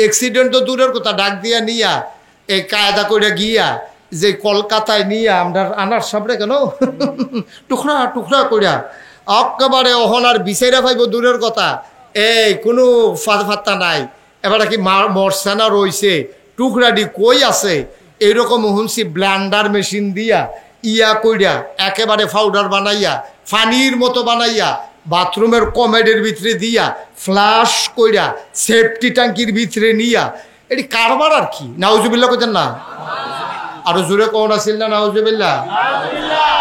Accident তো দূরের কথা, ডাক দিয়া নিয়া এই কায়দা করে গিয়া যে কলকাতায় নিয়া আমরা আনার সামনে কেন টুকরা টুকরা করিয়া একেবারে অহনার বিচাইরা পাইব দূরের কথা, এই কোনো ফাত্তা নাই। এবার কি মরছে না রইছে, টুকরাডি কই আছে, এইরকম হুনছি ব্ল্যান্ডার মেশিন দিয়া ইয়া কইরা একেবারে পাউডার বানাইয়া পানির মতো বানাইয়া বাথরুমের কমেডের ভিতরে দিয়া ফ্লাশ কইরা সেফটি ট্যাঙ্কির ভিতরে নিয়া এটি কারবার আর কি। নাউজুবিল্লাহ কইতেন না? আরো জোরে কোন আসিল না নাউজুবিল্লাহ?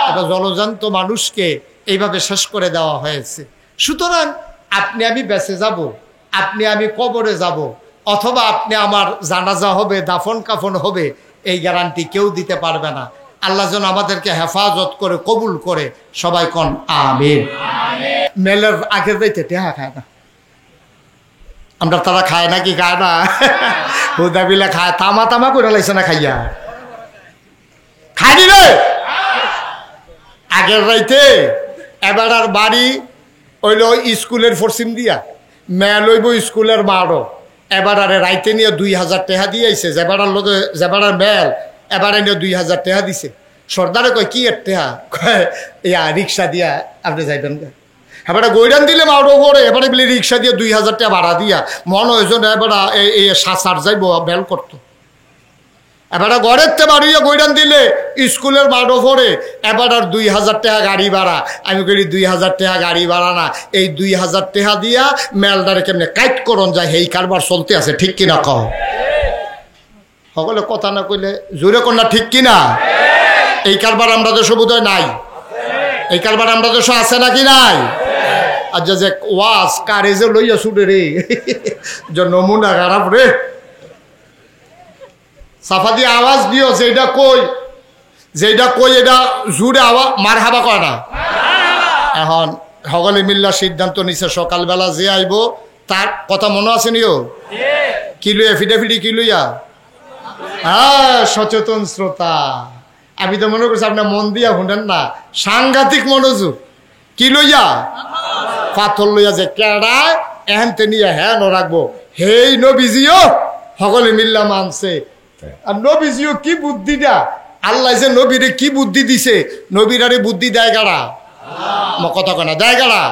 এটা জলজান্ত মানুষকে এইভাবে শেষ করে দেওয়া হয়েছে। সুতরাং আপনি আমি বেঁচে যাব, আপনি আমি কবরে যাব, অথবা আপনি আমার জানাজা হবে, দাফন কাফন হবে, এই গ্যারান্টি কেউ দিতে পারবে না। আল্লাহ যেন আমাদেরকে হেফাজত করে কবুল করে, সবাই কোন আমিন। মেলের আগের রাইতে টেহা খায় না আমরা, তারা খায় না কি খায় না? হুদা বিলা খায়, তামা তামা করে লাইছে না খাইয়া খাইনি রে আগের রাইতে। এবার আর বাড়ি ওইল স্কুলের ফরসিম দিয়া মেল হইব স্কুলের মারো, এবার আরে রাইতে নিয়ে 2000 টাকা দিয়েছে যেবাড়ার লোকে, যেবাড়ার মেল এবারে নিয়ে 2000 টাকা দিছে। সর্দারে কয় কি এর টাকা? কয় ইয়া রিক্সা দিয়া আপনি যাইবেন। এবারে গৈরান দিলে মারো পরে, এবারে বলে রিক্সা দিয়ে 2000 টাকা ভাড়া দিয়া মনে হয়েছে এবার এই সার যাইব বেল করতো। এবার ঘরের তে বাড়িয়ে গৈরান দিলে স্কুলের মাঠও পড়ে, এবার আর 2000 টাকা গাড়ি ভাড়া। আমি করি 2000 টাকা গাড়ি ভাড়া না, এই 2000 টাকা দিয়া মেলদারে কেমনে কাইট করন যায়, এই কারবার চলতে আছে, ঠিক কিনা কও? সকলে কথা না কইলে জোরে কন্যা ঠিক কিনা? এই কারবার আমরা দেশ বোধহয় নাই, এই কারবার আমরা দেশ আছে নাকি নাই? আর যে ওয়াজ কারে যে লইয়া ছুটে রে যে নমুনা খারাপ রে, সাফা দিয়ে আওয়াজ দিও যেটা কই, যেটা কই এটা জুড়ে আওয়াজ মার হাবা করে না। এখন সকলে মিল্লা সিদ্ধান্ত নিছে সকালবেলা যে আইব তার কথা মনে আছে নিও, কি লইয়া ফিডাফিডি কি লইয়া? হ্যাঁ সচেতন শ্রোতা, আমি তো মনে করছি আপনার মন দিয়া শুনেন না, সাংঘাতিক মনোযোগ। কি লইয়া? পাথর লইয়া যে কেড়ায় এহেনতে নিয়ে হ্যাঁ ন রাখবো, হেই নবীজিও সকলে মিল্লা মানছে। আর নবীজিও কি বুদ্ধিটা, আল্লাহ যে নবীরে কি বুদ্ধি দিছে, নবীরারে বুদ্ধি দেয় গাড়া, কথা কয় না দেয় গাড়া,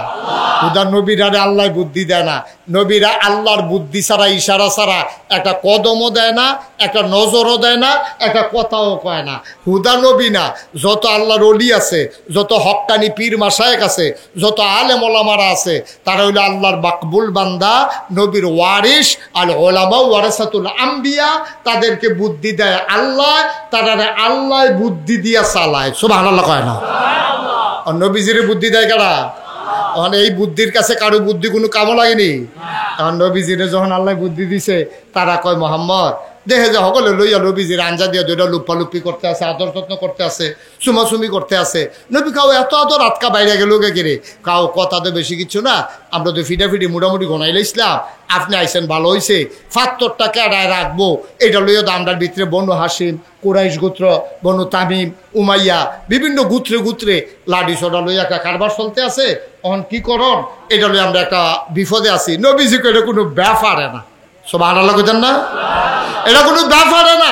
উদার নবীরারে আল্লাহ বুদ্ধি দেয় না। নবীরা আল্লাহর বুদ্ধি ছাড়া, ইশারা ছাড়া একটা কদমও দেয় না, একটা নজরও দেয় না, একটা কথাও কয় না। হুদা নবী না, যত আল্লাহর ওলি আছে, যত হক্কানি পীর মাশায়েখ আছে, যত আলেম ওলামারা আছে, তারা হইল আল্লাহর মাকবুল বান্দা, নবীর ওয়ারিস। আল ওলামা ওয়ারাসাতুল আম্বিয়া, তাদেরকে বুদ্ধি দেয় আল্লাহ, তারা আল্লাহ বুদ্ধি দিয়া চালায়। সুবহানাল্লাহ কয় না? আর নবীজির বুদ্ধি দেয় কারা? এখন এই বুদ্ধির কাছে কারো বুদ্ধি কোনো কামও লাগেনি। এখন নবীজিরে যখন আল্লাহ বুদ্ধি দিছে, তারা কয় মোহাম্মদ দেখে যে সকলে লইয়া নবীজির আঞ্জা দিয়ে দুইটা লুপ্পালুপ্পি করতে আছে, আদর যত্ন করতে আছে, চুমাচুমি করতে আছে। নবী কাউ এত আদর আটকা বাইরে গেল গেরে, কাউ কথা তো বেশি কিছু না, আমরা তো ফিটাফিটি মোটামুটি ঘনাইলে ইসলাম, আপনি আইসেন ভালো হয়েছে, ফাত্তরটা কেডায় রাখবো এটা লইয়া তো আমরার ভিতরে বনু হাসিম, কুরাইশ গোত্র, বনু তামিম, উমাইয়া, বিভিন্ন গোত্রে গোত্রে লাডি সোডা লইয়া একটা কারবার চলতে আছে। এখন কি করন, এটা লইয়া আমরা একটা বিপদে আছি। নবীজিকে এটা কোনো ব্যাপারে না। সুবহানাল্লাহ কইতেন না? এটা কোনো ব্যাপারে না,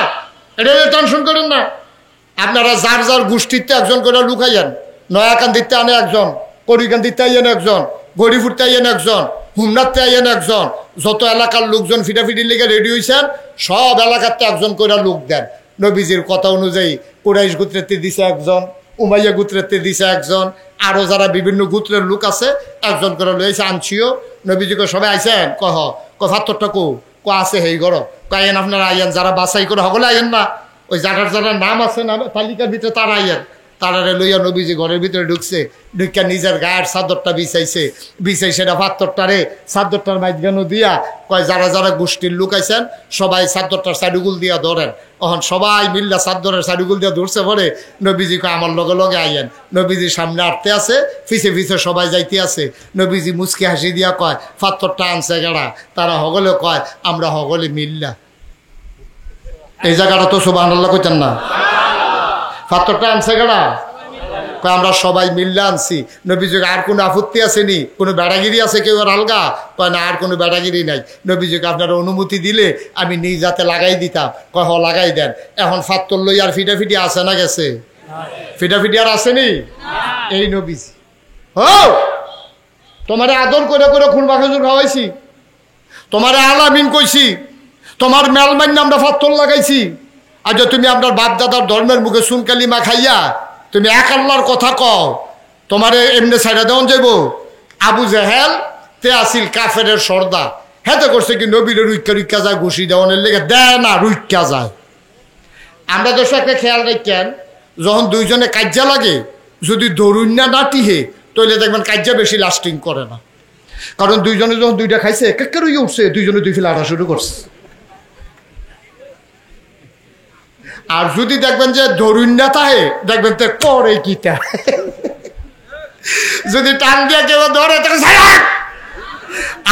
এটা টেনশন করেন না। আপনারা যার যার গোষ্ঠীতে একজন করে লুকাইয়েন, নয়াকান্দিতে আনে একজন, করিকান্দিতে আইয়েন একজন, গরিপুরতে আইয়েন একজন, হুমনাতে আইয়েন একজন, যত এলাকার লোকজন ফিটাফিটির লেগে রেডি হয়েছেন সব এলাকাতে একজন করে লোক দেন। নবীজির কথা অনুযায়ী কুরাইশ গোত্রেতে দিছে একজন, উমাইয়া গোত্রেতে দিছে একজন, আরো যারা বিভিন্ন গোত্রের লোক আছে একজন করে লইছে আনছিও। নবীজিকে সবাই আইসেন, কহ ফাত্তরটা কো আছে হেই ঘর কাইয়েন, আপনারা আইয়েন, যারা বাছাই করে সকলে আইয়েন না, ওই যারা যারা নাম আছে না তালিকার ভিতরে তারা আইয়েন। তারারে লইয়া নবীজি ঘরের ভিতরে ঢুকছে, ঢুকিয়া নিজের গায়ের চাদরটা বিছাইছে, বিছাই সেটা পাত্তরটারে চাদরটার মাঝখানো দিয়া কয় যারা যারা গোষ্ঠীর লোক আইছেন সবাই চাদরটার সাইডুগুল দিয়া ধরেন। তখন সবাই মিল্লা চাদরের সাইডুগুল দিয়া ধরছে পরে নবীজি কয় আমার লগে লগে আইয়েন। নবীজি সামনে আটতে আছে, পিছে পিছে সবাই যাইতে আছে। নবীজি মুচকি হাসি দিয়া কয় পাত্তরটা আনছে গেড়া, তারা হগলে কয় আমরা হগলে মিল্লা। এই জায়গাটা তো সুবহানাল্লাহ কইতেন না? পাত্তরটা আনছে গেড়া, কয় আমরা সবাই মিল্লা আনছি। নবীজির আর কোনো আপত্তি আসেনি? কোনো বেড়াগিরি আছে কেউ আর আলগা? কয় না, আর কোনো বেড়াগিরি নাই। নবীজিকে আপনারা অনুমতি দিলে আমি নিজ হাতে লাগাই দিতাম। কয় হ, লাগাই দেন। এখন ফাত্তর লই আর ফিটাফিটি আসে না গেছে? ফিটাফিটি আর আসেনি? এই নবীজি। ও তোমারে আদর করে করে খুরমা খেজুর খাওয়াইছি, তোমারে আলামিন কইছি, তোমার মেলমান্য আমরা ফাত্তর লাগাইছি। আর যে তুমি আপনার বাপ দাদার ধর্মের মুখে সুনকালিমা খাইয়া তুমি এক আল্লাহর কথা কও, তোমারে এমনি ছাইড়া দেওয়ান যাইব? আবু জেহেল তে আসিল কাফেরের সর্দার, হেতে করছে কি নবীরে রুইকা রুইকা যায় ঘুষি দেওয়ানের লেগে, দেয় না, রুইকা যায়। আমরা দেশে একটা খেয়াল রাখেন, যখন দুইজনে কাজ্যা লাগে, যদি দরুন্যা না টিহে তাহলে দেখবেন কাজ্যা বেশি লাস্টিং করে না। কারণ দুইজনে যখন দুইটা খাইছে কেকে রুই উঠছে, দুইজনে দুই ফেলে আটা শুরু করছে। আর যদি দেখবেন যে দরুন্যা তাহে, দেখবেন তো করে কিটা, যদি টান দিয়া কেউ ধরে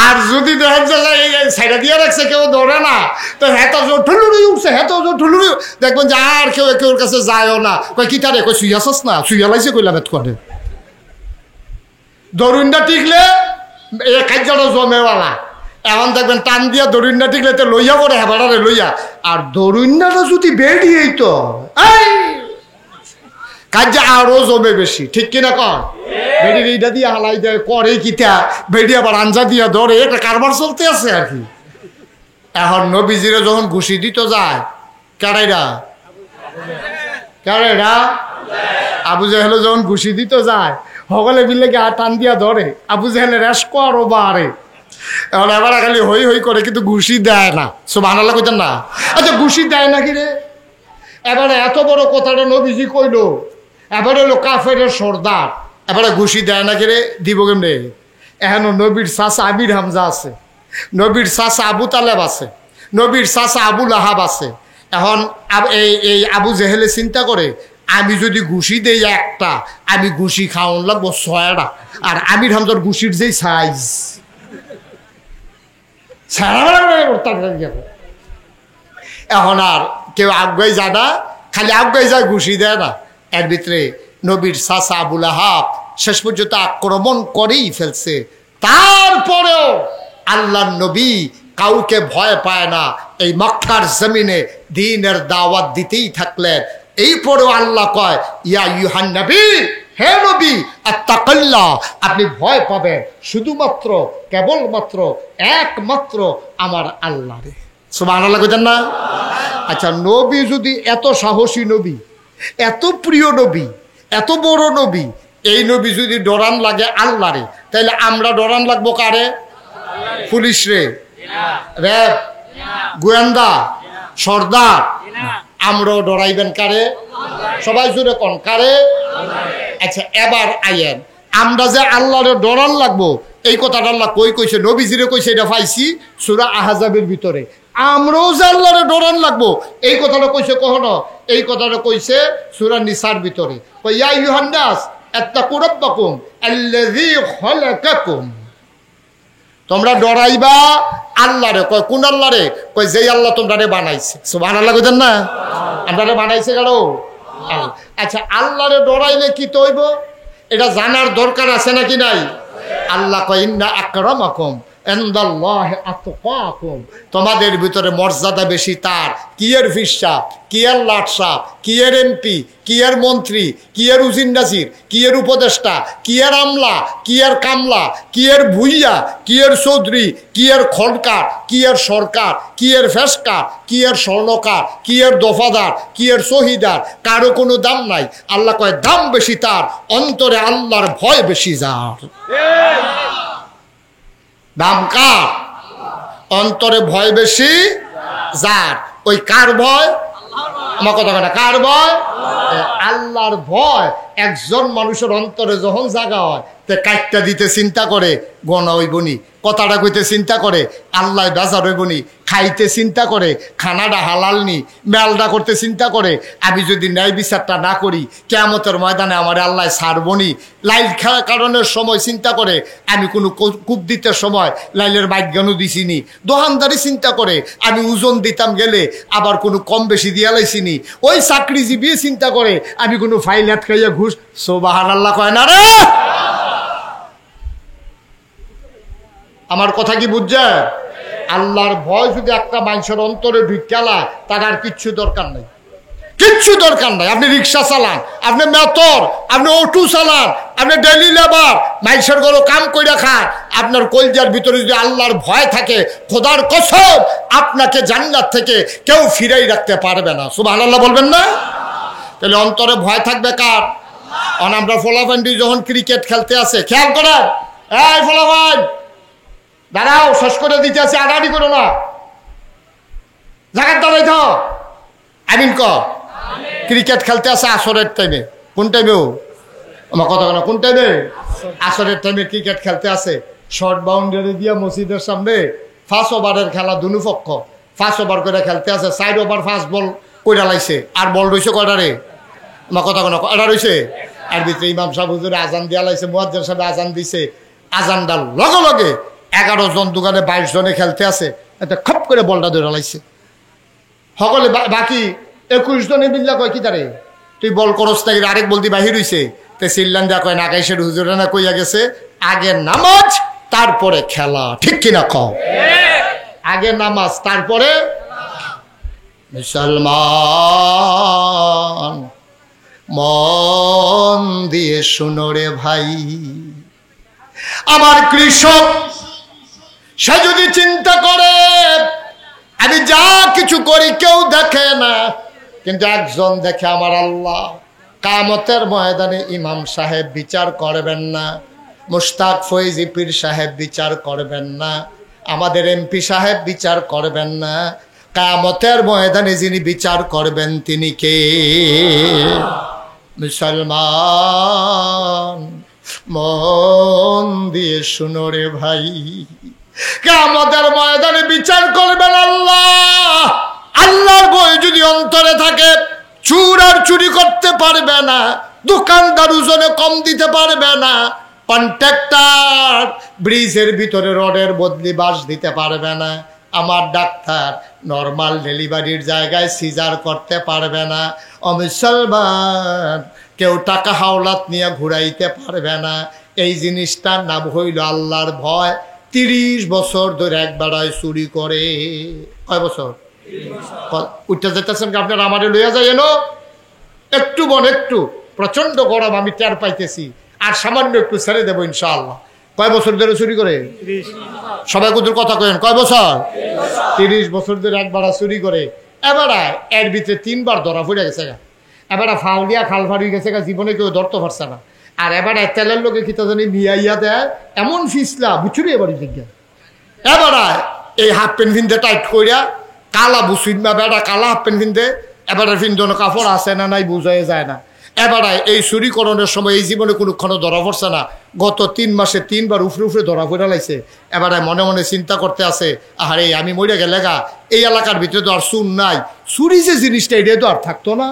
আর যদি দেখেন যে সাইডা দিয়ে রাখছে কেউ ধরে না, তো হেতো ঠুলুড়ি উঠছে, হেতো ঠুলুড়ি, দেখবেন যে আর কেউ কেউর কাছে যায়ও না। কয় কিটা রে? কই শুইয়াছস না? শুইয়া লাইছে কইলাম এত করে। দরুন্যা টিকলে এ কার্যটা জমেওয়ালা। এখন দেখবেন টান দিয়া দরুন্যা টিকলে তো লইয়া পড়ে হেবাড়ারে লইয়া। আর দরুন্যাটা যদি বেরিয়েই তো কাজে আরো জমে বেশি, ঠিক কিনা কর? বেডির এইটা দিয়ে হালাই দেয়, করে কিটা বেডি আবার আঞ্জা দিয়া ধরে, একটা কারবার চলতে আছে আর কি। এখন নবীজিরে যখন ঘুষি দিতে যায়, কারাইরা কারাইরা আবু জাহেলে যখন ঘুষি দিতে যায়, সকলে মিলে গিয়ে টান দিয়া ধরে, আবু জাহেলে রেস করো বারে। এখন এবার খালি হই হই করে, কিন্তু ঘুষি দেয় না। সুবহানাল্লাহ কইতেন না? আচ্ছা ঘুষি দেয় নাকি রে? এবারে এত বড় কথাটা নবীজি কইল, এবারে হলো কাফেরের সর্দার, এবারে ঘুষি দেয় নাকি রে? দিব কেমনে? এখনো নবীর চাচা আমির হামজা আছে, নবীর চাচা আবু তালেব আছে, নবীর চাচা আবু লাহাব আছে। এখন এই আবু জেহেলে চিন্তা করে, আমি যদি ঘুষি দেই একটা, আমি ঘুষি খাওয়ান লাগবো 6টা। আর আমির হামজার ঘুষির যেই সাইজ, এখন আর কেউ আগুয়াই যায় না, খালি আগুয়াই যায়, ঘুষি দেয় না। এর ভিতরে নবীর চাচা আবু লাহাব শেষ পর্যন্ত আক্রমণ করেই ফেলছে। তারপরেও আল্লাহর নবী কাউকে ভয় পায় না, এই মক্কার জমিনে দ্বীনের দাওয়াত দিতেই থাকলেন। এই পরেও আল্লাহ কয়, ইয়া ইউহান নবী, হে নবী, আত্তাকিল্লাহ, আপনি ভয় পাবেন শুধুমাত্র কেবলমাত্র একমাত্র আমার আল্লাহরে। সুবহানাল্লাহ কইতেন না? আচ্ছা নবী যদি এত সাহসী নবী, এত প্রিয় নবী, এত বড় নবী, এই নবী যদি ডরান লাগে আল্লাহরে, তাহলে আমরা ডরান লাগবো কারে? পুলিশ রে, র্যাব, গোয়েন্দা, সর্দার, আমরাও ডরাইবেন কারে? সবাই জুড়ে কোন কারে? আচ্ছা এবার আইয়েন, আমরা যে আল্লাহরে ডরান লাগবো, এই কথাটা আল্লাহ কই কইছে? নবীজিরে কইছে, এটা পাইছি সূরা আহজাবের ভিতরে। আমরাও যে আল্লাহরে ডরান লাগবো, এই কথাটা কইছে কখনো? এই কথাটা কইছে সূরা নিসার ভিতরে। ইয়া আইয়ুহান নাস ইত্তাকু রাব্বাকুম আল্লাযী খালাকাকুম, তোমরা ডরাইবা আল্লাহরে। কয় কোন আল্লাহরে? কয় যেই আল্লাহ তোমরা বানাইছে। সুবহানাল্লাহ কইতেন না? আমরা বানাইছে কারো? আচ্ছা আল্লাহরে ডরাইলে কি তৈব, এটা জানার দরকার আছে নাকি নাই? আল্লাহ কয় ইন্না আকরামাকুম ইনদাল্লাহি আতকাকুম, তোমাদের ভিতরে মর্যাদা বেশি তার, কি এর ফিসা, কি এর লাটসা, কি এর এমপি, কি এর মন্ত্রী, কি এর উজির নাজির, কি এর উপদেষ্টা, কি এর আমলা, কি এর কামলা, কি এর ভুইয়া, কি এর চৌধুরী, কি এর খড়কার, কি এর সরকার, কি এর ফেসকার, কি এর স্বর্ণকার, কি এর দফাদার, কি এর শহীদার, কারো কোনো দাম নাই। আল্লাহ কয় দাম বেশি তার, অন্তরে আল্লাহর ভয় বেশি যার। দাম কার? অন্তরে ভয় বেশি যার। ওই কার ভয়? আমার কথা কথা, কার ভয়? আল্লাহর ভয় একজন মানুষের অন্তরে যখন জাগা হয়, তে কাইটটা দিতে চিন্তা করে গনা হইবনি, কথাটা কইতে চিন্তা করে আল্লাহ বাজার হইবনি, খাইতে চিন্তা করে খানাটা হালাল নি, মেলটা করতে চিন্তা করে আমি যদি ন্যায় বিচারটা না করি কিয়ামতের ময়দানে আমার আল্লাহ ছাড়বনি। লাইল কারণের সময় চিন্তা করে আমি কোনো কূপ দিতে সময় লাইলের বাইজ্ঞানও দিছিনি। দোকানদারি চিন্তা করে আমি ওজন দিতাম গেলে আবার কোনো কম বেশি দিয়া লাইছিনি। ওই চাকরিজীবী চিন্তা করে আমি কোনো ফাইল আটকাইয়া ঘুষ। সুবহানাল্লাহ কয় না রে? আমার কথা কি বুঝছে? আল্লাহর ভয় যদি একটা মানুষের অন্তরে ঢুকালা তার আর কিচ্ছু দরকার নাই, কিচ্ছু দরকার নাই। আপনি রিক্সা চালান, আপনি মেতর, আপনি অটো চালান, আপনি ডেলি লেবার, মানুষের ঘরে কাম করে খান, আপনার কলজার ভিতরে যদি আল্লাহর ভয় থাকে খোদার কসম আপনাকে জান্নাত থেকে কেউ ফিরাই রাখতে পারবে না। সুবহানাল্লাহ বলবেন না? তাহলে অন্তরে ভয় থাকবে কার? আমরা ফলাফান্ডি যখন ক্রিকেট খেলতে আসে খেয়াল করেন, এই ফলাফান দাঁড়াও, শেষ করে দিতে আছে, আগাড়ি করো না, জায়গার দাঁড়াই থাও। আমিন ক। ক্রিকেট খেলতে আসে আসরের টাইমে। কোন টাইমেও আমার কথা বলা, কোন টাইমে? আসরের টাইমে ক্রিকেট খেলতে আসে। শর্ট বাউন্ডারি দিয়া মসজিদের সামনে 5 ওভারের খেলা, দুনু পক্ষ 5 ওভার করে খেলতে আছে। 4 ওভার 5 বল কইরা লাইছে, আর বল রয়েছে কয়টা রে? আমার কথা কোনো এটা রয়েছে। আর ভিতরে ইমাম সাহেব হুজুরে আজান দিয়া লাইছে, মুয়াজ্জিন সাহেব আজান দিছে। আজানটার লগে লগে 11 জন দোকানে 22 জনে খেলতে আছে, একটা খপ করে বলটা ধরে লাইছে। সকলে বাকি 21 জনে মিল্লা কয় কি তারে তুই বল করস নাকি? আরেক বলতি বাহির হইছে। তে সিল্লান দিয়া কয় নাগাইশের হুজুরে না কইয়া গেছে আগে নামাজ তারপরে খেলা। ঠিক কিনা কও? আগে নামাজ তারপরে। মুসলমান মন দিয়ে শুনো রে ভাই, আমার কৃষক সে যদি চিন্তা করে আমি যা কিছু করি কেউ দেখে না, কিন্তু একজন দেখে, আমার আল্লাহ। কিয়ামতের ময়দানে ইমাম সাহেব বিচার করবেন না, মুশতাক ফৈজি পীর সাহেব বিচার করবেন না, আমাদের এমপি সাহেব বিচার করবেন না। কিয়ামতের ময়দানে যিনি বিচার করবেন তিনি কে? মুসলমান মন দিয়ে শুনো রে ভাই, কিয়ামতের ময়দানে বিচার করবেন আল্লাহ। আল্লাহর ভয় যদি অন্তরে থাকে চুর আর চুরি করতে পারবে না, দোকানদার ওজনে কম দিতে পারবে না, কন্ট্রাক্টর ব্রিজের ভিতরে রডের বদলি বাঁশ দিতে পারবে না, আমার ডাক্তার নর্মাল ডেলিভারির জায়গায় সিজার করতে পারবে না, মুসলমান কেউ টাকা হাওলাত নিয়ে ঘুরাইতে পারবে না। এই জিনিসটার নাম হইল আল্লাহর ভয়। 30 বছর ধরে একবারায় চুরি করে। কয় বছর? উঠতে যেতেছেন আপনার আমারে লইয়া যায় এনো একটু বন, একটু প্রচন্ড গরম আমি টের পাইতেছি, আর সামান্য একটু ছেড়ে দেবো ইনশাআল্লাহ। কয় বছর ধরে চুরি করে? সবাই কুতুর কথা কেন, কয় বছর? 30 বছর ধরে একবারা চুরি করে। এবারা এর ভিতরে 3 বার ধরা পড়ে গেছে গা। এবারা ফাউল দিয়া খাল ফাড়ি গেছে গা, জীবনে কেউ ধরতে পারছে না। আর এবারে তেলের লোকে কি জানি মিয়াইয়া দেয় এমন ফিসলা বুঝুরি। এবারে জিজ্ঞা এবারা এই হাফ প্যান্ট ফিনতে টাইট করিয়া কালা বুসুইন বা বেড়া কালা হাফ প্যান্ট ফিনতে, এবারে ফিনদনো কাপড় আছে না নাই বুঝাই যায় না। এবারে এই চুরিকরণের সময় এই জীবনে কোনোক্ষণও ধরা পড়ছে না। গত 3 মাসে 3 বার উফরে উফরে ধরা পড়ে লাইছে। এবারে মনে মনে চিন্তা করতে আছে, আরে আমি মরে গেলে গা এই এলাকার ভিতরে তো আর চুর নাই, চুরি যে জিনিসটা এটাই তো আর থাকতো না।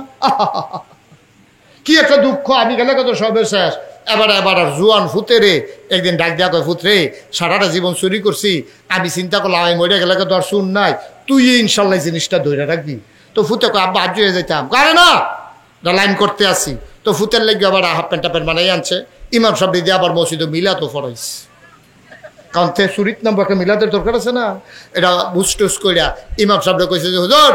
কি একটা দুঃখ, আমি গেলে কত সবে শেষ। এবার আর জুয়ান ফুতেরে একদিন ডাক দেওয়া কয়, ফুতরে সারাটা জীবন চুরি করছি, আমি চিন্তা করলাম আমি মরে গেলে তো আর চুর নাই, তুই ইনশাল্লাহ জিনিসটা ধরে রাখবি। তো ফুতে কয় আব্বা আজ হয়ে যেতাম, কারে না লাইন করতে আসি। তো ফুতের লেগে আবার হাফ প্যান্ট টাপেন্ট বানাই আনছে। ইমাম সাহেব দিয়ে আবার মসজিদে মিলাত ফরাইছে, কারণ তে চুরিত নামবো একটা মিলাদের দরকার আছে না। এটা বুঝটুস করিয়া ইমাম সাহেব কইছে যে হুজুর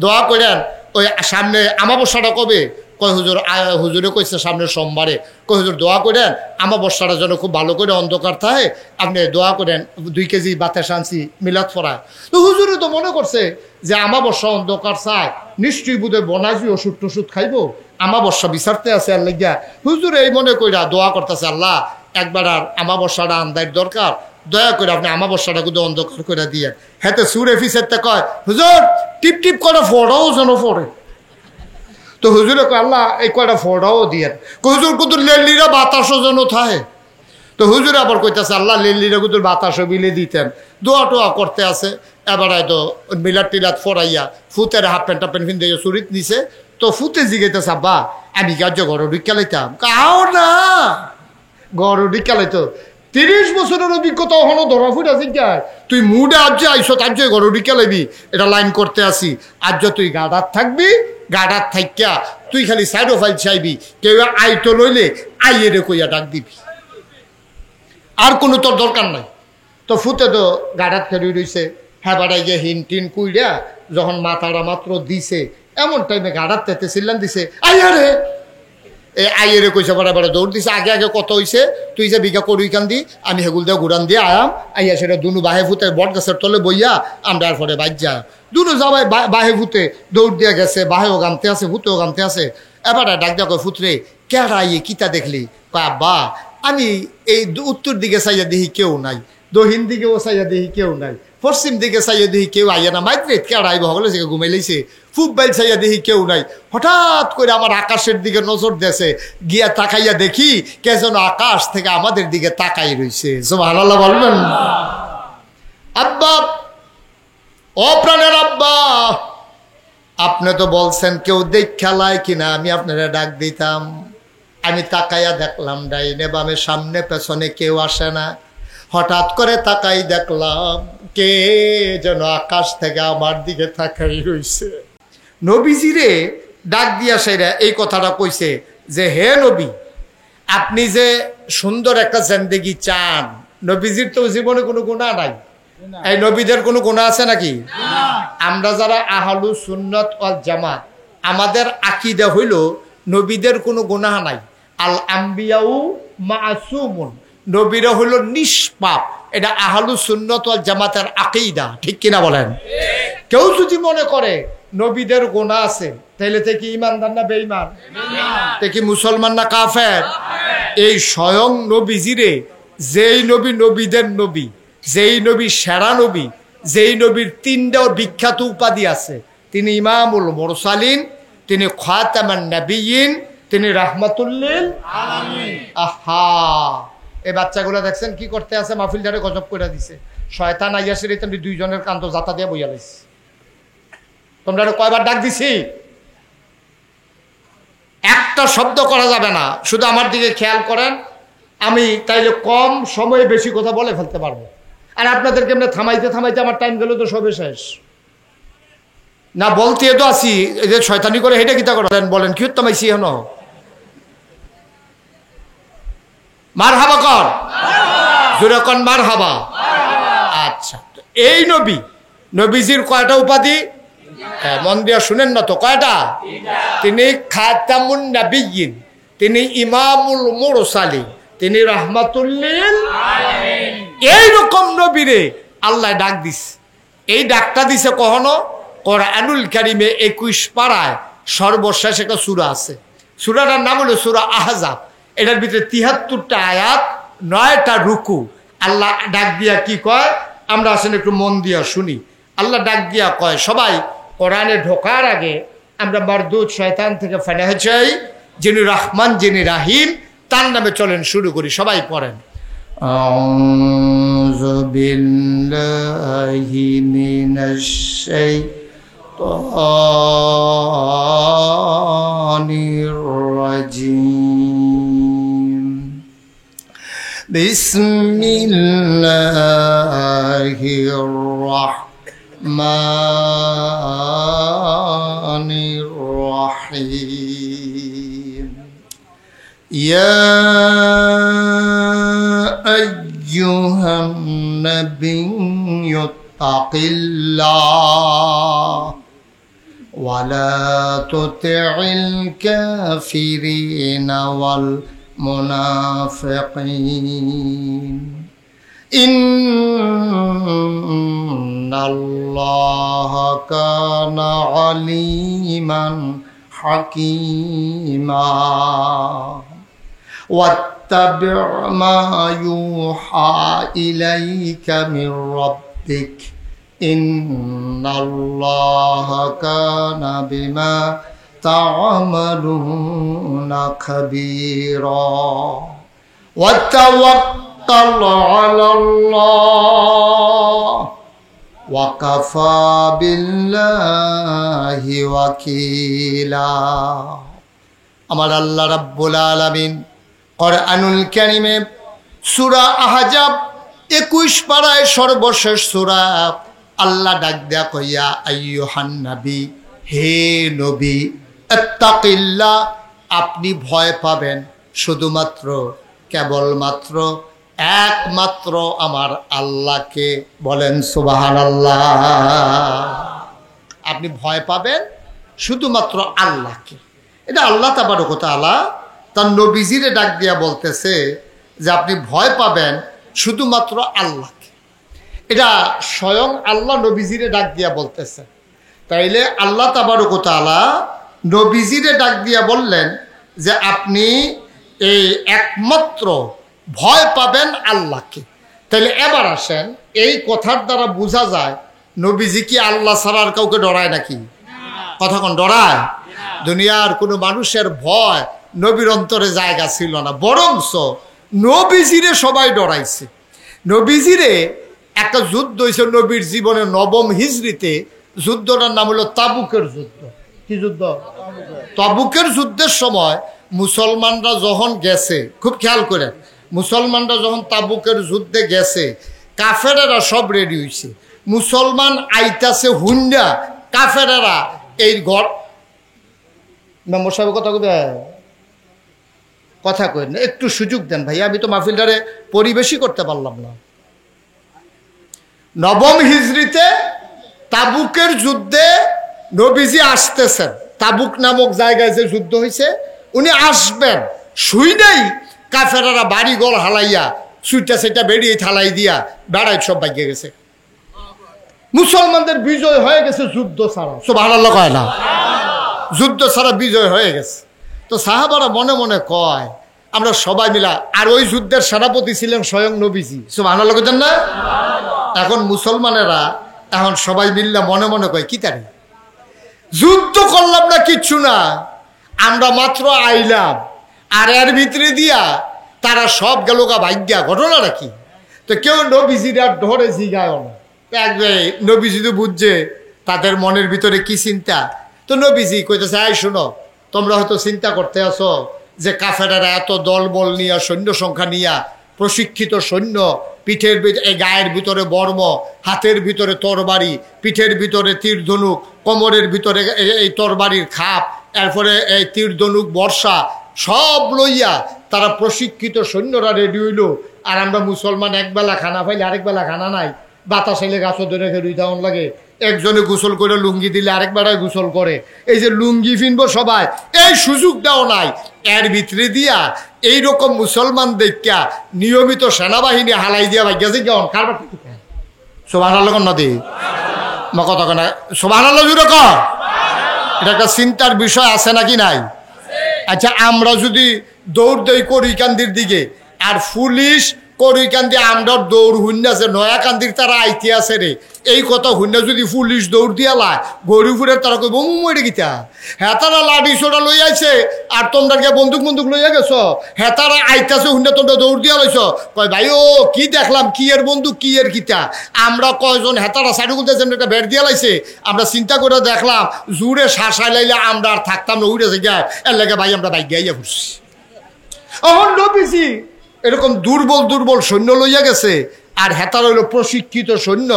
দোয়া করেন, ওই সামনে আমাবস্যাটা কবে? কয় হুজুর হুজুরে কইছে সামনের সোমবারে। কয় হুজুর দোয়া করেন আমাবস্যাটা যেন খুব ভালো করে অন্ধকার থাকে, আপনি দোয়া করেন 2 কেজি বাতাস আনছি মিলাদ ফরায়। তো হুজুরে তো মনে করছে যে আমাবস্যা অন্ধকার চায়, নিশ্চয়ই বোধ হয় বনাজি ওষুধ টষুধ খাইবো, আমাবস্যা বিচারতে আছে। আর লেগিয়া হুজুরে এই মনে কইরা দোয়া করতেছে, আল্লাহ একবার আর আমাবস্যাটা আন্দার দরকার, দয়া করে আপনি আমাবস্যাটা কিন্তু অন্ধকার করে দিয়ে। হেতে সুরে ফিসেরতে কয় হুজুর টিপ টিপ করে ফোড়াও যেন ফোড়ে। তো হুজুরে কয় আল্লাহ এই কয়টা ফোড়াও দিয়ে হুজুর কিন্তু লেলিরা বাতাসও যেন থাকে। তো হুজুর আবার কইতেছে আল্লাহ লিল্লিরা কুতুর বাতাসও বিলে দিতেন, দোয়া টোয়া করতে আছে। এবার হয়তো মিলাদ টিলাদ ফরাইয়া ফুতের হাফ প্যান্ট টাপ্যান্ট ফিন দিয়ে চুরিত নিছে। তো ফুতে জিগাইতেছে আব্বা আমি কার্য ঘর ঢুকা লাইতাম, কাও না ঘর ঢুকা লাইতো 30 বছরের অভিজ্ঞতা হলো ধরা ফুটা জিজ্ঞায় তুই মুডে আজ আইসো তার যে ঘর ঢুকা লাইবি, এটা লাইন করতে আসি। আজ তুই গাডার থাকবি, গাডার থাইকা তুই খালি সাইড ফাইল চাইবি, কেউ আইতো লইলে আইয়েরে কইয়া ডাক দিবি, আর কোনো তোর দরকার নাই। তো ফুতে তো গাডার খেলি রইছে, হ্যাঁ বাড়াই গিয়ে হিন টিন কুইডা যখন মাথাটা মাত্র দিছে এমন টাইমে গাডার তেতে চিল্লান দিছে আইয়ারে। এই আইয়েরে কইছে বাড়া দৌড় দিছে। আগে আগে কত হইছে তুই যে বিঘা করুই কান দি আমি হেগুল দিয়ে ঘুরান দিয়ে আয়াম আইয়া সেটা দুনু বাহে ফুতে বট গাছের তলে বইয়া আমরা আর পরে বাইর যা দুনু যাবাই বাহে ফুতে দৌড় দিয়া গেছে, বাহেও গামতে আছে ফুতেও গামতে আছে। এবার ডাক দিয়া কয় ফুতরে কেডা আইয়ে কিতা দেখলি? কয় আব্বা আমি এই উত্তর দিকে চাইয়া দেখি কেউ নাই, দক্ষিণ দিকেও চাইয়া দেখি কেউ নাই, পশ্চিম দিকে চাইয়া দেখি কেউ আইয়া না, মাইগ্রেট কেডা আইব হলে সে ঘুমাই লাইছে, ফুক বাইল চাইয়া দেখি কেউ নাই। হঠাৎ করে আমার আকাশের দিকে নজর দেছে, গিয়া তাকাইয়া দেখি কে যেন আকাশ থেকে আমাদের দিকে তাকাই রইছে। সুবহানাল্লাহ বলবেন। আব্বা ও প্রাণের আব্বা, আপনি তো বলছেন কেউ দেখ খেলায় কিনা আমি আপনারা ডাক দিতাম। আমি তাকাইয়া দেখলাম ডাইনে বামে সামনে পেছনে কেউ আসে না। হঠাৎ করে তাকাই দেখলাম কে যেন আকাশ থেকে আমার দিকে তাকাই রইছে। নবীজিরে ডাক দিয়া সেরা এই কথাটা কইছে যে হে নবী, আপনি যে সুন্দর একটা জিন্দেগি চান, নবীজির তো জীবনে কোনো গুনাহ নাই, এই নবীদের কোনো গুনাহ আছে নাকি? আমরা যারা আহলু সুন্নাত ওয়াল জামাত, আমাদের আকীদা হইল নবীদের কোনো গুনাহ নাই। আল আম্বিয়াউ মাসুমুন, নবীরা হইল নিষ্পাপ। এটা আহলু সুন্নাত ওয়াল জামাতের আকীদা, ঠিক কিনা বলেন? কেউ যদি মনে করে নবীদের গুনাহ আছে তাহলে তে কি ইমানদার না বেঈমান? তে কি মুসলমান না কাফের? এই স্বয়ং নবীজিরে, যেই নবী নবীদের নবী, যেই নবী সেরা নবী, যেই নবীর 3টা বিখ্যাত উপাধি আছে, তিনি ইমামুল মুরসালিন, তিনি খাতামান নবিয়্যিন, তিনি রাহমাতুল লিল আলামিন। আহা, এই বাচ্চাগুলো দেখছেন কি করতে আছে, মাহফিলটারে গজব করে দিছে। শয়তান আইয়া সেরে তুমি দুইজনের কান্ত জাতা দিয়ে বইয়া লাইছে। তোমরা কয়বার ডাক দিছি, একটা শব্দ করা যাবে না, শুধু আমার দিকে খেয়াল করেন। আমি তাইলে কম সময়ে বেশি কথা বলে ফেলতে পারবো, আর আপনাদেরকে এমনি থামাইতে থামাইতে আমার টাইম গেল তো সবে শেষ না। বলতে তো আসি এই যে শয়তানি করে হেঁটে কিতা করেন বলেন, কি থামাইছি হেন মারহাবা কর, জোরে কন মারহাবা। আচ্ছা, এই নবী, নবীজির কয়টা উপাধি? মন দিয়া শুনেন না তো, কয়টা? তিনি খাতামুন নবিয়্যিন, তিনি ইমামুল মুরসালিন, তিনি রাহমাতুল লিল আলামিন। এইরকম নবীরে আল্লাহ ডাক দিছে। এই ডাকটা দিছে কখনো কোরআনুল কারীমে 21 পারায় সর্বশেষ একটা সূরা আছে। সূরাটার নাম হলো সূরা আহজাব। এটার ভিতরে 73টা আয়াত, 9টা রুকু। আল্লাহ ডাক দিয়া কি কয় আমরা আসলে একটু মন দিয়া শুনি। আল্লাহ ডাক দিয়া কয়, সবাই কোরআনে ঢোকার আগে আমরা মারদুদ শয়তান থেকে ফানাহ চাই, যিনি রহমান যিনি রাহিম, তার নামে চলেন শুরু করি। সবাই পড়েন। আউযু বিল্লাহি মিনাশ শাইতানির রাজিম। বিসমিল্লাহির রাহমানির রাহিম। ইয়া আইয়ুহান নাবিয়্যু তাকিল্লাহ ওয়া লা তুতি'ল কাফিরিনা ওয়াল মুনাফিকিন ইন্নাল্লাহা কানা আলিমান হাকীমা ওয়াত্তাবি' মা ইউহা ইলাইকা মির রাব্বিক ইন্নাল্লাহা কানা বিমা তা'মালুনা খাবীরা ওয়াতাওয়াক্কাল তাওয়াক্কাল আলাল্লাহ ওয়া কাফা বিল্লাহি ওয়াকিলা। আমার আল্লাহ রাব্বুল আলামিন কোরআনুল কারীমে সূরা আহজাব 21 পারায় সর্বশেষ সূরা, আল্লাহ ডাক দেয়া কইয়া আইয়ুহান নবী, হে নবী, ইত্তাকিল্লাহ, আপনি ভয় পাবেন শুধুমাত্র কেবলমাত্র একমাত্র আমার আল্লাহকে। বলেন সুবহানাল্লাহ। আপনি ভয় পাবেন শুধুমাত্র আল্লাহকে। এটা আল্লাহ তাবারক ওয়া তাআলা তার নবীজিরে ডাক দিয়া বলতেছে যে আপনি ভয় পাবেন শুধুমাত্র আল্লাহকে। এটা স্বয়ং আল্লাহ নবীজিরে ডাক দিয়া বলতেছে। তাইলে আল্লাহ তাবারক ওয়া তাআলা নবীজিরে ডাক দিয়া বললেন যে আপনি এই একমাত্র ভয় পাবেন আল্লাহকে। তাইলে এবার আসেন, এই কথার দ্বারা বোঝা যায় নবীজি কি আল্লাহ ছাড়া আর কাউকে ডরায় নাকি? কথা কোন ডরায়? দুনিয়ার কোনো মানুষের ভয় নবীর অন্তরে জায়গা ছিল না, বরংস নবীজিরে সবাই ডরাইছে। নবীজিরে একটা যুদ্ধ হয়েছে নবীর জীবনে 9ম হিজরিতে। যুদ্ধটার নাম হলো তাবুকের যুদ্ধ। কি যুদ্ধ? তাবুকের যুদ্ধের সময় মুসলমানরা যখন গেছে, খুব খেয়াল করে, মুসলমানরা যখন তাবুকের যুদ্ধে গেছে, কাফেরেরা সব রেডি হয়েছে। মুসলমান আইতাছে হুন্ডা, কাফেরেরা এই ঘর মেম্বার সাহেব কথা কই না, একটু সুযোগ দেন ভাই, আমি তো মাহফিলটারে পরিবেশই করতে পারলাম না। 9ম হিজরিতে তাবুকের যুদ্ধে নবীজি আসতেছেন। তাবুক নামক জায়গায় যে যুদ্ধ হয়েছে, উনি আসবেন, শুই নেই কাফেরারা বাড়িঘর হালাইয়া সুইটা সেটা বেরিয়ে থালাই দিয়া বেড়াই সব ভাগিয়ে গেছে। মুসলমানদের বিজয় হয়ে গেছে যুদ্ধ ছাড়া। সুবহানাল্লাহ কয় না? যুদ্ধ ছাড়া বিজয় হয়ে গেছে। তো সাহাবারা মনে মনে কয় আমরা সবাই মিলা, আর ওই যুদ্ধের সেনাপতি ছিলেন স্বয়ং নবীজি। সুবহানাল্লাহ কইতেন না? এখন মুসলমানেরা এখন সবাই মিল্লা মনে মনে কয় কি তারে যুদ্ধ করলাম না, কিচ্ছু না, আমরা মাত্র আইলাম, আর এর ভিতরে দিয়া তারা সব গেল গা ভাগ্যা। ঘটনাটা কি? তো কেউ নবীজির আর ধরে জিগায় না। নবীজি তো বুঝছে তাদের মনের ভিতরে কি চিন্তা। তো নবীজি কইতেছে, আই শোনো, তোমরা হয়তো চিন্তা করতে আসো যে কাফেরেরা এত দলবল নিয়া, সৈন্য সংখ্যা নিয়া, প্রশিক্ষিত সৈন্য, পিঠের এই গায়ের ভিতরে বর্ম, হাতের ভিতরে তরবারি, পিঠের ভিতরে তীর ধনুক, কোমরের ভিতরে এই তরবারির খাপ, এরপরে এই তীর ধনুক বর্ষা সব লইয়া তারা প্রশিক্ষিত সৈন্যরা রেডি হইল। আর আমরা মুসলমান একবেলা খানা পাইলে আরেক বেলা খানা নাই, বাতাস এলে গাছ ধরে ফেরুই দেওয়ান লাগে। একজনে গোসল করে লুঙ্গি দিলে আরেক বেড়ায় গোসল করে। এই যে লুঙ্গি ফিনবো সবাই, এই সুযোগটাও নাই। এর ভিতরে দিয়া এইরকম মুসলমান দেখা নিয়মিত সেনাবাহিনী হালাই দিয়া ভাই গেছে কেমন কারবার। সুবহানাল্লাহ নদী মা কথা কেনা সুবহানাল্লাহ জুড়ে কর। এটা একটা চিন্তার বিষয় আছে নাকি নাই? আচ্ছা, আমরা যদি দৌড় দেই করিকান্দির দিকে, আর পুলিশ করিকান্দি আমরা দৌড় হুন্না আছে, নয়াকান্দির তারা আইতে আছে রে, এই কথা হুন্না যদি পুলিশ দৌড় দিয়া লাই গরিপুরের তারা কই বমু মরে গিতা। হ্যাঁ তারা লাঠি ছোটা লই আইছে, আর তোমরা কে বন্দুক বন্দুক লইয়া গেছো। হ্যাঁ তারা আইতাছে হুন্না, তোমরা দৌড় দিয়া লইছ। কয় ভাই ও কি দেখলাম, কি এর বন্দুক কি এর গিতা। আমরা কয়জন হেতারা সাইডে গুলতেছে একটা বের দিয়া লাইছে, আমরা চিন্তা করে দেখলাম জুড়ে শাসাই লাইলে আমরা আর থাকতাম না, উড়েছে গিয়া এর লেগে ভাই আমরা বাইক গাইয়া ঘুরছি। অহন নবীজি এরকম দুর্বল দুর্বল সৈন্য লইয়া গেছে, আর হেতার হইল প্রশিক্ষিত সৈন্য।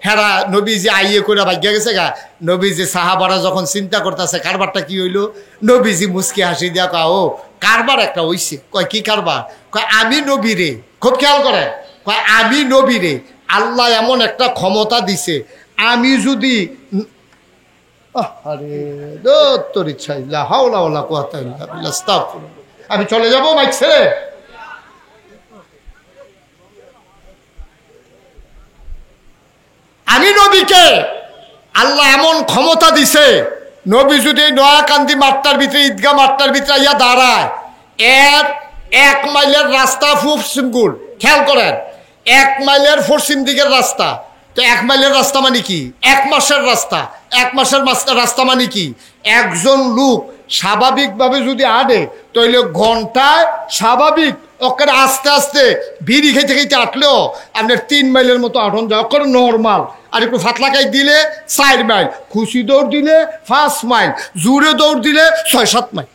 হেরা নবীজি আইয়ে করে ভাগ্যা গেছে গা। নবীজি সাহাবারা যখন চিন্তা করতেছে কারবারটা কি হইল, নবীজি মুস্কি হাসি দিয়া কয় ও কারবার একটা হইছে। কয় কি কারবার? কয় আমি নবীরে, খুব খেয়াল করে, কয় আমি নবীরে আল্লাহ এমন একটা ক্ষমতা দিছে, আমি যদি তোর ইচ্ছা আমি চলে যাবো মাইক ছেড়ে। আমি নবীকে আল্লাহ এমন ক্ষমতা দিছে, নবী যদি নয়াকান্দি মাঠটার ভিতরে, ঈদগাহ মাঠটার ভিতরে ইয়া দাঁড়ায়, এর 1 মাইলের রাস্তা পশ্চিম গুল। খেয়াল করেন, 1 মাইলের পশ্চিম দিকের রাস্তা। তো 1 মাইলের রাস্তা মানে কি? 1 মাসের রাস্তা। 1 মাসের রাস্তা মানে কি? একজন লোক স্বাভাবিকভাবে যদি আনে তাহলে ঘন্টায় স্বাভাবিক ওকে আস্তে আস্তে বিড়ি খেতে খেতে আটলেও আপনার 3 মাইলের মতো আটন যায় ওকে নর্মাল। আর একটু ফাতলা খাই দিলে 4 মাইল, খুশি দৌড় দিলে 5 মাইল, জোরে দৌড় দিলে 6-7 মাইল।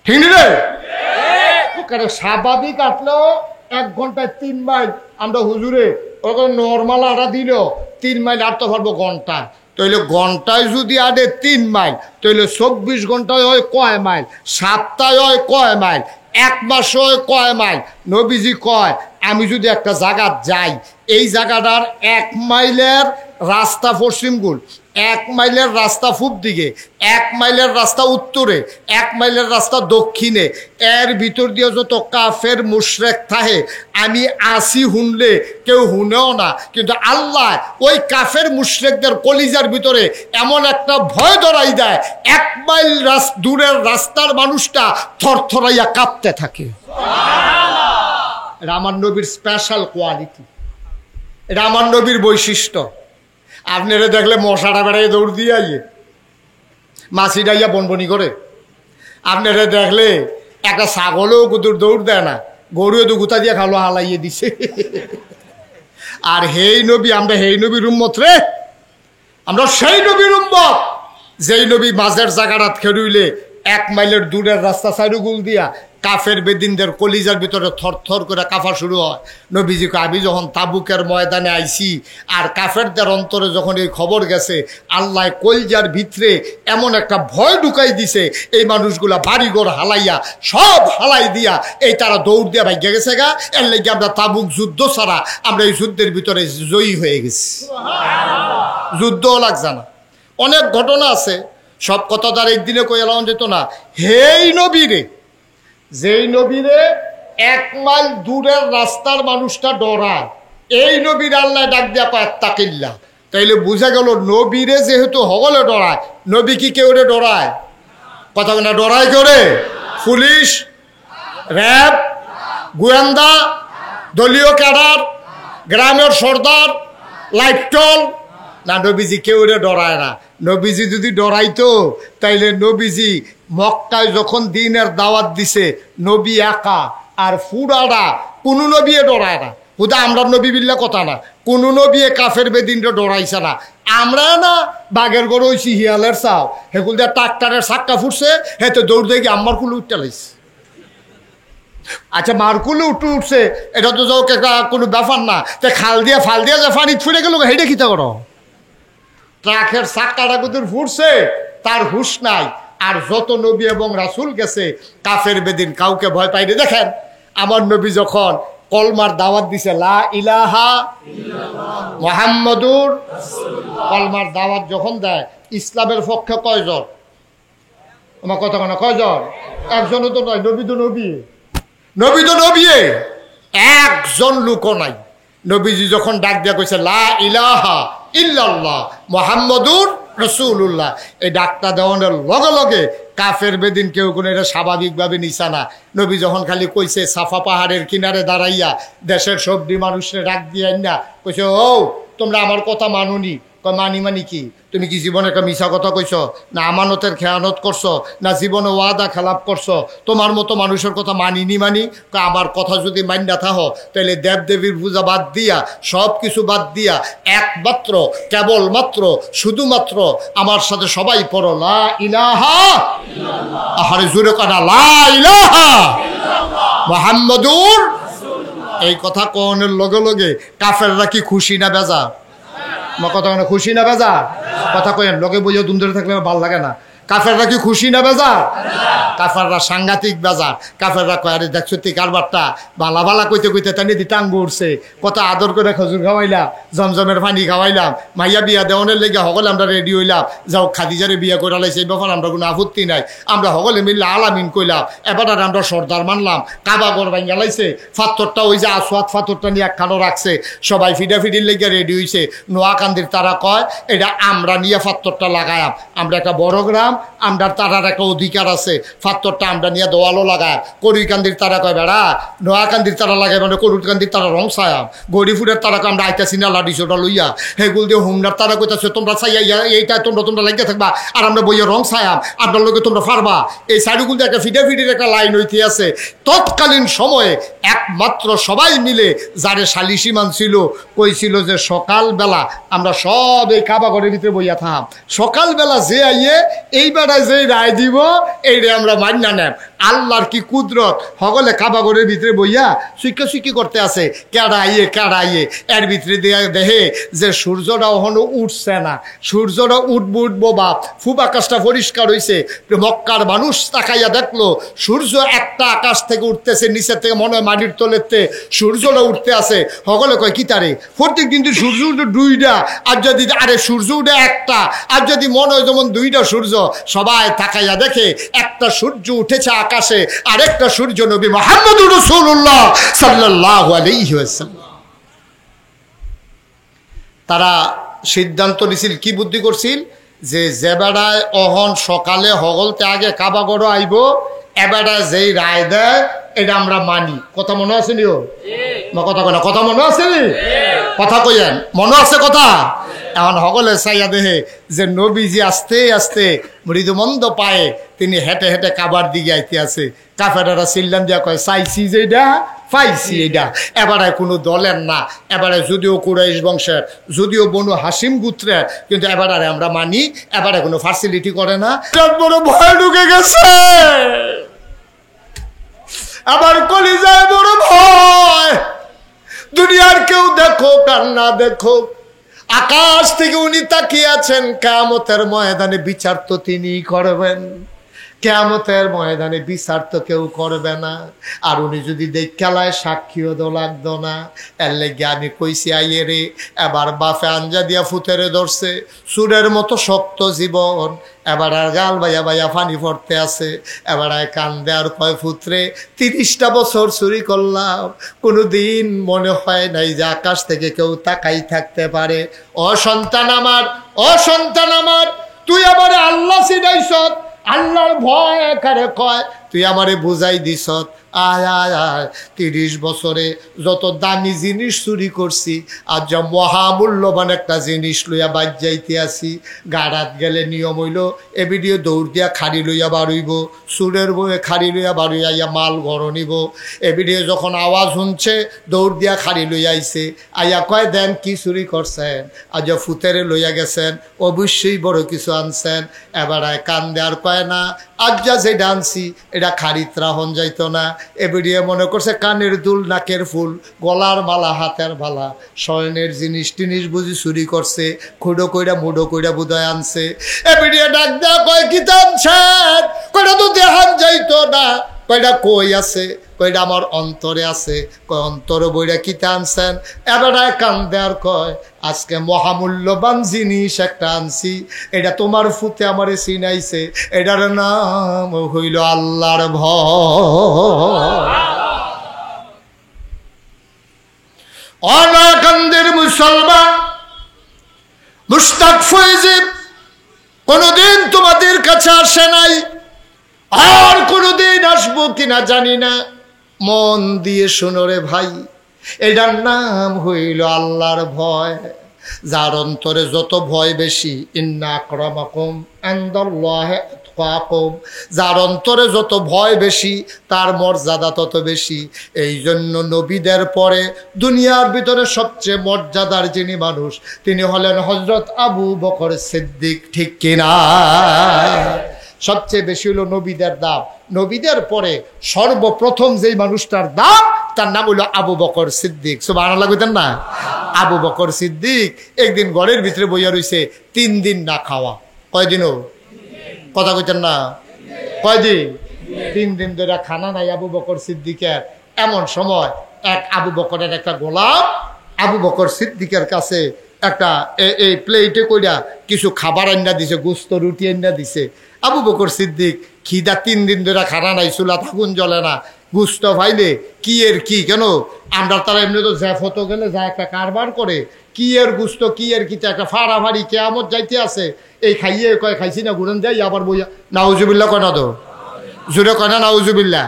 ঠিক রে? ওকে স্বাভাবিক আটলেও 1 ঘন্টায় 3 মাইল। আমরা হুজুরে ওকে নর্মাল আটা দিল 3 মাইল আটতে পারবো ঘন্টা। তাইলে ঘন্টায় যদি আটে 3 মাইল, তাইলে 24 ঘন্টায় হয় কয় মাইল, সপ্তাহে হয় কয় মাইল, 1 মাস হয় কয় মাইল। নবীজি কয় আমি যদি একটা জায়গা যাই, এই জায়গাটার 1 মাইলের রাস্তা পশ্চিমগুল, 1 মাইলের রাস্তা পূব দিকে, 1 মাইলের রাস্তা উত্তরে, 1 মাইলের রাস্তা দক্ষিণে, এর ভিতর দিয়ে যত কাফের মুশরিক থাকে আমি আসি শুনলে কেউ শুনেও না, কিন্তু আল্লাহ ওই কাফের মুশরিকদের কলিজার ভিতরে এমন একটা ভয় ধরাই দেয় 1 মাইল দূরের রাস্তার মানুষটা থরথরাইয়া কাঁপতে থাকে। এটা আমার নবীর স্পেশাল কোয়ালিটি, এটা আমার নবীর বৈশিষ্ট্য। আপনারা দেখলে মশাটা বেড়াই দৌড় দিয়ে আইয়ে, মাছিটা ইয়া বনবনি করে। আপনারা দেখলে একটা ছাগলও কুতুর দৌড় দেয় না, গরুও তো গুতা দিয়ে খালো হালাইয়ে দিছে। আর হেই নবী, আমরা হেই নবীর উম্মত রে, আমরা সেই নবীর উম্মত যেই নবী মাঝের জায়গাটা খেরুইলে 1 মাইলের দূরের রাস্তা সাইডুগুল দিয়া কাফের বেদিনদের কলিজার ভিতরে থরথর করে কাফা শুরু হয়। নবীজিকে আমি যখন তাবুকের ময়দানে আইছি আর কাফেরদের অন্তরে যখন এই খবর গেছে, আল্লাহ কলিজার ভিতরে এমন একটা ভয় ঢুকাই দিছে, এই মানুষগুলা বাড়িঘর হালাইয়া সব হালাই দিয়া এই তারা দৌড় দিয়া ভাগ্যে গেছে গা। এর লেগে আমরা তাবুক যুদ্ধ ছাড়া আমরা এই যুদ্ধের ভিতরে জয়ী হয়ে গেছি। যুদ্ধও লাগছে না। অনেক ঘটনা আছে, সব কথা তার একদিনে কই এলাম যেত না। হেই নবীরে, যেই নবীরে 1 মাইল দূরের রাস্তার মানুষটা ডরায়, এই নবীর আল্লাহ ডাক দিয়া পায় তাকিল্লা। তাইলে বুঝা গেল নবীরে যেহেতু হগলে ডরায়, নবী কি কেউ রে ডরায়? কথা না ডরায় কেউ রে? পুলিশ, র্যাব, গোয়েন্দা, দলীয় ক্যাডার, গ্রামের সর্দার, লাইটল না, নবীজি কেউ রে ডরায় না। নবীজি যদি ডরাইতো তাইলে নবীজি মক্কায় যখন দিনের দাওয়াত দিছে, নবী একা আর ফুরারা কোনো নবী ডরায় না। হুদা আমরা নবী বিল্লা কথা না, কোনো নবী কাফের বেদিনটা ডরাইছে না। আমরা না বাঘের গড় হইছি হিয়ালের চাও, হেগুল দিয়ে ট্রাক্টারের চাক্কা ফুটছে, হেতে দৌড় দিয়ে গিয়ে আমার কুলে উঠতে লাইছে। আচ্ছা মারকুলে উঠছে, এটা তো যাও কোনো ব্যাপার না। তা খাল দিয়া ফাল দিয়া যে পানি ফুটে গেল, হেঁটে খিতা করো। ট্রাকের চাক্কাটা কুতুর ফুটছে, তার হুশ নাই। আর যত নবী এবং রাসূল গেছে কাফের বেদিন কাউকে ভয় পাইনি। দেখেন আমার নবী যখন কলমার দাওয়াত দিছে, লা ইলাহা মুহাম্মাদুর রাসূলুল্লাহ, কলমার দাওয়াত যখন দেয়, ইসলামের পক্ষে কয়জন? আমার কথা না, কয়জন? একজনও তো নয়। নবী তো নবী, নবী তো নবী, একজন লোকও নাই। নবীজি যখন ডাক দিয়া কইছে লা ইলাহা ইল্লাল্লাহ মুহাম্মাদুর রাসূলুল্লাহ, এই ডাকটা দেওয়ানোর লগে লগে কাফের বেদিন কেউ কোনো এটা স্বাভাবিকভাবে নিছা না। নবী যখন খালি কইছে সাফা পাহাড়ের কিনারে দাঁড়াইয়া দেশের সবজি মানুষের ডাক দিয়ে না কইছে, ও তোমরা আমার কথা মানুনি। মানি মানি কি? তুমি কি জীবনে একটা মিছা কথা কইছ, না আমানতের খেয়ানত করছো, না জীবনে ওয়াদা খেলাপ করছো? তোমার মতো মানুষের কথা মানিনি মানি। আমার কথা যদি মান্যা থাকো তাহলে দেবদেবীর পূজা বাদ দিয়া, সব কিছু বাদ দিয়া একমাত্র কেবলমাত্র শুধুমাত্র আমার সাথে সবাই পড়ো লা ইলাহা ইল্লাল্লাহ। আহারে জোরে কথা, লা ইলাহা ইল্লাল্লাহ মুহাম্মাদুর রাসূলুল্লাহ। এই কথা কোনের লগে লগে কাফেররা কি খুশি না বেজার? কথা খুশি না বেজার? কথা কয়েন লোকে বুঝে দুম ধরে থাকলে ভালো লাগে না। কাফেররা কি খুশি না বেজার? কাফেররা সাংঘাতিক বেজার। কাফেররা কয়, আরে দেখছো তুই কারবারটা ভালা ভালা কইতে কইতে তাই নিদি টাঙ্গ উঠছে, কত আদর করে খজুর খাওয়াইলাম, জমজমের পানি খাওয়াইলাম, মাইয়া বিয়া দেওয়ানের লেগে সকলে আমরা রেডি হইলাম, যাও খাদিজারে বিয়া করে লাইছে, এই ব্যাপার আমরা কোনো আপত্তি নাই। আমরা সকলে মিললে আলামিন কইলাম, এবার আর আমরা সর্দার মানলাম। কাবা গড় ভাঙ্গা লাইছে, ফাত্তরটা ওই যে আসওয়াত ফাত্তরটা নিয়ে একখানো রাখছে, সবাই ফিডাফিডির লেগে রেডি হইছে। নোয়াকান্দির তারা কয় এটা আমরা নিয়ে ফাত্তরটা লাগায়াম। আমরা একটা বড় গ্রাম, আমরা তারার একটা অধিকার আছে, ফাত্তরটা আমরা নিয়ে দোয়ালো লাগায়। করিকান্দির তারা কয় বেড়া, নোয়াকান্দির তারা লাগাই মানে করুকান্দির তারা রং ছায়াম, গরিফুরের তারা আমরা আইতাছি না লাডিস ওটা লইয়া, হেগুল দিয়ে হুমনার তারা কইতাছে তোমরা চাইয়া এইটা তোমরা লাগিয়ে থাকবা, আর আমরা বইয়া রং ছায়াম, আপনার লোকে তোমরা পারবা। এই সাইডগুল দিয়ে একটা ফিটের একটা লাইন হইতে আছে। তৎকালীন সময়ে একমাত্র সবাই মিলে যারে সালিসি মানছিল কইছিল যে সকালবেলা আমরা সব এই কাবা ঘরের ভিতরে বইয়া থাম, সকালবেলা যে আইয়ে এই বেড়ায় যে রায় দিব এইটা আমরা মান্যা নেব। আল্লাহর কি কুদরত, সকলে কাবা ঘরের ভিতরে বইয়া সুইকি করতে আছে, কেডা আইয়ে এর ভিতরে দিয়ে দেখে যে সূর্যটা ওখানে উঠছে না, সূর্যটা উঠবো বাপ, ফুব আকাশটা পরিষ্কার হয়েছে। মক্কার মানুষ তাকাইয়া দেখলো সূর্য একটা আকাশ থেকে উঠতেছে, নিচের থেকে মনে হয় মাটির তলেতে সূর্যটা উঠতে আছে। সকলে কয় কি তারে প্রত্যেক দিন সূর্য উঠে দুইটা, আর যদি আরে সূর্য উঠে একটা, আর যদি মনে হয় যেমন দুইটা সূর্য। সবাই তাকাইয়া দেখে একটা সূর্য উঠেছে আকাশে, আরেকটা সূর্য নবী মুহাম্মদুর রাসূলুল্লাহ সাল্লাল্লাহু আলাইহি ওয়াসাল্লাম। তারা সিদ্ধান্ত নিছিল, কি বুদ্ধি করছিল, যে বেড়ায় অহন সকালে হগলতে আগে কাবা গড় আইব, এবেড়ায় যেই রায় দেয় এটা আমরা মানি। কথা মনে আছে নিও? কথা কয় না, কথা মনে আছে নি? কথা কইয়েন, মনে আছে কথা? এখন হগলে চাইয়া দেহে যে নবীজি আস্তে আস্তে মৃদুমন্দ পায়ে তিনি হেঁটে হেঁটে কাবার দিকে আইতে আছে। কাফেরারা চিল্লান দিয়া কয় চাইছি যেটা পাইছি এটা। এবারে কোনো দলের না, এবারে যদিও কুরাইশ বংশের, যদিও বনু হাসিম গোত্রের, কিন্তু এবারে আমরা মানি, এবারে কোনো ফ্যাসিলিটি করে না। বড় ভয় ঢুকে গেছে, আবার কলিজায় বড় ভয়। দুনিয়ার কেউ দেখো আর না দেখো, আকাশ থেকে উনি তাকিয়ে আছেন, কিয়ামতের ময়দানে বিচার তো তিনিই করবেন, কিয়ামতের ময়দানে বিচার তো কেউ করবে না। আর উনি যদি দেখালায় সাক্ষীও তো লাগতো না। এর লেগে আমি কইছি আইয়ে রে, এবার বাফে আঞ্জা দিয়া ফুতেরে ধরছে, সুরের মতো শক্ত জীবন। এবার আর গাল বাইয়া বাইয়া পানি পড়তে আছে, এবার আর কান্দে আর কয় ফুতরে 30টা বছর চুরি করলাম, কোনোদিন মনে হয় নাই যে আকাশ থেকে কেউ তাকাই থাকতে পারে। অসন্তান আমার, তুই আবার আল্লাহ চিনাইছ, আল্লাহর ভয় কারে কয়, তুই আমারে বুঝাই দিস। আয় আয় আয়, 30 বছরে যত দামি জিনিস চুরি করছি, আর যা মহামূল্যবান একটা জিনিস লইয়া বাদ যাইতে আসি। গাড়াত গেলে নিয়ম হইল এবিডিও দৌড় দিয়া খাড়ি লইয়া বাড়ইব, সুরের বয়ে খাড়ি লইয়া বাড়িয়া আইয়া মাল ঘর নিব। এবিডিও যখন আওয়াজ শুনছে দৌড় দিয়া খাড়ি লইয়া আইছে, আইয়া কয় দেন কি চুরি করছেন, আর যা ফুতেরে লইয়া গেছেন অবশ্যই বড় কিছু আনছেন। এবার কান্দে আর কয় না, আজ যা যেটা আনছি এটা খাড়িত রাহন যাইতো না। এবিডিয়ে মনে করছে কানের দুল, নাকের ফুল, গলার মালা, হাতের মালা, স্বর্ণের জিনিস টিনিস বুঝি চুরি করছে, খুঁড়ো কইরা মুডো কইরা বুধয় আনছে। এবিডিয়ে ডাক দেয়া কয় কি আনছেন, কয়টা তো দেহান যাইতো না, কয়টা কই আছে, কয়টা আমার অন্তরে আছে, কয় অন্তর বইরা কিতা আনছেন। এবারে কান্দে আর কয় আজকে মহামূল্যবান জিনিস একটা আনছি, এটা তোমার ফুতে আমারে চিনাইছে, এটার নাম হইল আল্লাহর ভয়। অনাকান্দের মুসলমান মুশতাক ফয়জিব কোনদিন তোমাদের কাছে আসে নাই, আর কোনদিন আসবো কিনা জানি না। মন দিয়ে শোনো রে ভাই, এটার নাম হইল আল্লাহর ভয়। যার অন্তরে যত ভয় বেশি, ইন্না আকরামাকুম ইনদাল্লাহি আতকাকুম, যার অন্তরে যত ভয় বেশি তার মর্যাদা তত বেশি। এই জন্য নবীদের পরে দুনিয়ার ভিতরে সবচেয়ে মর্যাদার যিনি মানুষ, তিনি হলেন হযরত আবু বকর সিদ্দিক। ঠিক কিনা? সবচেয়ে বেশি হলো নবীদের দাম। নবীদের পরে সর্বপ্রথম যেই মানুষটার দাম, তার নাম হলো আবু বকর সিদ্দিক। সুবহানাল্লাহ কইতেন না? আবু বকর সিদ্দিক একদিন ঘরের ভিতরে বইয়া রইছে, 3 দিন না খাওয়া। কয়দিনও? কথা কইতেন না? কয়দিন? 3 দিন ধরে খানা নাই আবু বকর সিদ্দিকের। এমন সময় এক আবু বকরের একটা গোলাম আবু বকর সিদ্দিকের কাছে একটা এই প্লেটে কইরা কিছু খাবার আন্না দিছে, গোস্ত রুটি আন্না দিছে। আবু বকর সিদ্দিক খিদা, 3 দিন ধরে খানা নাই, চুলা আগুন জ্বলে না, গুস্ত ভাইলে কি এর কি, কেন আমরা তারা এমনি তো জ্যাফতো গেলে যা একটা কারবার করে, কি এর গুস্ত কি এর কিতা একটা ফাড়াফাড়ি কেয়ামত যাইতে আছে। এই খাইয়ে কয় খাইছি না গুড়ন যাই আবার বইয়া নাউজুবিল্লাহ কয় না তো, জোরে কয় না নাউজুবিল্লাহ।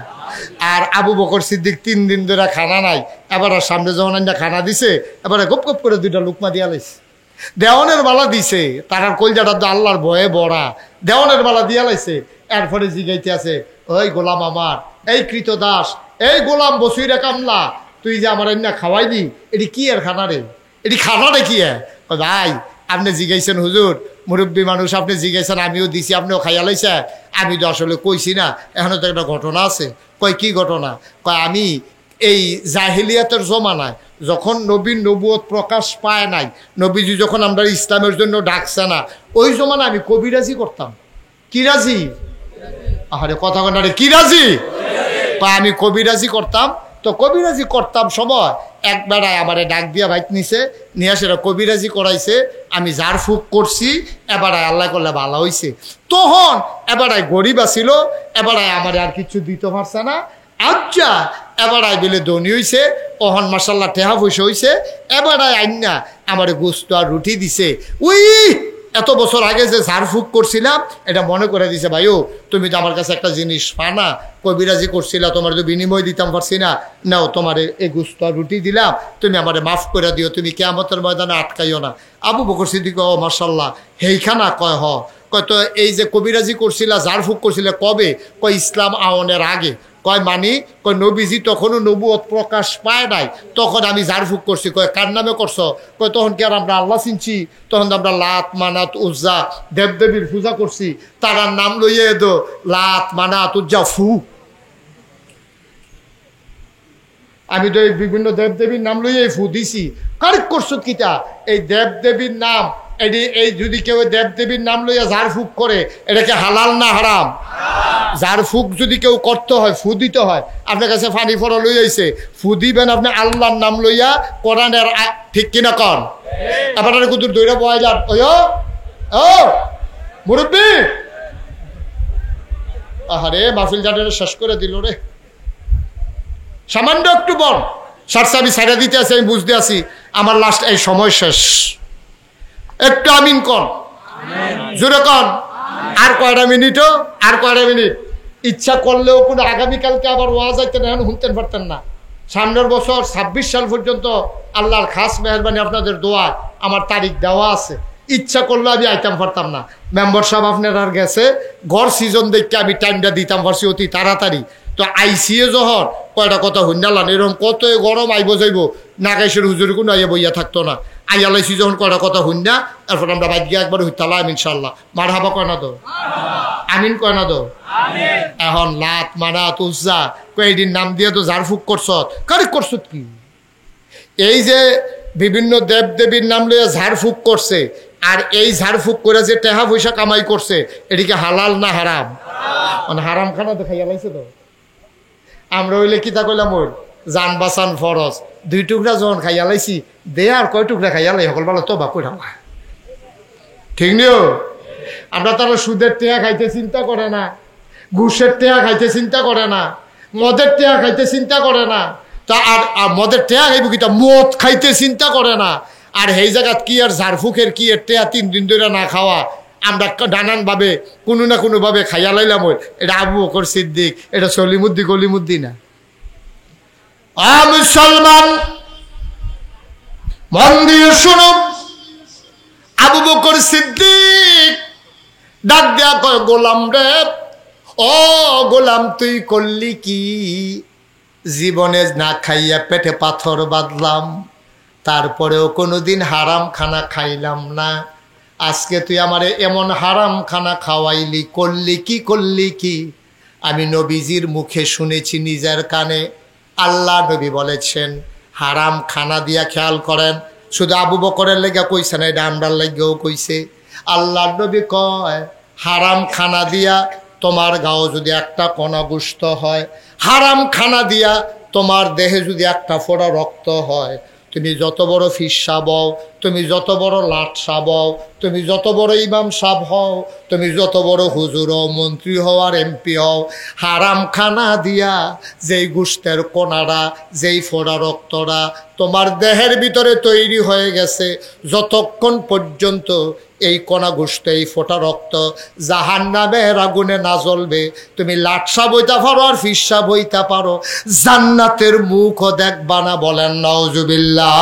আর আবু বকর সিদ্দিক 3 দিন ধরে খানা নাই, এবার সামনে যখন আইনা খানা দিছে এবারে গপ গপ করে 2টা লুকমা দিয়া লাইছে। দেওয়ানের বালা দিছে, তার কলজাটা তো আল্লাহর ভয়ে বড়া, দেওয়ানের বালা দিয়া লাইছে। এরপরে জিগাইতে আছে, ওই গোলাম আমার, এই কৃতদাস, এই গোলাম বসুইরা কামলা, তুই যে আমার এমনি খাওয়াই দি, এটি কি আর খানা রে, এটি খানা রে কি? ভাই আপনি জিগাইছেন হুজুর, মুরব্বী মানুষ, আপনি জিগাইছেন, আমিও দিছি, আপনিও খাইয়া লাইছে। আমি তো আসলে কইছি না, এখনো তো একটা ঘটনা আছে। কয় কি ঘটনা? কয় আমি এই জাহিলিয়াতের জমানায় যখন নবীর নবুয়ত প্রকাশ পায় নাই, নবীজি যখন আমরা ইসলামের জন্য ডাকছে না, ওই জমানায় আমি কবিরাজি করতাম। কি রাজি? আরে কথা কথা কি রাজি? আমি কবিরাজি করতাম। তো কবিরাজি করতাম সময় একবার আমারে ডাক দিয়া বাইক নিছে, নিয়ে সেটা কবিরাজি করাইছে, আমি জার ফুক করছি, এবার আল্লাহ করলে ভালো হয়েছে। তখন এবার গরিব আসিল, এবার আমার আর কিছু দিতে পারছে না। আচ্ছা এবার বিলে ধনী হয়েছে, ওহন মাসাল্লাহ টেহা পয়সা হয়েছে, এবার আইনা আমার গোস্ত আর রুটি দিছে। উই এত বছর আগে যে ঝাড়ফুঁক করছিলাম এটা মনে করে দিছে, ভাইও তুমি তো আমার কাছে একটা জিনিস পানা, কবিরাজি করছিলা, তোমার তো বিনিময় দিতাম পারছি না, নাও তোমার এই গোস্ত আর রুটি দিলাম, তুমি আমারে মাফ করে দিও, তুমি কিয়ামতের ময়দানে আটকাইও না। আবু বকর সিদ্দিক ও মাশাল্লাহ হেইখানা কয় হ, কয় তো এই যে কবিরাজি করছিলা, ঝাড়ফুঁক করছিলা কবে? কয় ইসলাম আওনের আগে। কয় মানি? কয় নবীজি তখনও নবুয়ত প্রকাশ পায় নাই, তখন আমি ঝাড়ফুঁক করছি। কয় কার নামে করছো? কয় তখন কি আর আমরা আল্লাহ চিনছি? তখন আমরা লাত মানাত উজ্জা দেবদেবীর পূজা করছি, তারার নাম লইয়ে দো লাত মানাত উজ্জা ফু। আমি তো এই বিভিন্ন দেবদেবীর নাম লইয়ে ফু দিছি। কারেক্ট করছো কিটা? এই দেবদেবীর নাম, এই যদি কেউ দেবদেবীর নাম লইয়া ঝাড়ফুঁক করে, এটাকে হালাল না হারাম? ঝাড়ফুঁক যদি কেউ করতে হয়, ফু দিতে হয়। আপনার কাছে ফানি ফরা লই আইছে, ফু দিবেন আপনি আল্লাহর নাম লইয়া, কোরআনের, ঠিক কিনা কন? এবার কুতুর দৈরা বয় যান, ও মুরব্বী, আহারে মাহফিল জানের শেষ করে দিল রে। সামান্য একটু বল সারসা আমি সাইডা দিতে আছি, আমি বুঝতে আছি আমার লাস্ট এই সময় শেষ। একটু আমিন কন, জোরে কন। আর কয়টা মিনিটও, আর কয়টা মিনিট। ইচ্ছা করলেও কোনো আগামীকালকে আবার ওয়াজ আইতেন, এখন শুনতেন পারতেন না। সামনের বছর 26 সাল পর্যন্ত আল্লাহর খাস মেহরবানি আপনাদের দোয়া আমার তারিখ দেওয়া আছে। ইচ্ছা করলে আমি আইতাম পারতাম না। মেম্বার সাহেব আপনার আর গেছে, গড় সিজন দেখতে আমি টাইমটা দিতাম পারছি অতি তাড়াতাড়ি। তো আইসিএ জহর কয়টা কথা হুন্ডালান, এরকম কত গরম আইব যাইব, নাগাইশের হুজুর কোনো আইয়া বইয়া থাকতো না। আইয়ালাইছি যখন কয়টা কথা হুন্ডা, তারপর আমরা বাইক গিয়ে একবার হইতালাম ইনশাল্লাহ। মার হাবা কয় না তো, আমিন কয় না তো। এখন লাত মানাত উজ্জা কয়েকদিন নাম দিয়ে তো ঝাড়ফুঁক করছ, কারেক্ট করছ কি? এই যে বিভিন্ন দেব দেবীর নাম লইয়া ঝাড়ফুঁক করছে, আর এই ঝাড়ফুঁক করে যে টেহা পয়সা কামাই করছে, এটিকে হালাল না হারাম? মানে হারাম খানা তো খাইয়া লাইছে তো। আমরা হইলে কিতা কইলাম, ওর জান বাঁচান ফরজ, 2 টুকরা যখন খাইয়া লাইছি, দে আর কয় টুকরা খাইয়া লাই, সকল ভালো তো বা কই ঢালা, ঠিক নিও। আমরা তারা সুদের টেহা খাইতে চিন্তা করে না, ঘুষের টেহা খাইতে চিন্তা করে না, মদের টেহা খাইতে চিন্তা করে না। তা আর মদের টেহা খাইব কিতা, মদ খাইতে চিন্তা করে না। আর এই জায়গাত কি আর ঝাড়ফুঁকের কি এর টেহা 3 দিন ধরে না খাওয়া, আমরা নানান ভাবে কোনো না কোনো ভাবে খাইয়া লাইলাম। এটা আবু বকর সিদ্দিক, এটা সলিমুদ্দি গলিমুদ্দি না। মুসলমান মন দিয়ে শুনো, আবু বকর সিদ্দিক ডাক দেয়া কয়, গোলাম রে, ও গোলাম তুই করলি কি? জীবনে না খাইয়া পেটে পাথর বাঁধলাম, তারপরেও কোনোদিন হারাম খানা খাইলাম না। আজকে তুই আমারে এমন হারাম খানা খাওয়াইলি, করলি কি করলি কি? আমি নবীজির মুখে শুনেছি নিজের কানে, আল্লাহ নবী বলেছেন হারাম খানা দিয়া, খেয়াল করেন, শুধু আবু বকরের লেগে কইছে না, এটা আমরার লেগেও কইছে। আল্লাহ নবী কয় হারাম খানা দিয়া তোমার গাও যদি একটা কণা গোস্ত হয়, হারাম খানা দিয়া তোমার দেহে যদি একটা ফোঁটা রক্ত হয়, তুমি যত বড় ফিস সাহ হও, তুমি যত বড় লাট সাহ হও, তুমি যত বড় ইমাম সাহ হও, তুমি যত বড় হুজুর হও, মন্ত্রী হও আর এমপি হও, হারাম খানা দিয়া যেই গোশতের কোনারা, যেই ফোড়া রক্তরা তোমার দেহের ভিতরে তৈরি হয়ে গেছে, যতক্ষণ পর্যন্ত এই কণা গোশত, এই ফোটা রক্ত জাহান্নামের আগুনে না জ্বলবে, তুমি লাটসা বইতে পারো আর ফিসা বইতে পারো, জান্নাতের মুখও দেখবা না। বলেন নাউজুবিল্লাহ।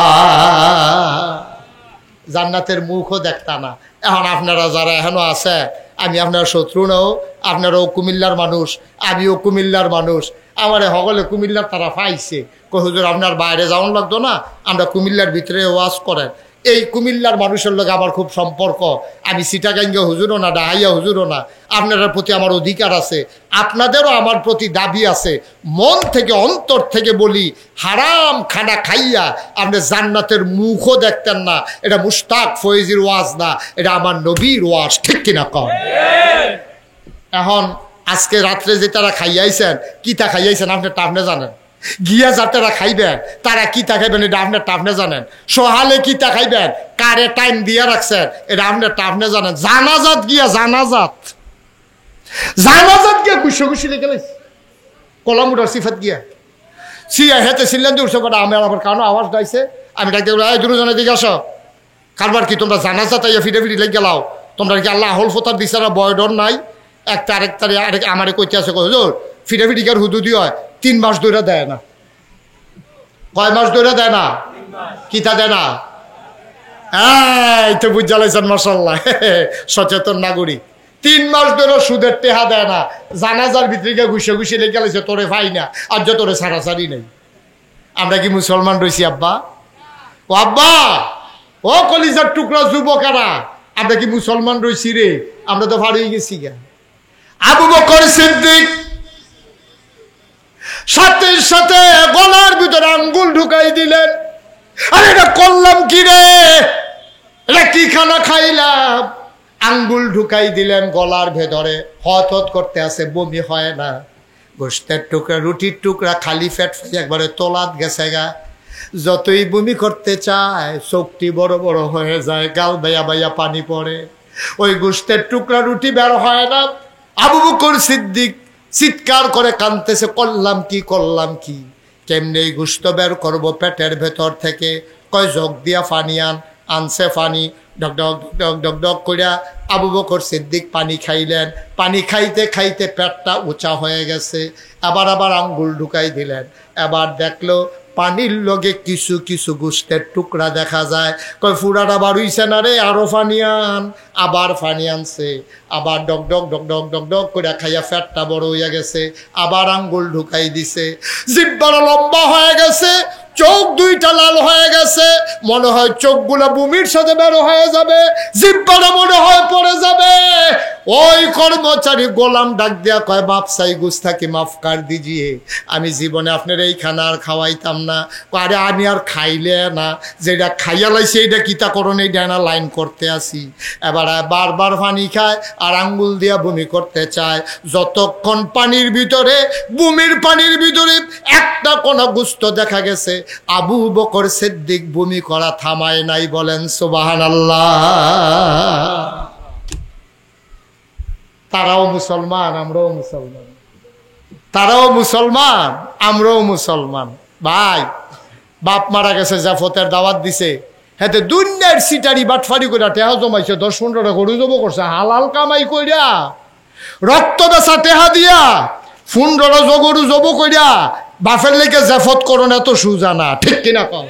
জান্নাতের মুখও দেখতা না। এখন আপনারা যারা এখনো আছে, আমি আপনার শত্রু নাও, আপনারাও কুমিল্লার মানুষ, আমিও কুমিল্লার মানুষ, আমার হগলে কুমিল্লার তারা পাইছে, হুজুর আপনার বাইরে যাওয়ান লাগতো না, আমরা কুমিল্লার ভিতরে ওয়াজ করেন। এই কুমিল্লার মানুষের লোক আমার খুব সম্পর্ক, আমি চিটাগাঙ্গা হুজুরও না, ডাহাইয়া হুজুরও না, আপনাদের প্রতি আমার অধিকার আছে, আপনাদেরও আমার প্রতি দাবি আছে। মন থেকে অন্তর থেকে বলি, হারাম খানা খাইয়া আপনি জান্নাতের মুখও দেখতেন না। এটা মুশতাক ফয়েজির ওয়াজ না, এটা আমার নবীর ওয়াজ, ঠিক কিনা কন? এখন আজকে রাত্রে যে তারা খাইয়াইছেন, কিতা খাইয়াইছেন আপনি জানেন, গিয়া যারা খাইবেন তারা কিতা খাইবেন এটা আপনার টাফনে জানেন, সহালে কিতা খাইবেন, কারে টাইম দিয়া রাখছেন এটা আপনার টাফনে জানেন। জানাজাত গিয়া খুশি খুশি লেগে লাইছে কলামুটার সিফাত গিয়া সিয়া হেতে ছিলেন যে উঠছে কটা, আমার আবার কারণ আওয়াজ গাইছে, আমি ডাকতে বলি এই দুজনের দিকে আসো, কারবার কি তোমরা জানাজাত আইয়া ফিরে লেগে গেলাও, তোমরা কি আল্লাহ আহল ফোতার দিছে না, বয়ডর নাই? একটা আরেক আমারে কইতে আছে, হুজুর ফিরে কার হুদুদি হয় 3 মাস ধরে দেয় না। কয় মাস ধরে দেয় না? কিতা দেয় না? এই তো বুঝ জ্বালাইছেন, মাশাআল্লাহ, সচেতন নাগরিক। 3 মাস ধরে সুদের টেহা দেয় না, জানাজার ভিতরে গিয়ে ঘুষে লেগে গেছে, তোরে ভাই না আর যে তোরে সারাসারি নেই। আমরা কি মুসলমান রয়েছি আব্বা? ও আব্বা, ও কলিজার টুকরা যুবকেরা, আমরা কি মুসলমান রয়েছি রে? আমরা তো হারিয়ে গেছি গা। আবু বকর সিদ্দিক সাথে সাথে গলার ভিতরে আঙ্গুল ঢুকাই দিলেন। আরে এটা করলাম কি রে, এটা কি খানা খাইলাম? আঙ্গুল ঢুকাই দিলেন গলার ভেতরে, হত করতে আছে, বমি হয় না, গোশতের টুকরা, রুটির টুকরা, খালি পেট একবারে তোলাত গেছে গা। যতই বমি করতে চায় চোখটি বড় বড় হয়ে যায়, গাল বাইয়া বাইয়া পানি পড়ে, ওই গোশতের টুকরা রুটি বের হয় না। আবু বকর সিদ্দিক চিৎকার করে কাঁদতেছে, করলাম কি, কেমনে এই গোশত বের করবো পেটের ভেতর থেকে? কয় জগ দিয়া পানি আনছে পানি, ডক ডক ডক ডক ডক করিয়া আবু বকর সিদ্দিক পানি খাইলেন। পানি খাইতে খাইতে পেটটা উঁচা হয়ে গেছে, আবার আঙ্গুল ঢুকাই দিলেন। এবার দেখলো পানির লগে কিছু কিছু গোশতের টুকরা দেখা যায়। কয় ফুরাটা বাড়ুইছে না রে, আরো পানি আন। আবার পানি আনছে, আবার ডক ডক ডক ডক ডক ডক করে খাইয়া পেটটা বড় হইয়া গেছে, আবার আঙ্গুল ঢুকাই দিছে, জিহ্বাটা লম্বা হয়ে গেছে, চোখ দুইটা লাল হয়ে গেছে, মনে হয় চোখগুলা বুমির সাথে বের হয়ে যাবে, জিহ্বাটা মনে হয় পড়ে যাবে। ওই কর্মচারী গোলাম ডাক দিয়া কয়, বাপ সাই গুস্তাকি মাফ কার দিজিয়ে, আমি জীবনে আপনার এই খানা আর খাওয়াইতাম না। আরে আমি আর খাইলে না, যেটা খাইয়া লাইছি এইটা কিতা করণ, এই ডানা লাইন করতে আসি। এবার বারবার পানি খায় আর আঙ্গুল দিয়া বমি করতে চায়। যতক্ষণ পানির ভিতরে, বমির পানির ভিতরে একটা কোনা গোশত দেখা গেছে, আবু বকর সিদ্দিক বমি করা থামায় নাই। বলেন সুবহানাল্লাহ। তারাও মুসলমান, আমরাও মুসলমান, তারাও মুসলমান, আমরাও মুসলমান। ভাই, বাপ মারা গেছে, জাফতের দাওয়াত দিছে, হেতে দুনিয়ার সিটারি বাটফারি কইরা টেহা জমাইছে, 10-15টা গরু জব করছে, হালাল কামাই কইরা, রক্ত বেচা টেহা দিয়া 15টা গরু জব কইরা বাপের লেগে জাফত করন, এত সুজা না, ঠিক কিনা কম?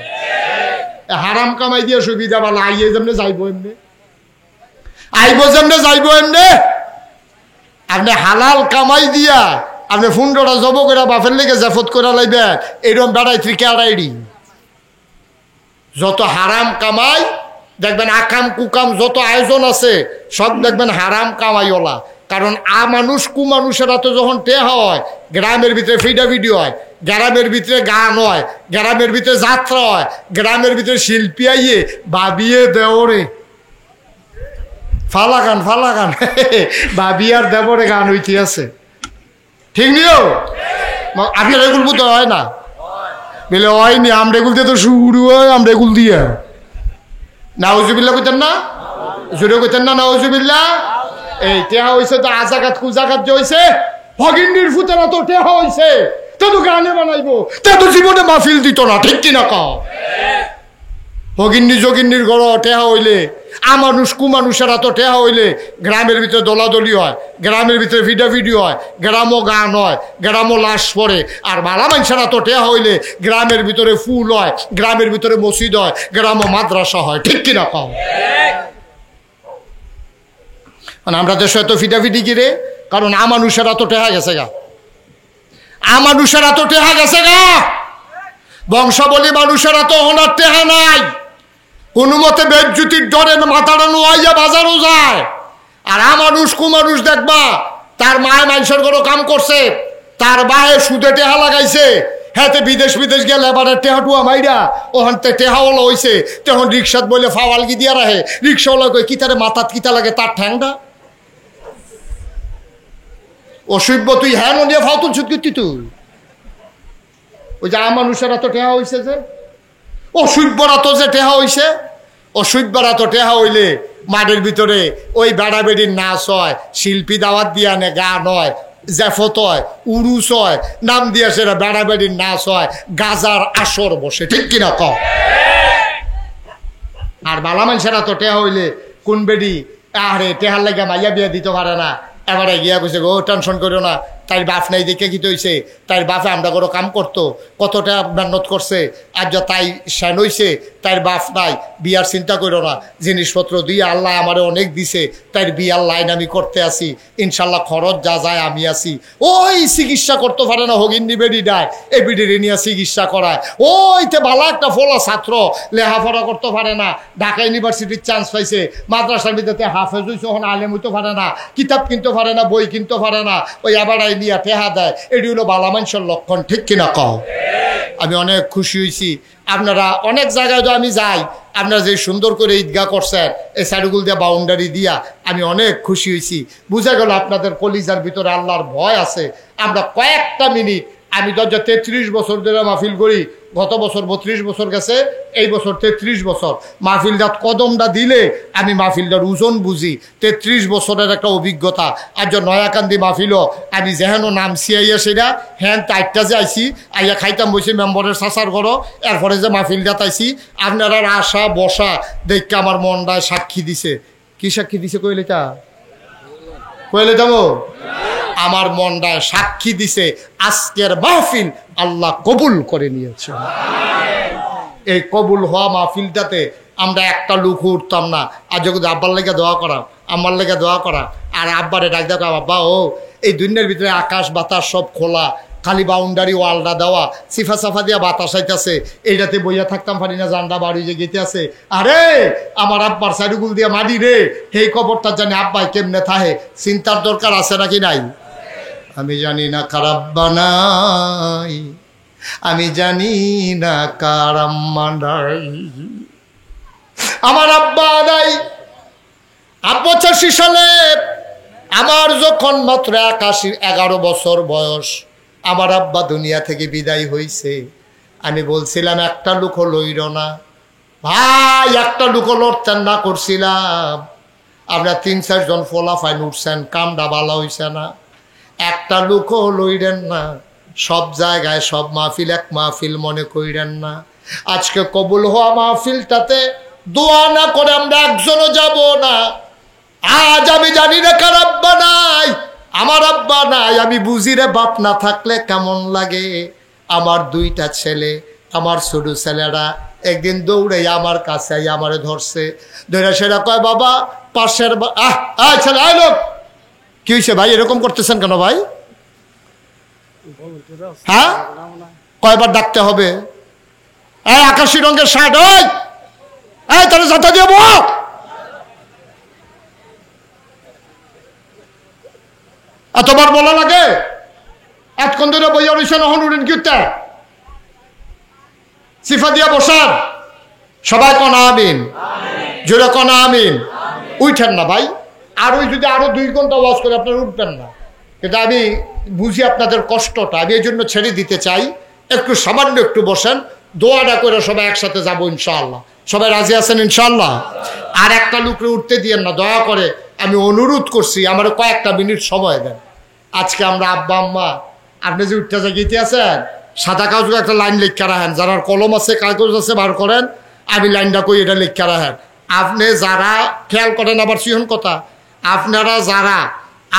হারাম কামাই দিয়ে সুবিধা বলা, আইয়ে যেমনে যাইব এমনি, আইব যেমনে যাইব এমনি। আপনি হালাল কামাই দিয়া আপনি 15টা জব করে বাপের লেগে জাফত করে লাইবে, এরকম বেড়াই ত্রিকে আড়াইড়ি। যত হারাম কামাই দেখবেন, আকাম কুকাম যত আয়োজন আছে সব দেখবেন হারাম কামাইওলা। কারণ মানুষ কুমানুষেরা তো যখন টেহা হয়, গ্রামের ভিতরে ভিডিও হয়, গ্রামের ভিতরে গান হয়, গ্রামের ভিতরে যাত্রা হয়, গ্রামের ভিতরে শিল্পী আইয়ে ভাবিয়ে দেওরে ফালা গান ভাবি আর দেবরে গান হইতে আছে, ঠিক নিও? আপনার এগুলো বুঝতে হয় না? বলে হয়নি আমরেগুল দিয়ে তো শুরু হয় আমরেগুল দিয়ে নাউজুবিল্লাহ কইতেন না জোরে কইতেন না নাউজুবিল্লাহ এই টেহা হইছে তো আজাগাত কুজাগাত যে হইছে ভগিনীর ফুতেরা তো টেহা হইছে তা তো গানে বানাইবো তা তো জীবনে মাহফিল দিত না ঠিক কিনা কও ভগিনী যোগিনীর ঘর টেহা হইলে আমানুষ কুমানুষেরা তো টেহা হইলে গ্রামের ভিতরে দলাদলি হয় গ্রামের ভিতরে ভিডাভিডি হয় গ্রামও গান হয় গ্রামও লাশ পড়ে আর বালা মানুষেরা তো টেহা হইলে গ্রামের ভিতরে ফুল হয় গ্রামের ভিতরে মসজিদ হয় গ্রামও মাদ্রাসা হয় ঠিক কিনা কও আমরা দেশে তো ফিডাফিডি কিরে কারণ আমানুষেরা তো টেহা গেছে গা আমানুষেরা তো টেহা গেছে গা বংশাবলী মানুষেরা তো ওনার টেহা নাই কোনো মতে বেজ্জুতির ডরে মাথাটা নোয়াইয়া বাজারও যায় আর আমানুষ কুমানুষ দেখবা তার মায়ে মানুষের ঘরে কাম করছে তার বায়ে সুদে টেহা লাগাইছে হ্যাঁ বিদেশ বিদেশ গেলে এবারে টেহাটুয়া মাইরা ওখান থেকে টেহাওয়ালা হয়েছে তখন রিক্সাত বলে ফাওয়ালগি দিয়া রাখে রিক্সাওয়ালা কই কিতারে মাথাত কিতা লাগে তার ঠ্যাংটা অসভ্য তুই হ্যাঁ নিয়ে ফাও তুলছুত তুই ওই যে আমানুষেরা তো টেহা হইছে যে অসভ্যরা তো যে টেহা হইছে অসভ্যরা তো টেহা হইলে মাঠের ভিতরে ওই বেড়া বেড়ির নাচ হয় শিল্পী দাওয়াত দিয়া নে গান হয় জেফত হয় উরুস হয় নাম দিয়া সেটা বেড়া বেড়ির নাচ হয় গাজার আসর বসে ঠিক কিনা ক আর বালা মানুষেরা তো টেহা হইলে কোন বেডি আরে টেহার লাগে মাইয়া বিয়া দিতে পারে না এবারে গিয়া কইছে গো টেনশন করো না তাই বাপ নাই দেখে কি হইছে তাই বাপে আমরা কোনো কাম করতো কতটা মেহনত করছে আর যা তাই শ্যান হইছে তাই বাপ নাই বিয়ার চিন্তা করো না জিনিসপত্র দিয়ে আল্লাহ আমারে অনেক দিছে তাই বিয়ার লাইন আমি করতে আসি ইনশাল্লাহ খরচ যা যায় আমি আসি ওই চিকিৎসা করতে পারে না হগিন্নি বেডি ডায় এই বিডিরে নিয়ে চিকিৎসা করায় ওইতে ভালো একটা ফলা ছাত্র লেখাপড়া করতে পারে না ঢাকা ইউনিভার্সিটির চান্স পাইছে মাদ্রাসার ভিতরে হাফেজ হইছে ওখানে আলেম হইতে পারে না কিতাব কিনতে পারে না বই কিনতে পারে না ওই আবার নিয়া টেহা দেয় এটি হলো বালা মানুষের লক্ষণ ঠিক কিনা কও আমি অনেক খুশি হয়েছি আপনারা অনেক জায়গায় তো আমি যাই আপনারা যে সুন্দর করে ঈদগাহ করছেন এই সাইডগুল দিয়া বাউন্ডারি দিয়া আমি অনেক খুশি হয়েছি বুঝা গেল আপনাদের কলিজার ভিতরে আল্লাহর ভয় আছে আমরা কয়েকটা মিনিট আমি তো 33 বছর ধরে মাহফিল করি গত বছর 32 বছর গেছে এই বছর 33 বছর মাহফিলটা কদমটা দিলে আমি মাহফিলটার ওজন বুঝি 33 বছরের একটা অভিজ্ঞতা আর যে নয়াকান্দি মাহফিলও আমি যেহেন নাম সিয়াইয়া সেটা হ্যাঁ টাইটটা যে আইসি আইয়া খাইতাম বসে মেম্বরের চাচার ঘরও এরপরে যে মাহফিলটা তাইছি আপনারা আসা বসা দেখে আমার মনটায় সাক্ষী দিছে কি সাক্ষী দিছে কইলে তা কইলে যাবো আমার মনটায় সাক্ষী দিছে আজকের মাহফিল আল্লাহ কবুল করে নিয়েছে এই কবুল হওয়া মাহফিলটাতে আমরা একটা লুক উঠতাম না আর যখন আব্বার লেগে দোয়া করা আমার লেগে দোয়া করা আর আব্বারে ডাক দেখা আব্বা ও এই দুনিয়ার ভিতরে আকাশ বাতাস সব খোলা খালি বাউন্ডারি ওয়ালটা দেওয়া সিফা সাফা দিয়া বাতাস আইতাছে এইটাতে বইয়া থাকতাম পারি না জানডা বাড়ি যে গেতে আছে আরে আমার আব্বার সাইডুগুল দিয়া মারি রে সেই কবরটা জানি আব্বাই কেমনে থাহে চিন্তার দরকার আছে নাকি নাই আমি জানি না কার আব্বা নাই আমি জানি না কার আম্মা নাই আমার আব্বা নাই 85 সালে আমার যখন মাত্র 11 বছর বয়স আমার আব্বা দুনিয়া থেকে বিদায় হইছে আমি বলছিলাম একটা লুকো লইল না ভাই একটা লুকো লড়তেন না করছিলাম আমরা 3-4 জন ফোলা ফাইন উঠছেন কামটা ভালো হইছে না একটা লুকো লইলেন না সব জায়গায় সব মাহফিল এক মাহফিল মনে কইরেন না আজকে কবুল হওয়া মাহফিলটাতে দোয়া না করে আমরা একজনও যাব না আজ আমি জানি না কার আব্বা নাই আমার আব্বা নাই আমি বুঝি রে বাপ না থাকলে কেমন লাগে আমার 2টা ছেলে আমার ছোট ছেলেরা একদিন দৌড়ে আমার কাছে আমারে ধরছে ধরে সেটা কয় বাবা পাশের ছেলে আয় লোক কি হয়েছে ভাই এরকম করতেছেন কেন ভাই হ্যাঁ কয়বার ডাকতে হবে এই আকাশি রঙের শার্ট ওই তাহলে যাতা দিয়ে বল এতবার বলা লাগে এতক্ষণ ধরে বইয়া রয়েছে নহন উড়েন কিউতে সিফা দিয়া বসার সবাই কনা আমিন জোরে কনা আমিন উঠেন না ভাই আর ওই যদি আরো 2 ঘন্টা ওয়াজ করে আপনারা উঠবেন না কিন্তু আমি বুঝি আপনাদের কষ্টটা আমি এই জন্য ছেড়ে দিতে চাই একটু সামান্য একটু বসেন, দোয়াটা করে সবাই একসাথে যাবো ইনশাআল্লাহ। সবাই রাজি আছেন ইনশাআল্লাহ? আর একটা লোকরে উঠতে দিয়েন না দয়া করে, আমি অনুরোধ করছি, আমার কয়েকটা মিনিট সময় দেন। আজকে আমরা আব্বা আম্মা, আপনি যে উঠতে জাগিতে আছেন, সাদা কাগজ একটা লাইন লিখা রাখেন, যারা কলম আছে কাগজ আছে বার করেন, আমি লাইনটা কই এটা লিখা রাখেন। আপনি যারা খেয়াল করেন, আবার সিহন কথা, আপনারা যারা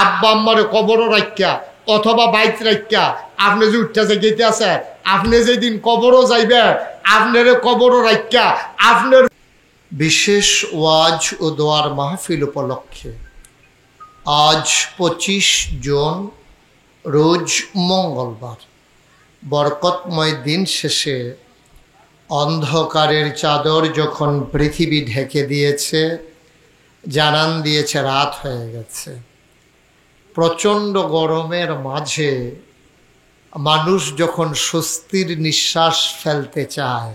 আব্বা আম্মারে কবরও রাখিয়া অথবা বাইক রাখিয়া আপনি যে উঠতে জাগিতে আছেন, আপনি যেদিন কবরও যাইবেন, আপনার কবরও রাখিয়া আপনার বিশেষ ওয়াজ ও দোয়ার মাহফিল উপলক্ষে আজ 25 জুন রোজ মঙ্গলবার বরকতময় দিন শেষে অন্ধকারের চাদর যখন পৃথিবী ঢেকে দিয়েছে, জানান দিয়েছে রাত হয়ে গেছে। প্রচণ্ড গরমের মাঝে মানুষ যখন স্বস্তির নিঃশ্বাস ফেলতে চায়,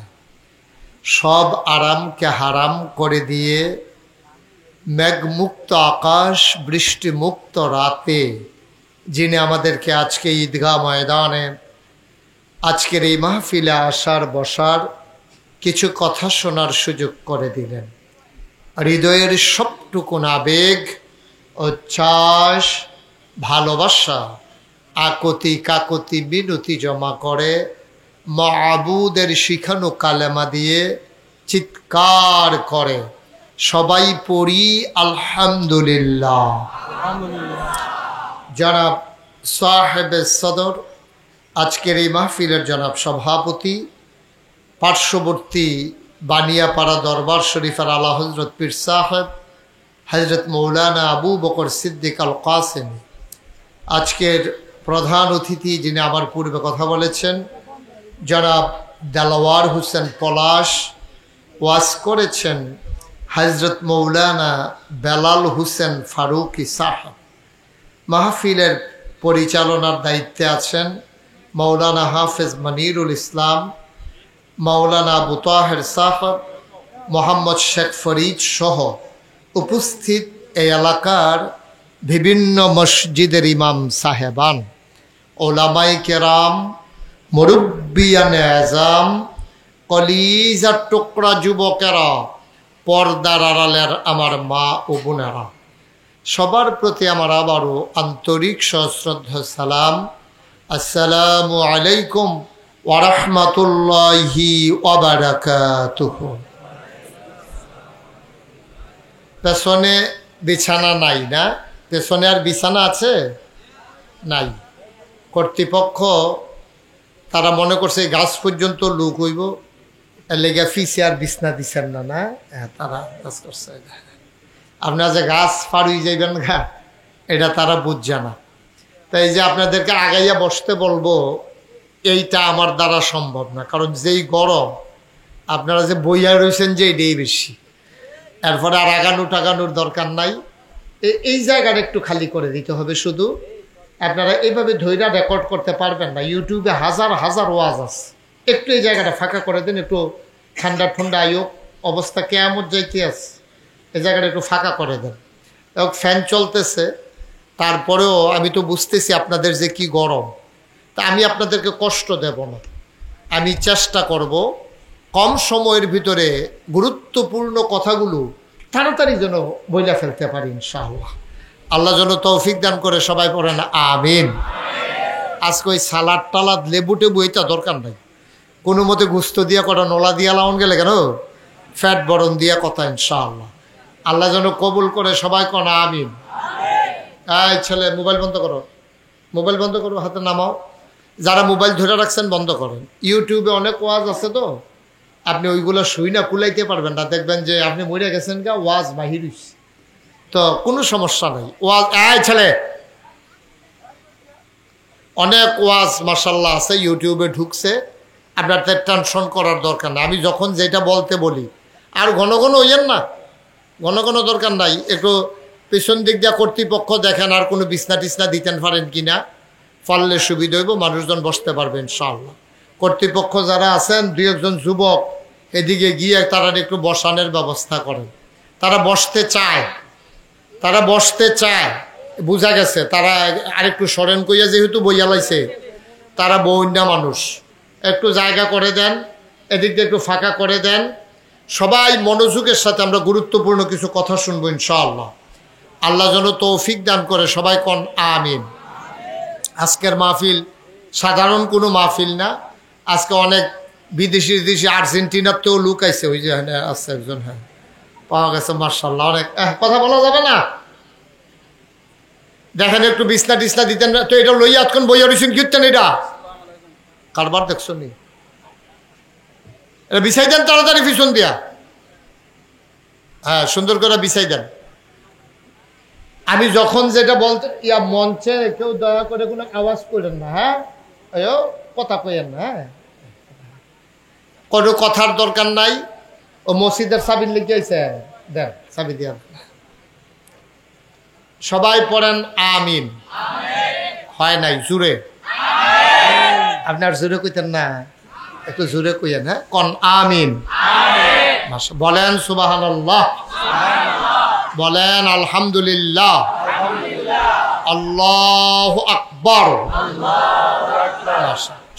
সব আরামকে হারাম করে দিয়ে মেঘমুক্ত আকাশ, বৃষ্টিমুক্ত রাতে যিনি আমাদেরকে আজকে ঈদগাহ ময়দানে আজকের এই মাহফিলে আসার বসার কিছু কথা শোনার সুযোগ করে দিলেন, হৃদয়ের সবটুকুন আবেগ, উচ্ছ্বাস, ভালোবাসা, আকতি কাকতি বিনতি জমা করে মাবুদের শিখানো কালেমা দিয়ে চিৎকার করে সবাই পড়ি আলহামদুলিল্লাহ। জনাব সাহেবে সদর, আজকের এই মাহফিলের জনাব সভাপতি, পার্শ্ববর্তী বানিয়াপাড়া দরবার শরীফের আলা হজরত পীর সাহেব হজরত মৌলানা আবু বকর সিদ্দিক আল কাসেমি, আজকের প্রধান অতিথি যিনি আমার পূর্বে কথা বলেছেন জনাব দেলাওয়ার হোসেন পলাশ, ওয়াজ করেছেন হজরত মৌলানা বেলাল হোসেন ফারুকি সাহেব, মাহফিলের পরিচালনার দায়িত্বে আছেন মৌলানা হাফেজ মনিরুল ইসলাম, মৌলানা আবু তাহের সাহেব, মোহাম্মদ শেখ ফরিদ সহ উপস্থিত এই এলাকার বিভিন্ন মসজিদের ইমাম সাহেবান, ওলামাই কেরাম, মুরব্বিয়ানে আযাম, কলিজার টুকরা যুবকেরা, পর্দার আড়ালের আমার মা ও বোনেরা, সবার প্রতি আমার আবারও আন্তরিক সশ্রদ্ধা সালাম। আসসালামু আলাইকুম ওয়া রাহমাতুল্লাহি ওয়া বারাকাতুহু। পেছনে বিছানা নাই না? পেছনে আর বিছানা আছে? নাই। কর্তৃপক্ষ তারা মনে করছে গাছ পর্যন্ত লোক হইব, এর লেগে ফিসে আর বিছনা দিচ্ছেন না। না, তারা কাজ করছে। আপনারা যে গাছ পার হয়ে যাইবেন গা, এটা তারা বুঝছে না। তাই যে আপনাদেরকে আগাইয়া বসতে বলবো, এইটা আমার দ্বারা সম্ভব না। কারণ যেই গরম, আপনারা যে বইয়া রয়েছেন যে এটাই বেশি, এরপরে আর আগানো টাগানোর দরকার নাই। এই জায়গাটা একটু খালি করে দিতে হবে শুধু। আপনারা এইভাবে ধৈর্য রেকর্ড করতে পারবেন না, ইউটিউবে হাজার হাজার ওয়াজ আছে। একটু এই জায়গাটা ফাঁকা করে দেন, একটু ঠান্ডা ঠান্ডা আয়োগ অবস্থা কেমন যাইতে আছে, এই জায়গাটা একটু ফাঁকা করে দেন। এবং ফ্যান চলতেছে, তারপরেও আমি তো বুঝতেছি আপনাদের যে কি গরম, তা আমি আপনাদেরকে কষ্ট দেব না। আমি চেষ্টা করব কম সময়ের ভিতরে গুরুত্বপূর্ণ কথাগুলো তাড়াতাড়ি যেন বইলা ফেলতে পারি ইনশাআল্লাহ। আল্লাহ যেন তৌফিক দান করে, সবাই পড়েন আমিন। আজকে ওই সালাদ টালাদ লেবু টেবু এটা দরকার নাই, কোনো মতে গুস্ত দিয়া কটা নলা দিয়া লাউন গেলে কেন, ফ্যাট বরণ দিয়া কথা ইনশাআল্লাহ। আল্লাহ যেন কবুল করে, সবাই কোন আমিন। এই ছেলে মোবাইল বন্ধ করো, মোবাইল বন্ধ করো, হাতে নামাও। যারা মোবাইল ধরে রাখছেন বন্ধ করেন। ইউটিউবে অনেক ওয়াজ আছে তো, আপনি ওইগুলো শুই না কুলাইতে পারবেন না, দেখবেন যে আপনি মরে গেছেন গা, ওয়াজ বাহির হইছে, তো কোনো সমস্যা নাই। ওয়াজ এই ছেলে, অনেক ওয়াজ মাশাআল্লাহ আছে ইউটিউবে ঢুকছে, আপনার টেনশন করার দরকার নাই। আমি যখন যেটা বলতে বলি, আর ঘন ঘন হইয়েন না, ঘন ঘন দরকার নাই। একটু পেছন দিক দিয়ে কর্তৃপক্ষ দেখেন আর কোনো বিছনা টিছনা দিতেন পারেন কিনা, পারলে সুবিধা হইব, মানুষজন বসতে পারবে ইনশাআল্লাহ। কর্তৃপক্ষ যারা আছেন, দুই একজন যুবক এদিকে গিয়ে তারা একটু বসানোর ব্যবস্থা করেন। তারা বসতে চায়, তারা বসতে চায়, বোঝা গেছে। তারা আরেকটু সরেন কইয়া যেহেতু বইয়া লাইছে, তারা বন্যা মানুষ, একটু জায়গা করে দেন, এদিক দিয়ে একটু ফাঁকা করে দেন। সবাই মনোযোগের সাথে আমরা গুরুত্বপূর্ণ কিছু কথা শুনবো ইনশাআল্লাহ। আল্লাহ যেন তৌফিক দান করে, সবাই কোন আমিন। আজকের মাহফিল সাধারণ কোনো মাহফিল না। আজকে অনেক বিদেশি আর্জেন্টিনাতেও লোক আইছে, ওই যে আছে একজন, হ্যাঁ পাওয়া গেছে মার্শাল্লাহ। অনেক কথা বলা যাবে না, দেখেন একটু বিছনা টিছনা দিতেন তো। এটা লইয়া এতক্ষণ বইয়া রয়েছেন কীর্তেন, এটা কারবার দেখছো নি? এটা বিছাই দেন তাড়াতাড়ি পিছন দিয়া, হ্যাঁ সুন্দর করে বিছাই দেন। আমি যখন যেটা বলতে মঞ্চে কেউ দয়া করে কোনো আওয়াজ করেন না, হ্যাঁ কথা কইেন না, হ্যাঁ কোনো কথার দরকার নাই। ও মসজিদের চাবি লিখে আইছে, দেন চাবি দিয়া। সবাই পড়েন আমিন। হয় নাই জুড়ে, আপনার জুড়ে কইতেন না, একটু জুড়ে কইেন, হ্যাঁ কোন আমিন। বলেন সুবহানাল্লাহ, বলেন আলহামদুলিল্লাহ, আল্লাহু আকবার।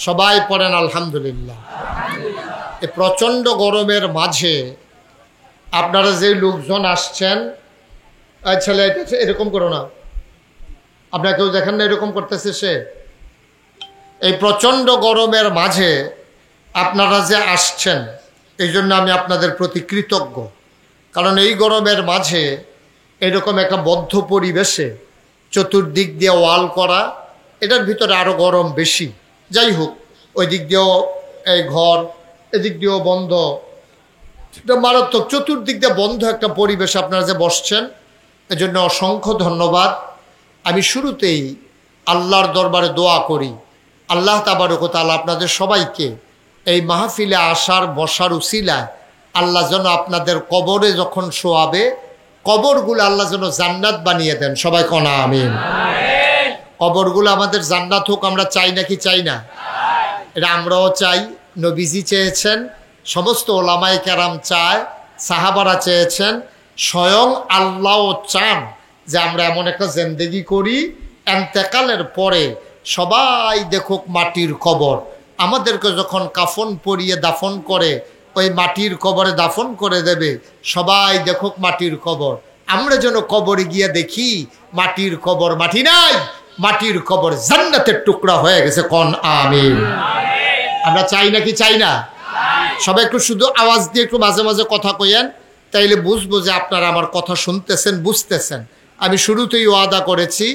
সবাই পড়েন আলহামদুলিল্লাহ। এই প্রচন্ড গরমের মাঝে আপনারা যে লোকজন আসছেন, ছেলে এরকম করো না, আপনারা কেউ দেখেন না এরকম করতেছে সে। এই প্রচন্ড গরমের মাঝে আপনারা যে আসছেন, এই জন্য আমি আপনাদের প্রতি কৃতজ্ঞ। কারণ এই গরমের মাঝে এরকম একটা বদ্ধ পরিবেশে চতুর্দিক দিয়ে ওয়াল করা, এটার ভিতরে আরও গরম বেশি। যাই হোক, ওই দিক দিয়েও এই ঘর, এদিক দিয়েও বন্ধ, এটা মারাত্মক। চতুর্দিক দিয়ে বন্ধ একটা পরিবেশ আপনারা যে বসছেন, এজন্য অসংখ্য ধন্যবাদ। আমি শুরুতেই আল্লাহর দরবারে দোয়া করি, আল্লাহ তাবারক ওয়া তাআলা আপনাদের সবাইকে এই মাহফিলে আসার বসার উসিলায় আল্লাহ যেন আপনাদের কবরে যখন শোয়াবে, কবরগুলো আল্লাহ যেন জান্নাত বানিয়ে দেন। সবাই কোন আমিন। কবরগুলো আমাদের জান্নাত হোক, আমরা চাই নাকি চাই না? এটা আমরাও চাই, নবীজি চেয়েছেন, সমস্ত ওলামায়ে কেরাম চায়, সাহাবারা চেয়েছেন, স্বয়ং আল্লাহও চান যে আমরা এমন একটা জিন্দেগি করি, এন্তেকালের পরে সবাই দেখুক মাটির কবর। আমাদেরকে যখন কাফন পরিয়ে দাফন করে, ওই মাটির কবরে দাফন করে দেবে, সবাই দেখুক মাটির কবর। আমরা যেন কবরে গিয়ে দেখি মাটির কবর মাটি নাই, মাটির কবর জান্নাতের টুকরা হয়ে গেছে। কোন আমিন। আমরা চাই নাকি চাই না? সবাই একটু শুধু আওয়াজ দিয়ে একটু মাঝে মাঝে কথা কইেন, তাইলে বুঝবো যে আপনারা আমার কথা শুনতেছেন, বুঝতেছেন। আমি শুরুতেই ওয়াদা করেছি,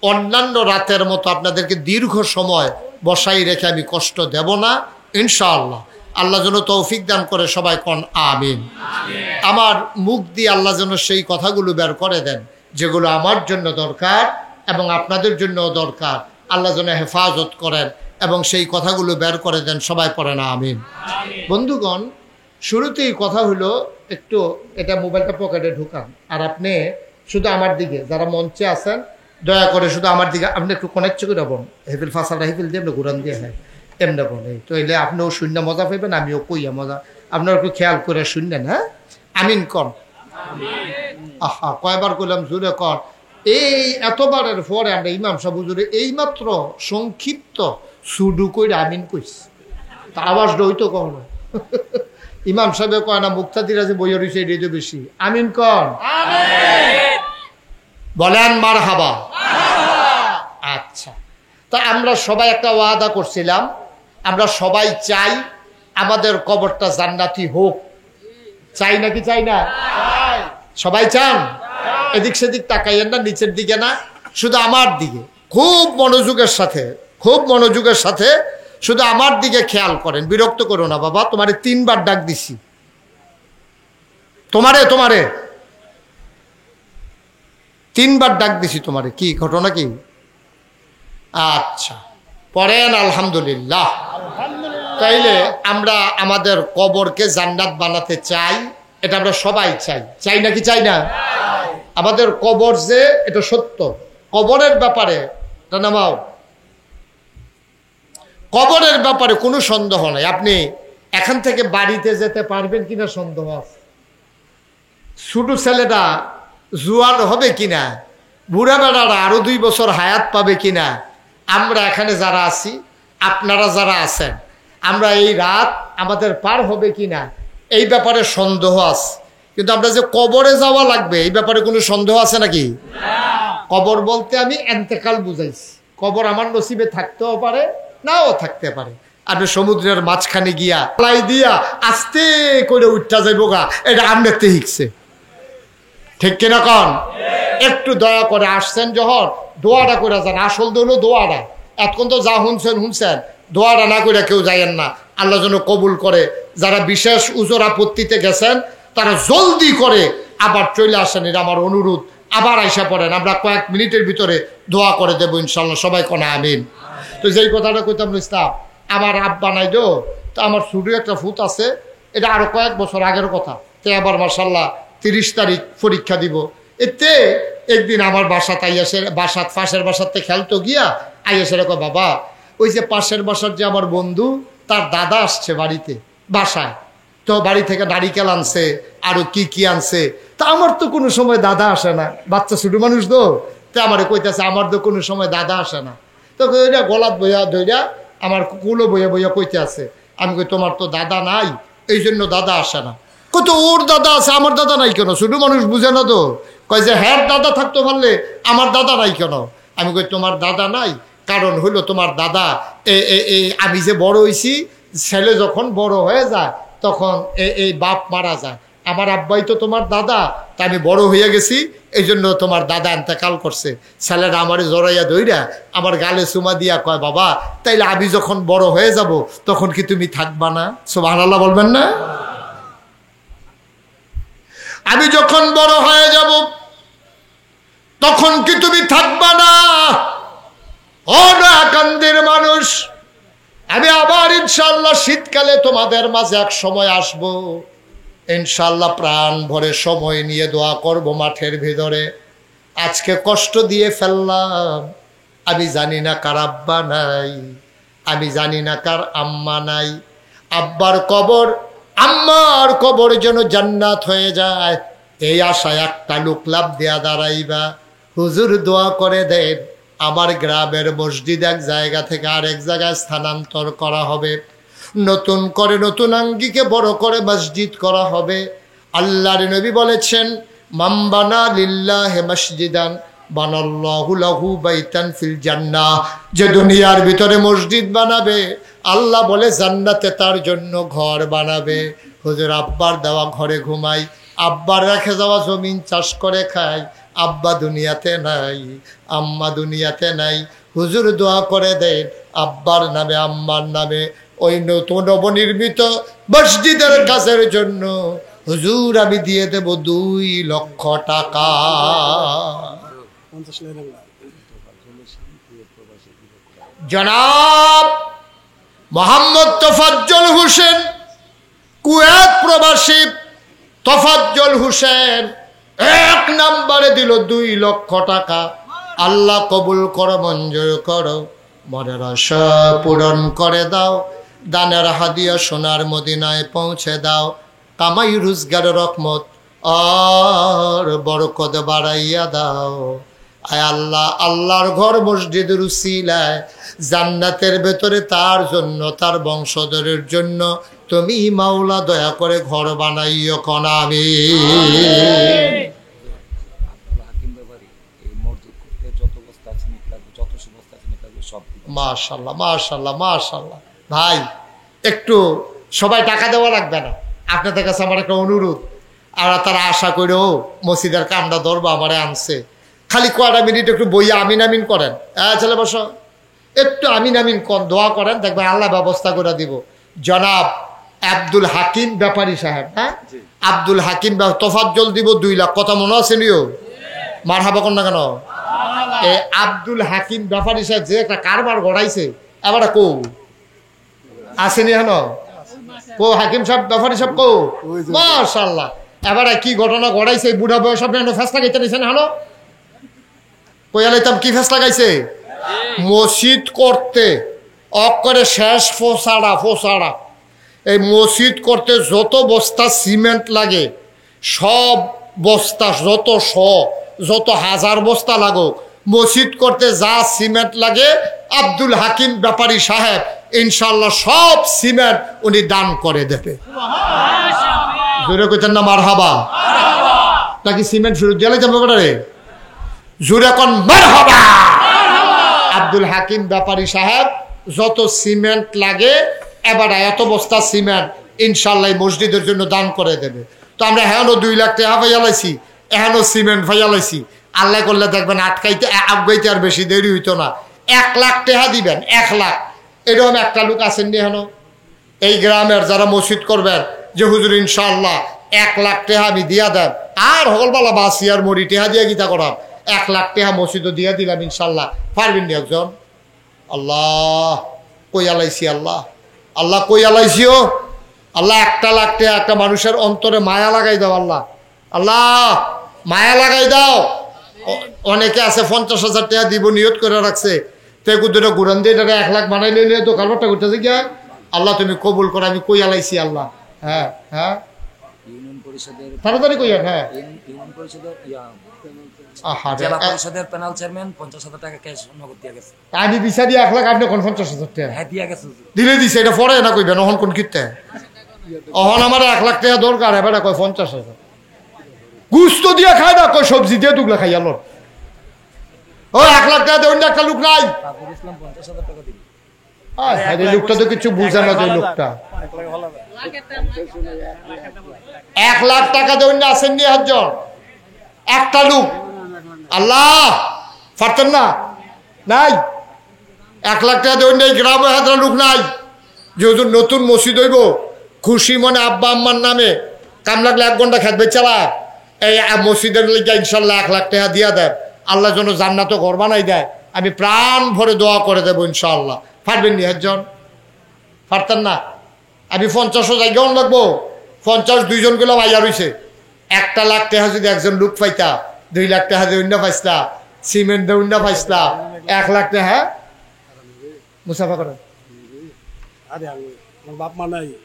অন্যান্য রাতের মতো আপনাদেরকে দীর্ঘ সময় বসাই রেখে আমি কষ্ট দেব না ইনশাআল্লাহ। আল্লাহ যেন তৌফিক দান করে, সবাই কোন আমিন। আমার মুখ দিয়ে আল্লাহ যেন সেই কথাগুলো বের করে দেন যেগুলো আমার জন্য দরকার এবং আপনাদের জন্য দরকার। আল্লাহ যেন হেফাজত করেন এবং সেই কথাগুলো বের করে দেন। সবাই পড়েন আমিন। বন্ধুগণ, শুরুতেই কথা হলো, একটু এটা মোবাইলটা পকেটে ঢুকান, আর আপনি শুধু আমার দিকে, যারা মঞ্চে আছেন দয়া করে শুধু আমার দিকে আপনি একটু কানেক্ট করে বলুন। হেফিল ফাঁসাটা হেফিল দিয়ে আপনি ঘুরান দিয়ে, হ্যাঁ এমনি বলে, তো এলে আপনিও শূন্য মজা পাইবেন, আমিও কইয়া মজা। আপনারা একটু খেয়াল করে শুনলেন, হ্যাঁ আমিন কন। আহা কয়বার করলাম, জুড়ে কর। এই এতবারের পরে আমরা ইমাম সাহেব হুজুরে এইমাত্র সংক্ষিপ্ত সুডু কইরা আমিন কইছি, তা আওয়াজটা হইতো কখনো। ইমাম সাহেব কয় না, মুক্তাদিরা যে বইয়া রয়েছে এটাই বেশি। আমিন কন, বলেন মারহাবা। আচ্ছা, তা আমরা সবাই একটা ওয়াদা করছিলাম, আমরা সবাই চাই আমাদের কবরটা জান্নাতি হোক। চাই নাকি চাই না? সবাই চান? এদিক সেদিক তাকাইয়েন না, নিচের দিকে না, শুধু আমার দিকে খুব মনোযোগের সাথে, খুব মনোযোগের সাথে শুধু আমার দিকে খেয়াল করেন। বিরক্ত করো না বাবা, তোমারে 3 বার ডাক দিছি, তোমারে 3 বার ডাক দিছি তোমারে। কি ঘটনা কি? আচ্ছা, পড়েন আলহামদুলিল্লাহ। তাইলে আমরা আমাদের কবরকে জান্নাত বানাতে চাই, এটা আমরা সবাই চাই। চাই নাকি চাই না? আমাদের কবর যে, এটা সত্য, কবরের ব্যাপারে নামাও, কবরের ব্যাপারে কোনো সন্দেহ নাই। আপনি এখান থেকে বাড়িতে যেতে পারবেন কিনা সন্দেহ আছে। ছোট ছেলেটা জোয়ান হবে কিনা, বুড়া বেড়ারা আরো 2 বছর হায়াত পাবে কিনা, আমরা এখানে যারা আছি, আপনারা যারা আছেন, আমরা এই রাত আমাদের পার হবে কিনা এই ব্যাপারে সন্দেহ আছে, কিন্তু আমরা যে কবরে যাওয়া লাগবে এই ব্যাপারে কোনো সন্দেহ আছে নাকি? কবর বলতে আমি এন্তেকাল বুঝাইছি। কবর আমার নসিবে থাকতেও পারে, নাও থাকতে পারে। আপনি সমুদ্রের মাঝখানে গিয়া লাই দিয়া আস্তে করে উঠা যাইব গা, এটা আমনেতে হিকছে, ঠিক কিনা কন? একটু দয়া করে আসছেন যখন দোয়াটা করে যান। আসল তো হলো দোয়াটা। এতক্ষণ তো যা শুনছেন, দোয়াটা না করে কেউ যাইয়েন না। আল্লাহ যেন কবুল করে। যারা বিশেষ উজর আপত্তিতে গেছেন তারা জলদি করে আবার চলে আসেন, এটা আমার অনুরোধ। আবার আইসা পড়েন, আমরা কয়েক মিনিটের ভিতরে দোয়া করে দেবো ইনশাল্লাহ। সবাই কোনা আমিন। তো যেই কথাটা কইতাম ইসলাম, আমার আব্বা নাই দো, তো আমার ছোট একটা ফুট আছে, এটা আরো কয়েক বছর আগের কথা। তে আবার মার্শাল্লাহ 30 তারিখ পরীক্ষা দিব। এতে একদিন আমার বাসাত আইয়াসে, বাসাত পাশের বাসাতে খেলতো গিয়া আইয়াসে রেখো, বাবা ওই যে পাশের বাসার যে আমার বন্ধু, তার দাদা আসছে বাড়িতে, বাসায়। তো বাড়ি থেকে নারিকেল আনছে, আরো কি কি আনছে। তা আমার তো কোনো সময় দাদা আসে না, বাচ্চা ছোট মানুষ তো। তো আমার কইতেছে আমার তো কোনো সময় দাদা আসে না। তো ওইটা গলাত বইয়া ধইরা আমার কুলো বইয়া বইয়া কইতে আছে। আমি কই তোমার তো দাদা নাই, এই জন্য দাদা আসে না। কত ওর দাদা আছে, আমার দাদা নাই কেন? ছোট মানুষ বুঝে না তো। কয় যে হ্যাঁ দাদা থাকতে পারলে আমার দাদা নাই কেন? আমি কই তোমার দাদা নাই, কারণ হইলো তোমার দাদা আমি যে বড় হইছি, ছেলে যখন বড় হয়ে যায় তখন এই বাপ মারা যায়। আমার আব্বাই তো তোমার দাদা, তা আমি বড় হইয়া গেছি, এই জন্য তোমার দাদা এন্তেকাল করছে। ছেলেরা আমারে জড়াইয়া ধইরা আমার গালে চুমা দিয়া কয়, বাবা তাইলে আমি যখন বড় হয়ে যাব তখন কি তুমি থাকবা না? সুবহানাল্লাহ বলবেন না? আমি যখন বড় হয়ে যাব তখন কি তুমি থাকবা না? ও না কান্দের মানুষ, আমি আবার ইনশাআল্লাহ শীতকালে তোমাদের মাঝে এক সময় আসব। ইনশাআল্লাহ প্রাণ ভরে সময় নিয়ে দোয়া করব মাঠের ভিতরে। আজকে কষ্ট দিয়ে ফেললাম, আমি জানি না কার আব্বা নাই, আমি জানি না কার আম্মা নাই। আব্বার কবর, আম্মার কবর যেন জান্নাত হয়ে যায়, এই আশায় একটা লোক লাভ দেয়া দাঁড়াইবা। হুজুর দোয়া করে দেন, আমার গ্রামের মসজিদ এক জায়গা থেকে আরেক জায়গায় স্থানান্তর করা হবে, নতুন করে নতুন আঙ্গিকে বড় করে মসজিদ করা হবে। আল্লাহর নবী বলেছেন, মান বানা লিল্লাহি মসজিদান বানাল্লাহু লাহু বাইতান ফিল জান্নাহ। যে দুনিয়ার ভিতরে মসজিদ বানাবে, আল্লাহ বলে জান্নাতে তার জন্য ঘর বানাবে। হুজুর আব্বার দেওয়া ঘরে ঘুমাই, আব্বার রেখে যাওয়া জমিন চাষ করে খাই, আব্বা দুনিয়াতে নাই, আম্মা দুনিয়াতে নাই। হুজুর দোয়া করে দেন আব্বার নামে আম্মার নামে ওই নতুন নবনির্মিত মসজিদের কাজের জন্য হুজুর আমি দিয়ে দেব 2 লক্ষ টাকা। জনাব মোহাম্মদ তোফাজ্জল হোসেন, কুয়েত প্রবাসী তোফাজ্জল হোসেন 1 নম্বরে দিল 2 লক্ষ টাকা। আল্লাহ কবুল করো, মঞ্জুর করো, মনের আশা পূরণ করে দাও, দানের হাদিয়া সোনার মদিনায় পৌঁছে দাও, কামাই রোজগার রহমত আর বরকত বাড়াইয়া দাও। আয় আল্লাহ, আল্লাহর ঘর মসজিদের উসিলায় জান্নাতের ভেতরে তার জন্য, তার বংশধরের জন্য তুমি মাওলা দয়া করে ঘর বানাইও কোন আমিন। মাশাআল্লাহ মাশাআল্লাহ মাশাআল্লাহ। ভাই একটু সবাই টাকা দেওয়া লাগবে না, আপনাদের কাছে আমার একটা অনুরোধ। আর তারা আশা করেও মসজিদের কামটা ধরবো আমারে আনছে, খালি কয়টা মিনিট একটু বইয়া আমিন আমিন করেন। ছেলে বসো, একটু আমিন আমিন দোয়া করেন, দেখবেন আল্লাহ ব্যবস্থা করে দিব। জনাব আব্দুল হাকিম ব্যাপারী সাহেব, হ্যাঁ আব্দুল হাকিম তোফাজ্জল দিব 2 লাখ, কথা মনে আছে নিও? মারহাবা কর না কেন? এই আব্দুল হাকিম ব্যাপারী সাহেব যে একটা কারবার গড়াইছে, এবার কো আসেনি হেন? কো হাকিম সাহেব ব্যাপারী সাহেব কো? মাশাআল্লাহ, এবার কি ঘটনা গড়াইছে, বুড়া বয়স আপনি ফেসলা গাইতে নিছেন হানো? কইয়ালাইতাম কি ফেসলা গাইছে? মসজিদ করতে অকরে শেষ ফোসাড়া। এই মসজিদ করতে যত বস্তা সিমেন্ট লাগে, সব বস্তা, যত হাজার বস্তা লাগুক, মসজিদ করতে যা সিমেন্ট লাগে আব্দুল হাকিম ব্যাপারী সাহেব ইনশাল্লাহ সব সিমেন্ট উনি দান করে দেবে। জোরে কইতেন না মারহাবা? নাকি সিমেন্ট ফেরত দিয়ে যাবে রে? জোরে কোন মারহাবা। আব্দুল হাকিম ব্যাপারী সাহেব যত সিমেন্ট লাগে এবার এত বস্তা সিমেন্ট ইনশাল্লাহ মসজিদের জন্য দান করে দেবে। তো আমরা এখনো 2 লাখ টাকা ভাইয়ালাইছি, এখনো সিমেন্ট ভাইয়ালাইছি। আল্লাহ করলে দেখবেন আগাইতে আর বেশি দেরি হইতো না। 1 লাখ টাকা দিবেন, 1 লাখ। এরকম একটা লোক আছেন নি এখনো এই গ্রামের যারা মসজিদ করবেন যে হুজুর ইনশাআল্লাহ 1 লাখ টাকা আমি দিয়া দেন, আর হলবালা বাসি আর মরি টাকা দিয়া গীতা করাম, 1 লাখ টাকা মসজিদও দিয়া দিলাম ইনশাল্লাহ। পারবেন নি একজন? আল্লাহ কই আলাইছি, আল্লাহ আল্লাহ কই আলাইছিও আল্লাহ। 1 লাখ টাকা একটা মানুষের অন্তরে মায়া লাগাই দাও আল্লাহ, আল্লাহ মায়া লাগাই দাও। অনেকে আছে 50,000 টাকা দিব নিয়ত করে রাখছে, তেগুদুরে ঘুরান দিয়ে 1 লাখ বানাই লইলে তো কারবারটা করতেছে কি? আল্লাহ তুমি কবুল করো, আমি কই আলাইছি আল্লাহ। হ্যাঁ হ্যাঁ ইউনিয়ন পরিষদের তাড়াতাড়ি কইয়া। হ্যাঁ ইউনিয়ন পরিষদের জেলা পরিষদের প্যানেল চেয়ারম্যান 50,000 টাকা ক্যাশ নগদ দিয়া গেছে। আমি দিশা দিয়ে 1 লাখ, আপনি কোন 50,000 টাকা? হ্যাঁ দিয়া গেছে। দিলে দিছে, এটা পরে না কইবেন অহন কোন কিতে অহন আমার 1 লাখ টাকা দরকার, এবার কয় 50,000। গুস্ত দিয়া খায় না, কয় সবজি দিয়ে 2 লাখ খাইয়া লোক। ও 1 লাখ টাকা দেন, একটা লোক নাই। তারপর ইসলাম 50,000 টাকা দিল। এই লোকটা তো কিছু বুঝে না, যে লোকটা 1 লাখ টাকা দেন না, আসেন নি একজন একটা লোক? আল্লাহ পারতেন না? নাই 1 লাখ টাকা দেন এই গ্রামে হাজার লোক নাই। যেহেতু নতুন মসজিদ হইব, খুশি মনে আব্বা আম্মার নামে কাম লাগলে 1 ঘন্টা খেতবে চালা এই মসজিদের লিগে ইনশাল্লাহ 1 লাখ টাকা দিয়া দেয়। আল্লাহ যেন জান্নাত ঘর বানাই দেয়, আমি প্রাণ ভরে দোয়া করে দেবো ইনশাআল্লাহ। পারবেন নি একজন? পারতেন না? আমি 50 জায়গাও লাগবো, 50 2জন গুলো ভাইয়া রয়েছে। 1 লাখ টাকা যদি একজন লোক পাইতা, 2 লাখ টাকা দিয়ে অন্য পাইছলা, সিমেন্ট দিয়ে অন্য পাইছলা, 1 লাখ টাকা। হ্যাঁ মুসাফা করেন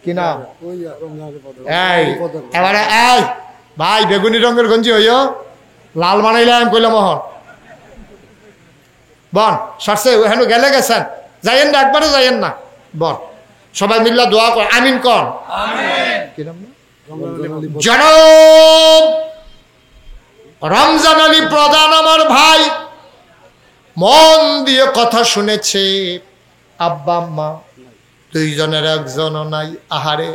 কি না? এই এবারে এই ভাই বেগুনি রঙের গঞ্জি হইও, লাল বানাইলাম কইলাম মোহন বন সারছে হেন গেলে গেছেন, যাইয়েন না একবারে যাইয়েন না। বন সবাই মিল্লা দোয়া কর, আমিন কর। জনাব রমজান আলী প্রধান আমার ভাই মন দিয়ে কথা শুনেছে। আব্বা আম্মা 2 জনের একজনও নাই। আহারে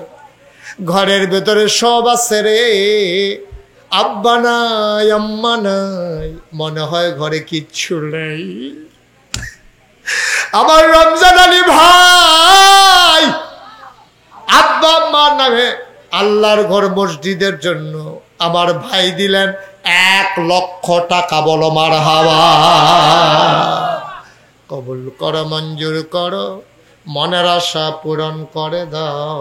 ঘরের ভেতরে সব আছে রে, আব্বা নাই আম্মা নাই, মনে হয় ঘরে কিচ্ছু নেই। আমার রমজান আলী ভাই আব্বা আম্মার নামে আল্লাহর ঘর মসজিদের জন্য আমার ভাই দিলেন 1 লক্ষ টাকা। বলো মারহাবা। কবুল করো, মঞ্জুর করো, মনের আশা পূরণ করে দাও,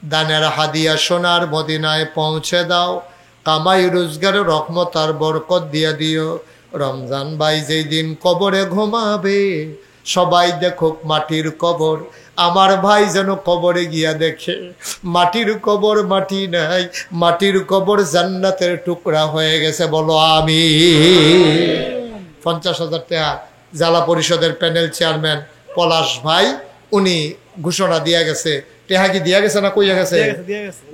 দানের হাদিয়া সোনার মদিনায় পৌঁছে দাও, কামাই রোজগারে রহমত আর বরকত দিয়ে দিও। রমজান ভাই যেই দিন কবরে ঘুমাবে সবাই দেখুক মাটির কবর, আমার ভাই যেন কবরে গিয়া দেখে মাটির কবর মাটি নাই, মাটির কবর জান্নাতের টুকরা হয়ে গেছে। বলো আমি। 50,000 টাকা জেলা পরিষদের প্যানেল চেয়ারম্যান পলাশ ভাই উনি ঘোষণা দিয়া গেছে। টেহা কি দিয়া গেছে না কইয়া গেছে?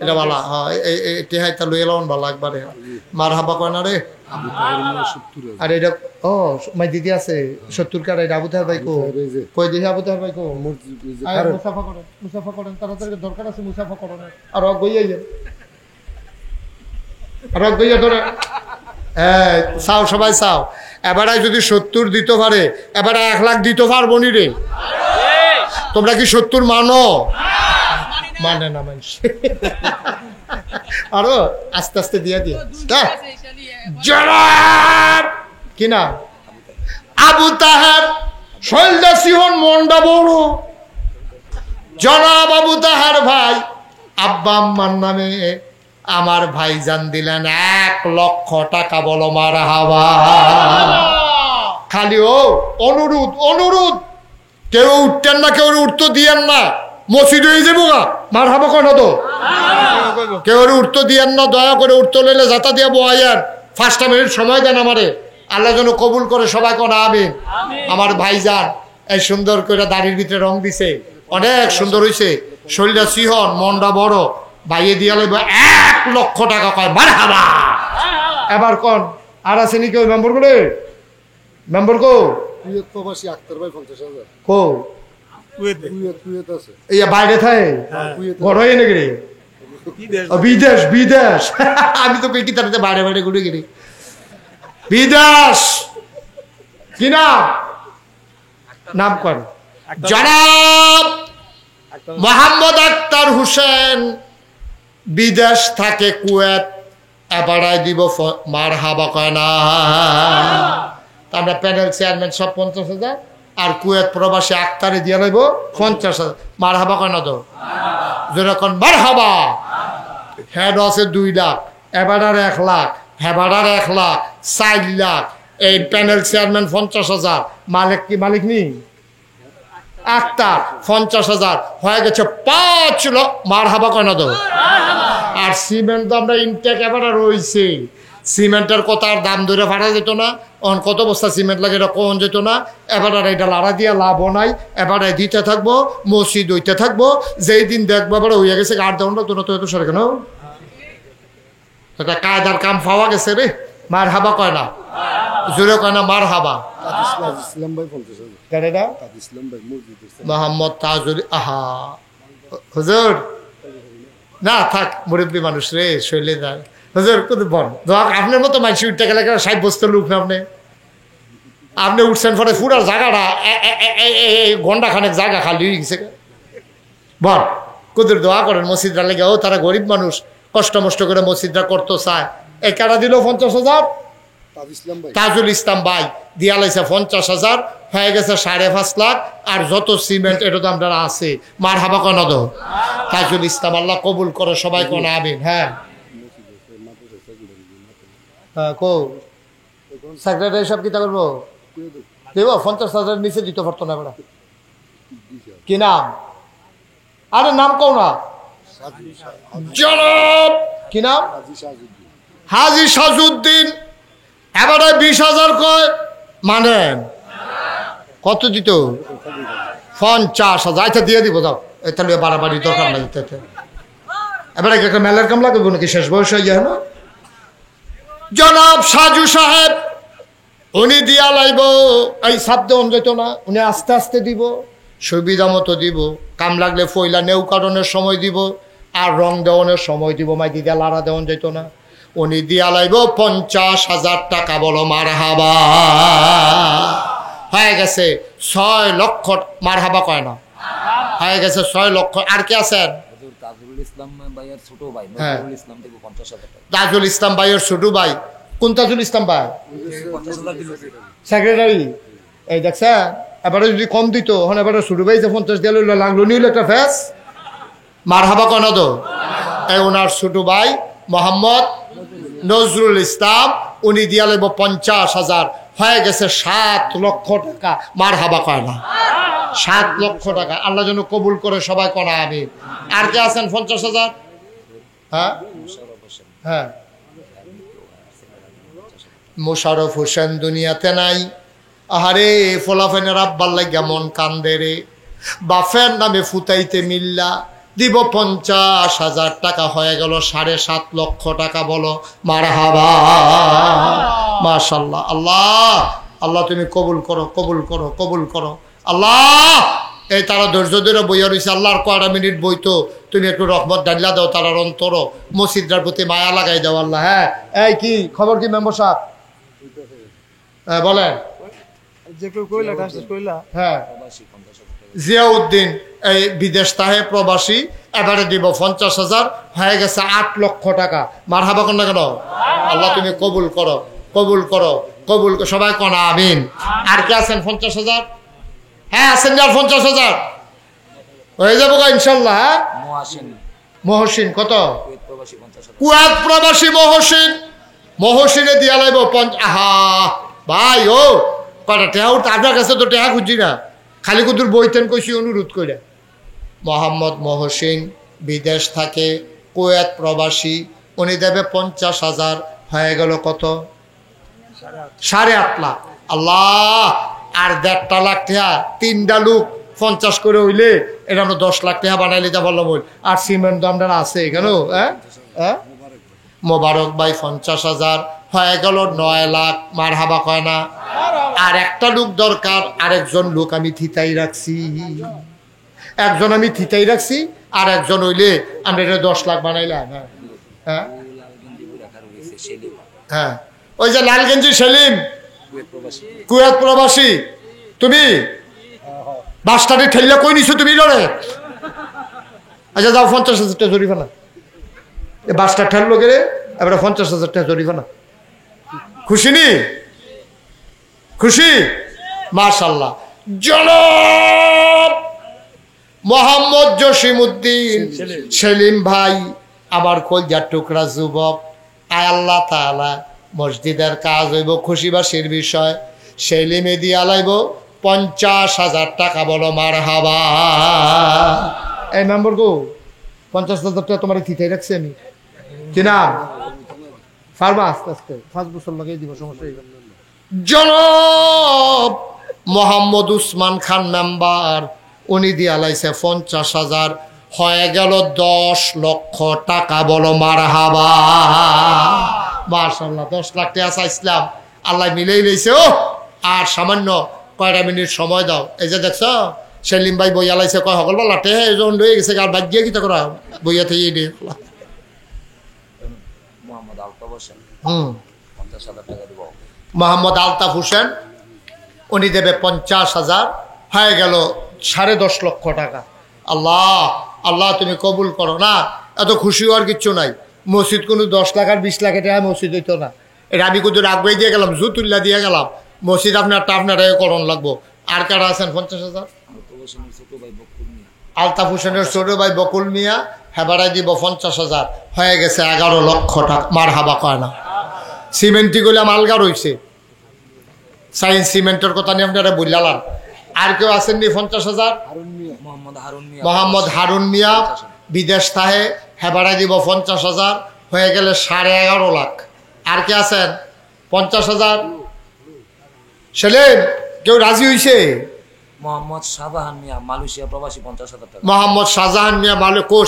এটা ভালো। হ্যাঁ এই টেহাইটা লই এলাম ভালো একবারে। মারহাবা কয় না রে। আর এটা ও মাই দিদি আছে 70 কার। এটা আবু তাহের ভাই কো কই দেখি? আবু তাহের ভাই কো মুসাফা করেন, মুসাফা করেন, তাড়াতাড়ি দরকার আছে মুসাফা করেন। আর গইয়া যান, আর গইয়া ধরে চাও সবাই চাও। এবারে যদি 70 দিতে পারে, এবারে 1 লাখ দিতে পারবো নি রে? তোমরা কি 70 মানো? মানে না মানুষ। আরো আস্তে আস্তে দিয়া দিয়ে জনাব কি না আবু তাহের শৈলদা সিহন মন্ডা বড় জনাব আবু তাহের ভাই আব্বা আম্মার নামে আমার ভাই জান দিলেন 1 লক্ষ টাকা। বলো মারহাবা। খালি ও অনুরোধ, অনুরোধ, কেউ উঠতেন না, কেউ উঠতো দিয়েন না, মসজিদ হয়ে যাবো গা। মারহাবা কেন তো? কেউ উঠতো দিয়েন না, দয়া করে উঠতো লইলে যাতা দিয়া বয়ার 5 মিনিট সময় দেন আমারে। আল্লাহ যেন কবুল করে সবাই কোন আমিন। আমার ভাইজান এই সুন্দর করে দাড়ির ভিতরে রং দিছে, অনেক সুন্দর হয়েছে, শরীরটা সিহন, মনটা বড়, বাইয়ে দিয়া লাগবে 1,00,000 টাকা কয় মারহাবা। এবার কোন আর আছে নাকি ওই মেম্বার করে? মেম্বার কো কুয়েত প্রবাসী আক্তার ভাই 50,000 কো কুয়েত আছে এই বাইরে থাকে ঘর হয়ে নাকি রে? বিদেশ বিদেশ আমি তো কি তাতে বাইরে বাইরে ঘুরে গেলি বিদেশ। কি নাম? নাম কর জনাব মোহাম্মদ আক্তার হোসেন, বিদেশ থাকে কুয়েত। এবারাই দিব মারহাবা কয় না। আমরা প্যানেল চেয়ারম্যান সব 50,000 আর কুয়েত প্রবাসী আক্তারে দিয়ে লইব 50,000। মারহাবা কয় না তো যেরকম মারহাবা। হেড আছে 2 লাখ, এবারার 1 লাখ, হেবারার 1 লাখ, 4 লাখ। এই প্যানেল চেয়ারম্যান 50,000, মালিক কি মালিক নি আক্তার 50,000 হয়ে গেছে 5 লাখ। মারহাবা কয় না তো। আর সিমেন্ট তো আমরা ইনটেক এবারে রয়েছে, সিমেন্টের কথা আর দাম ধরে ফাটা যেত না। অন কত বস্তা সিমেন্ট লাগে এটা কখন যেত না। এবার আর এটা লাড়া দিয়া লাভও নাই, এবারে দিতে থাকবো, মসজিদ হইতে থাকবো। যেই দিন দেখবো এবার হইয়া গেছে 8 ঘন্টা তো তো সরে কেন এটা কায়দার কাম পাওয়া গেছে রে। মার হাবা কয় না, জোরে কয় না মার হাবা। ইসলাম ভাই 50,000 কেডা? ইসলাম ভাই মসজিদ মোহাম্মদ তাজুল। আহা হুজুর না থাক, মুরব্বী মানুষ রে, শৈলে যায় হুজুর কত বল। আপনার মতো মানুষ উঠতে গেলে 60 বছর লোক না। আপনি উঠছেন পরে পুরা জায়গাটা ঘন্টা খানেক জায়গা খালি হয়ে গেছে। বল কুদুর দোয়া করেন মসজিদরা লেগে। ও তারা গরিব মানুষ, কষ্ট মষ্ট করে মসজিদরা করতে চায়। এই কারা দিল 50,000? তাজুল ইসলাম ভাই দিয়া লাইছে 50,000, হয়ে গেছে 5.5 লাখ। আর যত সিমেন্ট এটা তো আপনারা আছে। মার হাবা কেন দো তাজুল ইসলাম, আল্লাহ কবুল করে সবাই কোন আমিন। হ্যাঁ কো সেক্রেটারি সব কিতা করবো দেব 50,000 নিচে দিতে পারতো না বেড়া। কি নাম? আরে নাম কও না। জনাব কি নাম? হাজি সাজউদ্দিন। এবারে 20,000 কয় মানেন কত দিত? 50,000। আচ্ছা দিয়ে দিব দাও, তাহলে বাড়াবাড়ি দরকার নাই। এবারে একটা মেলার কাম লাগবে নাকি? শেষ বয়স হয়ে যায় না? জনাব সাজু সাহেব উনি দিয়া লাইব। এই সাপ দেওয়ান যেত না, উনি আস্তে আস্তে দিব, সুবিধা মতো দিব। কাম লাগলে ফইলা নেউ কারণের সময় দিব, আর রং দেওয়ানের সময় দিব। মাই দিদা লাড়া দেওয়ান যেত না। উনি দিয়া লাইব 50,000 টাকা। বলো মারহাবা। হয়ে গেছে 6 লক্ষ। মারহাবা কয় না। হয়ে গেছে 6 লক্ষ। আর কে আছেন? তাজুল ইসলাম ভাইয়ের ছোট ভাই হ্যাঁ। নজরুল ইসলাম থেকে 50,000 টাকা। তাজুল ইসলাম ভাইয়ের ছোট ভাই। কোন তাজুল ইসলাম ভাই? 50,000 দিল। সেক্রেটারি। এই দেখছে এবারে যদি কম দিত হন, এবারে ছোট ভাই যে 50 দিয়ে লইল লাগলো নিল একটা ফেস। মারহাবা কেন দো। এই ওনার ছোট ভাই মোহাম্মদ নজরুল ইসলাম, উনি দিয়া লাগবো 50,000। হয়ে গেছে 7 লক্ষ টাকা। মারহাবা কয় না। 7 লক্ষ টাকা। আল্লাহ যেন কবুল করে সবাই করা আমি। আর কে আছেন 50,000? হ্যাঁ হ্যাঁ মোশারফ হোসেন দুনিয়াতে নাই। আহারে ফলাফেনের আব্বার লাগিয়া মন কান্দে রে। বাফের নামে ফুটাইতে মিল্লা দিব 50,000 টাকা। হয়ে গেল 7.5 লক্ষ টাকা। বলো মারহাবা। মাশাআল্লাহ। আল্লাহ আল্লাহ তুমি কবুল করো, কবুল করো, কবুল করো আল্লাহ। এই তারা ধৈর্য ধরে বইয়া রয়েছে। আল্লাহর কয়টা মিনিট বইতো, তুমি একটু রহমত ডাল্লা দাও তারার অন্তর, মসজিদটার প্রতি মায়া লাগাই দাও আল্লাহ। হ্যাঁ এই কি খবর? কি মেম্বার সাহেব বলেন? হ্যাঁ জিয়াউদ্দিন এই বিদেশ তাহে প্রবাসী। এবারে দিব 50,000। হয়ে গেছে 8 লক্ষ টাকা। মারহাবা কোন না কেন? আল্লাহ তুমি কবুল করো, কবুল করো, কবুল। সবাই কোন আমিন। আর কে আছেন 50,000? হ্যাঁ আছেন আর 50,000 হয়ে যাবো ইনশাল্লাহ। হ্যাঁ মহসিন কত? কুয়েত প্রবাসী মহসিন। মহসিনে দিয়া লাগবো আহা ভাই ও কটা টেহা উঠতে আপনার কাছে তো টেহা খুঁজি না, খালি কুতুর বইতেন কইছি অনুরোধ করে। মোহাম্মদ মহসিন বিদেশ থাকে, কুয়েত প্রবাসী। উনি দেবে 50,000। হয়ে গেল কত? 8.5 লাখ। আল্লাহ আর 1.5 লাখ টেহা 3টা লোক 50 করে হইলে এটা আমরা 10 লাখ টাকা বানাইলে যা বললাম বল। আর সিমেন্ট তো আমরা আছে এখানেও, হ্যাঁ হ্যাঁ। মোবারক ভাই 50,000 হয়ে গেল 9 লাখ। মারহাবা কয় না? আর একটা লোক দরকার, আরেকজন লোক আমি থিতাই রাখছি, একজন আমি থিতাই রাখছি, আর একজন হইলে আমরা এটা 10 লাখ বানাইলাম। হ্যাঁ হ্যাঁ হ্যাঁ, ওই যে লালগঞ্জি সেলিম, কুয়েত প্রবাসী। তুমি বাসটাকে ঠেললে কই নিছো তুমি লড়ে? আচ্ছা যাও, 50,000 টাকা জরিমানা। বাসটা ঠেললো গেলে এবারে 50,000 টাকা জরিমানা। খুশি নি? খুশি? মাশাআল্লাহ। জনাব মোহাম্মদ জসিমউদ্দিন সেলিম ভাই, আমার কলজার টুকরা যুবক, আয় আল্লাহ তাআলা মসজিদের কাজ হইব, খুশিবাসীর বিষয়। সেলিমে দিয়া লাইব 50,000 টাকা। বলো মারহাবা। এই নম্বর গো 50,000 টাকা তোমার থিতাই রাখছি আমি। কি নাম? ফার্মা। আস্তে আস্তে 5 বছর লাগিয়ে দিব, সমস্যা নেই। জনাব মোহাম্মদ উসমান খান মেম্বার, উনি দিয়া লাইছে 50,000, হয়ে গেল 10 লক্ষ টাকা। বলো মারহাবা। মাশাআল্লাহ, 10 লাখ টাকা চাইছিলাম, আল্লাহ মিলেই লইছে। ও আর সামান্য কয়টা মিনিট সময় দাও। এই যে দেখছো সেলিম ভাই বইয়া লাইছে, কয় সকল বেলা টেহে যখন রয়ে গেছে, আর বাদ দিয়ে কি করা বইয়া থেকে দেখলাম। মোহাম্মদ আলতাফ হোসেন 50,000 টাকা দিব। মোহাম্মদ আলতাফ হোসেন, উনি দেবে 50,000, হয়ে গেল 10.5 লক্ষ টাকা। আল্লাহ আল্লাহ তুমি কবুল করো। না এত খুশি হওয়ার কিচ্ছু নাই। মসজিদ কোনো 10 লাখ আর 20 লাখ টাকা মসজিদ হইতো না। এটা আমি কিন্তু রাগবাই দিয়ে গেলাম, জুতুল্লা দিয়ে গেলাম। মসজিদ আপনারটাই করণ লাগবো। আর কারা আছেন 50,000? আলতাফ হোসেনের ছোট ভাই বকুল মিয়া, হেবারাই দিব 50,000, হয়ে গেছে 11 লক্ষ টাকা। মারহাবা কয় না? সিমেন্টি গুলাম আলগা রয়েছে, সাইন্স সিমেন্টের কথা নিয়ে আপনারা বললাম। আর কেউ আসেননি 50,000? মোহাম্মদ হারুন মিয়া বিদেশ থাহে, হেবারাই দিব 50,000, হয়ে গেলে 11.5 লাখ। আর কে আছেন 50,000? সেলিম কেউ রাজি হইছে? মোহাম্মদ শাহজাহান মিয়া মালয়েশিয়া প্রবাসী 50,000 টাকা। মোহাম্মদ শাহজাহান মিয়া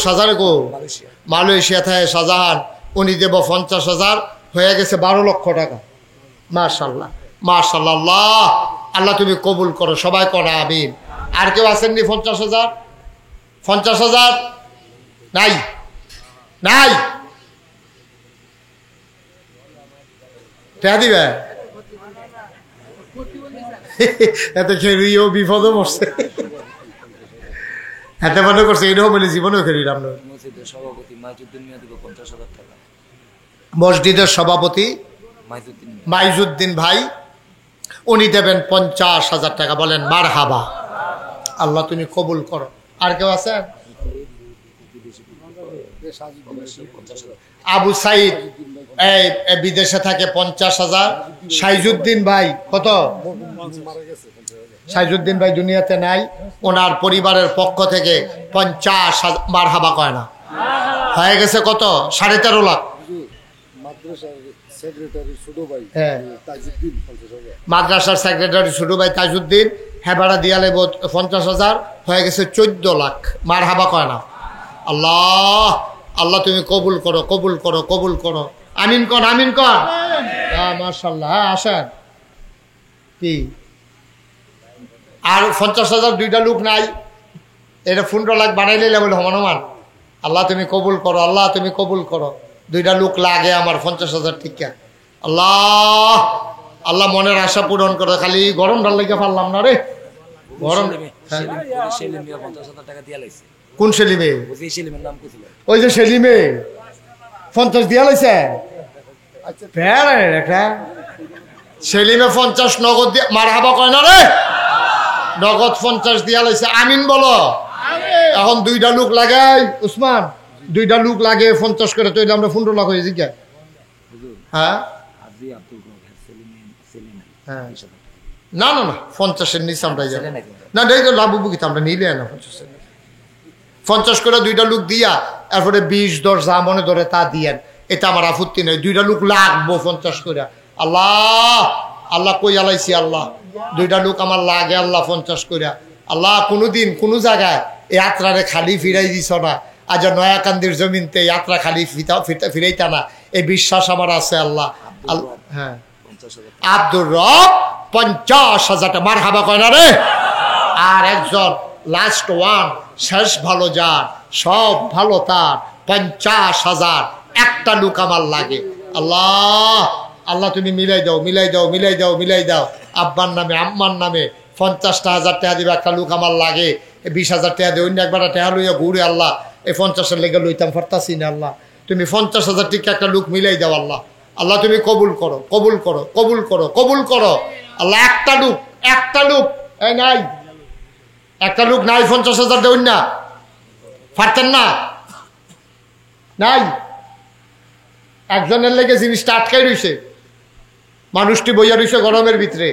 শাহজাহান মালয়েশিয়া থাকে শাহজাহান, উনি দেব 50,000, হয়ে গেছে 12 লক্ষ টাকা। মাশাআল্লাহ মাশাআল্লাহ। আল্লাহ আল্লাহ তুমি কবুল করো, সবাই করো আমিন। আর কেউ আসেননি 50,000? 50,000 নাই? নাই টাকা দিবে? এত খেলিও বিপদও পড়ছে, এত মনে করছে এটাও বলে জীবনেও খেলিলাম না। মসজিদের সভাপতি মাইজুদ্দিন মিয়া দিব 50,000 টাকা। মসজিদের সভাপতি মাইজুদ্দিন ভাই, উনি দেবেন 50,000 টাকা। বলেন মারহাবা। আল্লাহ তুমি কবুল করো। আর কেউ আছেন? আবু সাইদ এই বিদেশে থাকে 50,000। সাইজুদ্দিন ভাই কত? সাইজুদ্দিন ভাই দুনিয়াতে নাই, ওনার পরিবারের পক্ষ থেকে 50,000। মারহাবা কয় না? হয়ে গেছে কত? 13.5 লাখ। মাদ্রাসার সেক্রেটারি ছোট ভাই তাজউদ্দিন, হেবাড়া দিয়ালে 50,000, হয়ে গেছে 14 লাখ। মারহাবা কয় না? আল্লাহ আল্লাহ তুমি কবুল করো, কবুল করো, কবুল করো। আমিন কর, আমিন কর। মাশাআল্লাহ। আসেন কি আর 50,000 দুইটা লোক নাই, এটা 15 লাখ বানাইলে বলে সমান সমান। আল্লাহ তুমি কবুল করো, আল্লাহ তুমি কবুল করো। দুইটা লোক লাগে আমার 50,000 টিকা। আল্লাহ আল্লাহ মনের আশা পূরণ করো। খালি গরম ডাল লেগে পারলাম না রে, গরম। সেলিম মিয়া 50,000 টাকা দিয়া লাইছে। কোন সেলিমে? ওই সেলিমের নাম কি ছিল? ওই যে সেলিমে 50 দিয়া লাইছে। সেলিমে 50 নগদ দিয়া। মারহাবা কয় না রে? নগদ 50 দিয়া লাইছে। আমিন বলো। এখন দুইটা লোক লাগাই উসমান, দুইটা লোক লাগে 50 করে, তো 15 লাখ হয়ে জিজ্ঞা। হ্যাঁ না না না 50-এর নিচে আমরা যাই না, দেখো লাভ বুকিতে আমরা নিলে না। 50 করে দুইটা লোক দিয়া, এরপরে 20-10 যা মনে ধরে তা দিয়েন, এটা আমার আপত্তি নেই। দুইটা লোক লাগবো 50 করে। আল্লাহ আল্লাহ কই আলাইছি, আল্লাহ দুইটা লোক আমার লাগে আল্লাহ 50 করে। আল্লাহ কোনোদিন কোনো জায়গায় এই যাত্রারে খালি ফিরাই দিছ না, আজ নয়াকান্দির জমিনতে যাত্রা খালি ফিরাইতা না, এই বিশ্বাস আমার আছে আল্লাহ। হ্যাঁ, আব্দুর রব 50,000 মারহাবা কয় না রে। আর একজন লাস্ট ওয়ান, শেষ ভালো যার, সব ভালো তার, 50,000 একটা লোক আমার লাগে। আল্লাহ আল্লাহ তুমি মিলাই দাও, মিলাই দাও, মিলাই দাও, মিলাই দাও। আব্বার নামে আম্মার নামে 50,000 টাকা দিবে, একটা লোক আমার লাগে। 20,000 টাকা দিয়ে অন্য একবার টাকা লইয়া ঘুরে আল্লাহ এই 50-এর লেগে লইতাম পারতাছি না আল্লাহ, তুমি 50,000 টাকা একটা লোক মিলাই দাও আল্লাহ। আল্লাহ তুমি কবুল করো, কবুল করো, কবুল করো, কবুল করো আল্লাহ। একটা লোক, একটা লোক এই নাই, একটা লোক নাই 50,000 দেউন না, পারতেন না, নাই। একজনের লেগে জিনিসটা আটকাই রইছে, মানুষটি বইয়া রইছে গরমের ভিতরে,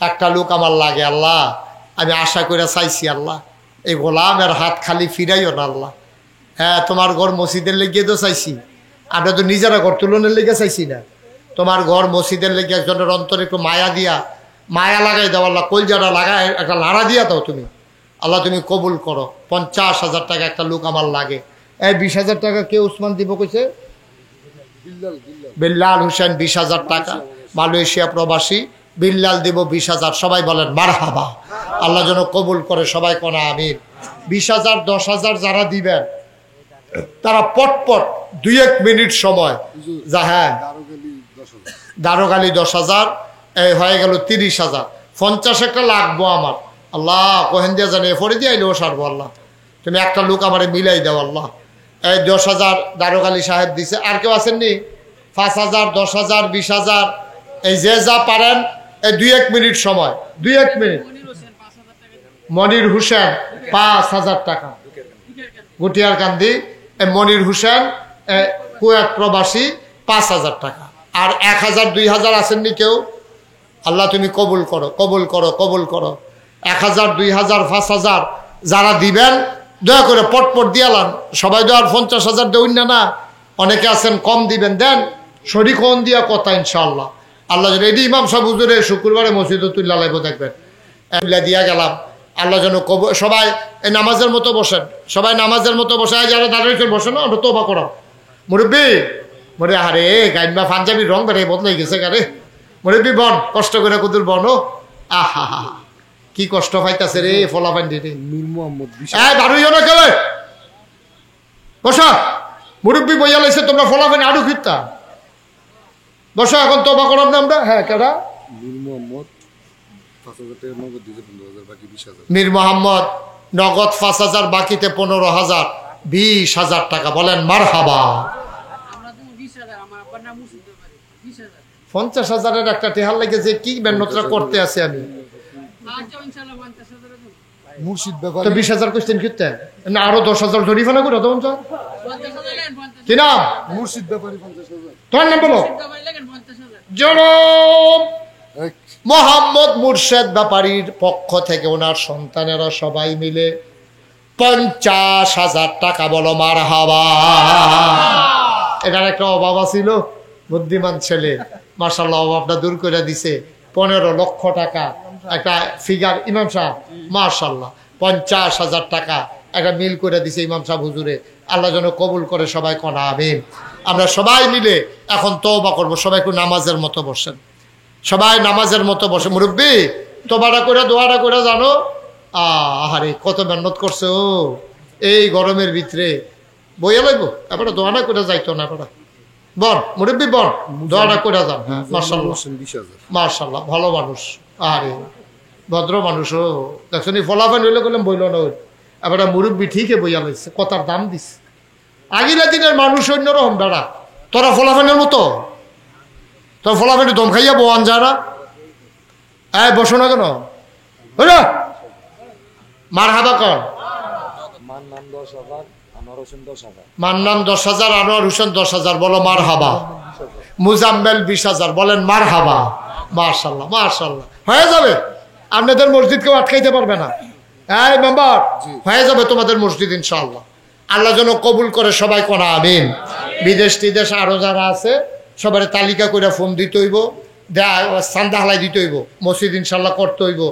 একটা লোক আমার লাগে আল্লাহ। আমি আশা করে চাইছি আল্লাহ, এই গোলামের হাত খালি ফিরাইও না আল্লাহ। হ্যাঁ, তোমার ঘর মসজিদের লেগে তো চাইছি, আমরা তো নিজেরা ঘর তুলনের লেগে চাইছি না, তোমার ঘর মসজিদের লেগে একজনের অন্তরে একটু মায়া দিয়া, মায়া লাগাই দাও আল্লাহ, কলজাটা লাগায় একটা লাড়া দিয়া দাও তুমি আল্লাহ। তুমি কবুল করো। 50,000 টাকা একটা লোক আমার লাগে। এই 20,000 টাকা কে উসমান দিব কইছে? বিল্লাল হোসেন 20,000 টাকা, মালয়েশিয়া প্রবাসী। বিল্লাল দিব 20,000। সবাই বলেন মারহাবা। আল্লাহ যেন কবুল করে, সবাই কোনা আমিন। 20,000 10,000 যারা দিবেন তারা পটপট 2-1 মিনিট সময় যা। হ্যাঁ, দারোগালি 10,000, এই হয়ে গেল 30,000। 50 একটা লাগবো আমার আল্লাহ, কোহেন দিয়া জানি ফরে দিয়ে আইলেও সারবো আল্লাহ। তুমি একটা লোক আমারে মিলাই দাও আল্লাহ। এই 10,000 দারোগালি সাহেব দিছে। আর কেউ আসেননি? 5,000 10,000 20,000, এই যে যা পারেন এই 2-1 মিনিট সময়, 2-1 মিনিট। মনির হোসেন 5,000 টাকা, গুটিয়ার কান্দি। মনির হোসেন কুয়েত প্রবাসী 5,000 টাকা। আর 1,000 2,000 আসেননি কেউ? আল্লাহ তুমি কবুল করো, কবুল করো, কবুল করো। 1,000 2,000 5,000 যারা দিবেন দয়া করে পটপট দিয়ালাম। সবাই তো আর 50,000 দেউন না, না অনেকে আছেন কম দিবেন, দেন শরীক হন দিয়া কথা ইনশাআল্লাহ। আল্লাহ যেন এটি ইমাম সাহেব হুজুরে শুক্রবারে মসজিদে তুল্লা লাইব দেখবেন, দিয়া গেলাম। আল্লাহ যেন সবাই এই নামাজের মতো বসেন, সবাই নামাজের মতো বসে। যারা দাঁড়িয়ে বসে না, ওটা তোবা করো। মুরব্বী মরে, আরে গাইন বা পাঞ্জাবির রং বেড়ে বদলাই গেছে গারে। মুরব্বী বন, কষ্ট করে কুদুর বন। আহা হা, কি কষ্ট পাইতাছে রে ফলাফান দিতে। নূর মোহাম্মদ দাঁড়িয়ে না কেলে বসা। মুরব্বী বইয়া লাইছে, তোমরা ফলাফান আরো ফিরতা বসো। এখন তোবা করলাম না আমরা। হ্যাঁ, কেডা? নূর মোহাম্মদ 5,000 টাকা নগদ দিতে 15,000, বাকি 20,000। মীর মোহাম্মদ নগদ 5,000, বাকিতে 15,000, 20,000 টাকা। বলেন মারহাবা। 50,000-এর একটা টেহার লেগে যে কি মেহনতটা করতে আছি আমি। মুর্শিদ তো ব্যাপারী 20,000 কোশ্চেন কিনতে না, আরো 10,000 জরিফানা করে তখন কি নাম? মুর্শিদ ব্যাপারী 50,000। তোমার নাম বলো। জনাব মোহাম্মদ মুর্শেদ ব্যাপারীর পক্ষ থেকে ওনার সন্তানেরা সবাই মিলে 50,000 টাকা। বলো মারহাবা। এখানে একটা অভাব ছিল, বুদ্ধিমান ছেলে মাশাআল্লাহ অভাবটা দূর করে দিছে। 15 লক্ষ টাকা একটা ফিগার ইমাম সাহেব মাশাআল্লাহ। 50,000 টাকা একটা মিল করে দিছে ইমাম সাহেব হুজুরে। আল্লাহ যেন কবুল করে, সবাই কোনা আমিন। আমরা সবাই মিলে এখন তওবা করব। সবাই একটু নামাজের মতো বসেন, সবাই নামাজের মতো বসে। মুরব্বী তোবাটা করে দোয়াটা করে জানো। আহারে কত মেহনত করছে ও এই গরমের ভিতরে। বইয়া লাগবো এবার দোয়াটা করে যাইতো না। এবার বল মুরব্বী বল, দোয়াটা করে যান। হ্যাঁ মাশাআল্লাহ, 20,000। মাশাআল্লাহ, ভালো মানুষ। আরে ভদ্র মানুষ ও দেখছেন। ফলাফল হইলে করলাম বইল না। এবার মুরব্বী ঠিকই বইয়া লাগছে, কথার দাম দিস। আগিলা দিনের মানুষ অন্যরকম বেড়া। তোরা ফলাফলের মতো, তোর ফলাফল দম খাইয়া বোয়ান যারা বসো না কেন? মার হাবা কর। মান্নান 10,000, আনোয়ার হোসেন 10,000। মান্নান 10,000, আনোয়ার হোসেন 10,000। বলো মার হাবা। মুজাম্মেল 20,000। বলেন মার হাবা। মাশাআল্লাহ, মাশাআল্লাহ। হয়ে যাবে, আপনাদের মসজিদ কেউ আটকাইতে পারবে না। এই মেম্বার হয়ে যাবে তোমাদের মসজিদ ইনশাআল্লাহ। আল্লাহ যেন কবুল করে, সবাই কোনা আমিন। বিদেশ টিদেশ আরো যারা আছে সবার তালিকা করে ফোন দিতে হইব, চান্দা হালাই দিতে হইব। মসজিদ ইনশাল্লাহ করতে হইব,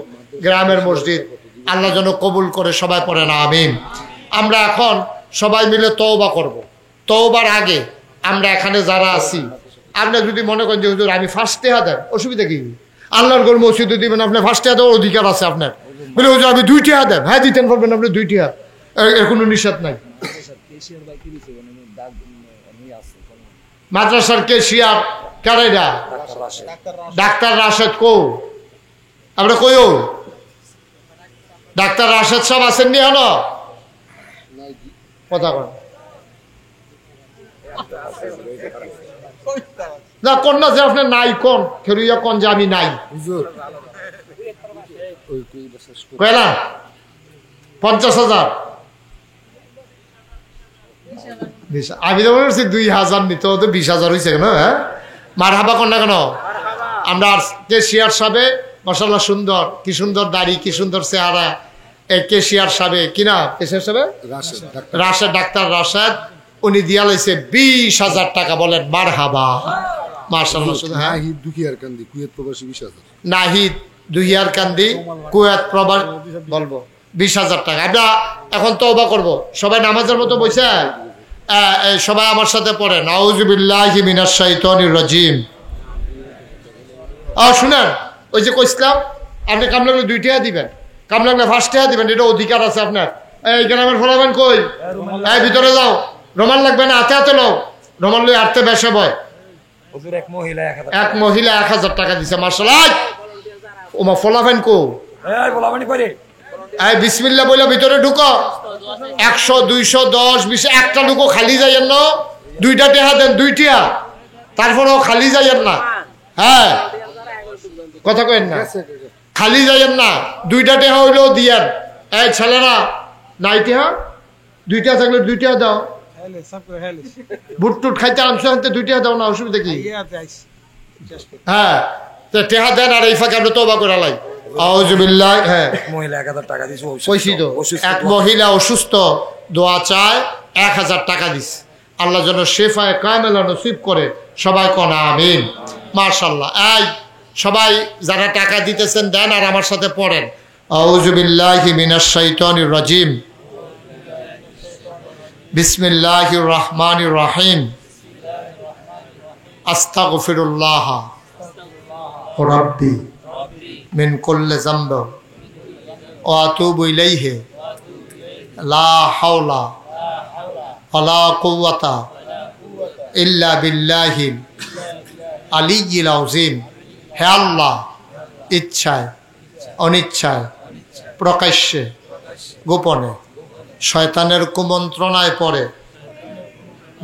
গ্রামের মসজিদ। আল্লাহ যেন কবুল করে, সবাই পড়েন আমিন। আমরা এখন সবাই মিলে তওবা করব। তওবার আগে আমরা এখানে যারা আছি, আপনার যদি মনে করেন যে হুজুর আমি ফার্স্ট টেহা দেন, অসুবিধা কি? আল্লাহর ঘর মসজিদে দিবেন, আপনার ফার্স্ট টেহা দেওয়ার অধিকার আছে আপনার। বলে হুজুর আমি 2 টেহা দেন, হ্যাঁ দিতেন পারবেন আপনি 2 টেহা, এর কোনো নিষেধ নাই। মাদ্রাসার কেশিয়ার কারেরা ডাক্তার রাশেদ কো, আমরা কইও ডাক্তার রাশেদ সব আছেন নি হলো কথা কর না কোন না যে আপনার নাই কোন খেলুইয়া কোন যে আমি নাই হুজুর কয়লা 50,000 আমি তো মনে করছি 2,000 নিত, তো 20,000 হয়েছে কেন? হ্যাঁ মার হাবা কর না কেন? আমরা কেশিয়ার সাবে মাশাআল্লাহ সুন্দর, কি সুন্দর দাড়ি, কি সুন্দর চেহারা। এই কেশিয়ার সাবে কিনা কেশিয়ার সাবে রাশেদ, ডাক্তার রাশেদ, উনি দিয়া লাইছে 20,000 টাকা। বলেন মার হাবা মাশাআল্লাহ। হ্যাঁ নাহিদ দুখিয়ার কান্দি কুয়েত প্রবাসী 20,000। নাহিদ দুহিয়ার কান্দি কুয়েত প্রবাসী বলবো 20,000 টাকা। আমরা এখন তওবা করব, সবাই নামাজের মতো বসে সবাই আমার সাথে পড়েন আউযু বিল্লাহি মিনাশ শাইতানির রাজিম। শুনেন, ওই যে কইছিলাম আপনি কাম লাগলে 2 টাকা দিবেন, কাম লাগলে 5 টাকা দিবেন, এটা অধিকার আছে আপনার। এই গ্রামের ফলাবেন কই? এই ভিতরে যাও, রোমান লাগবে না, হাতে হাতে লোক রোমান লই আটতে বেসে বয়। এক মহিলা 1,000 টাকা দিছে মাশাআল্লাহ। ওমা ফলাবেন কো? এই বিসমিল্লাহ বলে ভিতরে ঢুকো। 100 200 10 20 একটা ঢুকো, খালি যাইয়েন না। 2টা টাকা দেন, 2 টাকা, তারপরেও খালি যাইয়েন না। হ্যাঁ কথা কইেন না, খালি যাইয়েন না। 2টা টাকা হইলেও দিয়েন। এই ছেলেরা নাই টাকা, 2 টাকা থাকলে 2 টাকা দাও। বুট টুট খাইতে আনছো, 2 টাকা দাও না, অসুবিধা কি? হ্যাঁ তো টাকা দেন, আর এই ফাঁকে আমরা তওবা করে লাই। আউযুবিল্লাহ। হ্যাঁ মহিলা 1,000 টাকা দিয়েছে, এক মহিলা অসুস্থ, দোয়া চায়, 1,000 টাকা দিছে। আল্লাহ যেন শেফায়ে কামেলা নসিব করে, সবাই কোন আমিন। মাশাআল্লাহ। এই সবাই যারা টাকা দিতেছেন দেন, আর আমার সাথে পড়েন আউযু বিল্লাহি মিনাশ শাইতানির রাজিম, বিসমিল্লাহির রহমানির রহিম, আস্তাগফিরুল্লাহ রাব্বি মিন কুল্লি যামব ওয়া আতুবু ইলাইহি লা হাওলা ওয়ালা কুওয়াতা ইল্লা বিল্লাহিল আলিয়্যিল আযীম। হে আল্লাহ, ইচ্ছায় অনিচ্ছায় প্রকাশ্যে গোপনে শয়তানের কুমন্ত্রণায় পড়ে,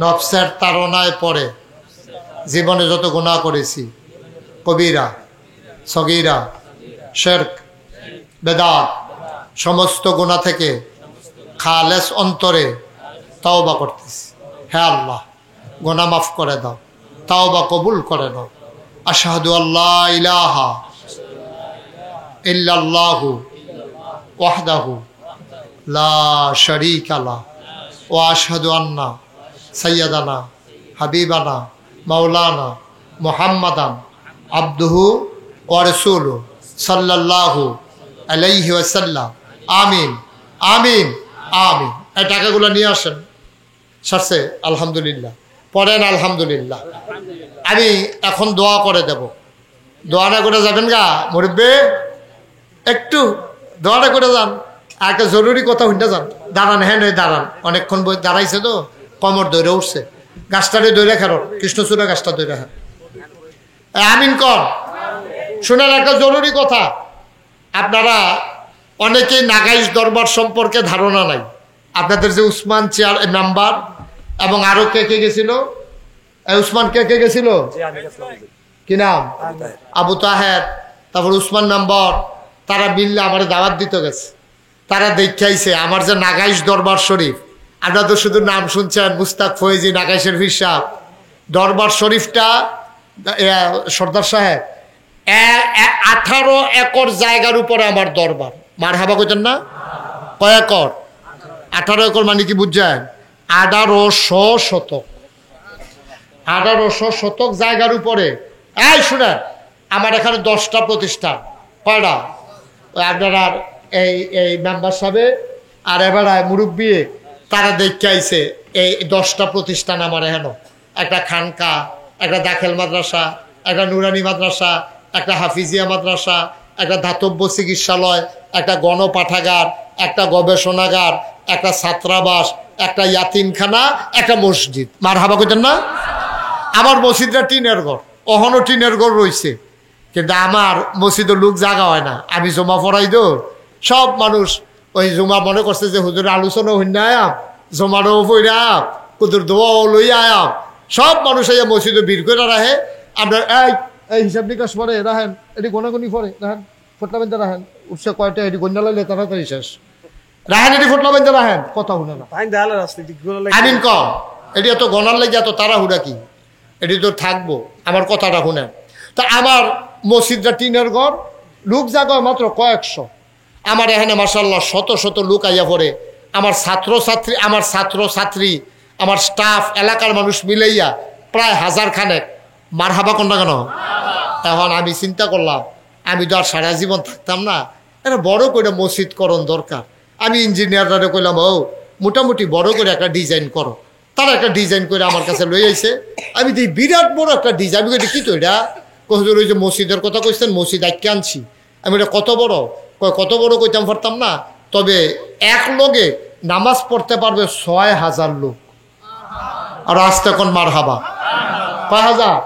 নফসের তাড়নায় পড়ে জীবনে যত গুনাহ করেছি, কবিরা সগীরা শিরক বেদাত সমস্ত গুনাহ থেকে খালেস অন্তরে তওবা করতেছি। হে আল্লাহ, গুনাহ মাফ করে দাও, তওবা কবুল করে নাও। আশহাদু আল্লা ইলাহা ইল্লাল্লাহু ওয়াহদাহু লা শারীকা লাহু ওয়া আশহাদু আন্না সাইয়্যিদানা হাবিবানা মাওলানা মুহাম্মাদান আবদুহু ওয়া রাসূলুহু সাল্লাল্লাহু আলাইহি ওয়াসাল্লাম। আমিন আমিন আমিন। এই টাকাগুলো নিয়ে আসেন। সারছে আলহামদুলিল্লাহ, পড়েন আলহামদুলিল্লাহ। আমি এখন দোয়া করে দেব, দোয়াটা করে যাবেন গা মুরব্বি, একটু দোয়াটা করে যান। আর একটা জরুরি কথা শুনতে যান। দাঁড়ান, হ্যাঁ নয় দাঁড়ান, অনেকক্ষণ বই দাঁড়াইছে তো কমর দৌড়ে উঠছে। গাছটারে দৌড়ে খেরো, কৃষ্ণচূড়া গাছটা দৌড়ে। হ্যাঁ আমিন কর। শোনেন একটা জরুরি কথা, আপনারা অনেকেই নাগাইশ দরবার সম্পর্কে ধারণা নাই। আপনাদের যে উসমান চেয়ার নাম্বার এবং আরো কে কে গেছিল, উসমান কে কে গেছিল, কি নাম, আবু তাহের, তারপর উসমান নাম্বার, তারা মিললে আমার দাওয়াত দিতে গেছে। তারা দেখাইছে আমার যে নাগাইশ দরবার শরীফ, আপনারা তো শুধু নাম শুনছেন, মুস্তাক ফয়েজি নাগাইশের ফিরসা দরবার শরীফটা, সর্দার সাহেব 18 একর জায়গার উপরে আমার দরবার। মার হাবা কইতেন না? কয় একর? 18 একর মানে কি বুঝছেন? 1800 শতক। 1800 শতক জায়গার উপরে। এই শুনেন, আমার এখানে 10টা প্রতিষ্ঠান। কয়টা? আপনার এই মেম্বার সাহেবে আর এবার মুরব্বী তারা দেখতে আইছে এই 10টা প্রতিষ্ঠান আমার হেন, একটা খানকা, একটা দাখিল মাদ্রাসা, একটা নুরানি মাদ্রাসা, একটা হাফিজিয়া মাদ্রাসা, একটা ধাতব্য চিকিৎসালয়, একটা গণপাঠাগার, একটা গবেষণাগার, একটা ছাত্রাবাস, একটা ইয়াতিমখানা, একটা মসজিদ। মারহাবা কইতেন না? আমার মসজিদটা টিনের ঘর, অহনো টিনের ঘর রয়েছে, কিন্তু আমার মসজিদে লোক জাগা হয় না। আমি জমা পড়াই দো, সব মানুষ ওই জমা মনে করছে যে হুজুরের আলোচনা হইন আয়াম, জমারও পড়ে আয়াম, কুদুর দোয়াও লই আয়াম, সব মানুষ এই মসজিদে ভিড় করে রাখে। আমরা এই হিসাব নিকাশ পরে রাখেন, এটি গোনাগুনি পরে রাখেন, ফোটলা বেঁধে রাখেন, উৎসব কয়টা এটি গন্যা লাগলে তাড়াতাড়ি শেষ রাখেন, এটি ফোটলা বেঁধে রাখেন, কথা শুনে না আমিন কম, এটি এত গনার লেগে এত তাড়াহুড়া কি, এটি তো থাকবো, আমার কথাটা শুনেন। তা আমার মসজিদটা টিনের ঘর, লোক জায়গায় মাত্র কয়েকশো, আমার এখানে মাসাল্লাহ শত শত লোক আইয়া পড়ে, আমার ছাত্রছাত্রী, আমার স্টাফ, এলাকার মানুষ মিলাইয়া প্রায় 1000 খানেক। মারহাবা কোনটা কেন? এখন আমি চিন্তা করলাম আমি তো আর সারা জীবন থাকতাম না, এটা বড় করে মসজিদ করণ দরকার। আমি ইঞ্জিনিয়াররা কইলাম, ও মোটামুটি বড় করে একটা ডিজাইন করো। তারা একটা ডিজাইন করে আমার কাছে লই আইছে। আমি দিই বিরাট বড় একটা ডিজাইন, আমি কি তো এটা হুজুর ওই যে মসজিদের কথা কইছেন, মসজিদ আজকে আনছি। আমি এটা কত বড় কত বড় কইতাম পারতাম না, তবে এক লগে নামাজ পড়তে পারবে 6000 লোক। আর আসতে কোন মারহাবা, কয় হাজার?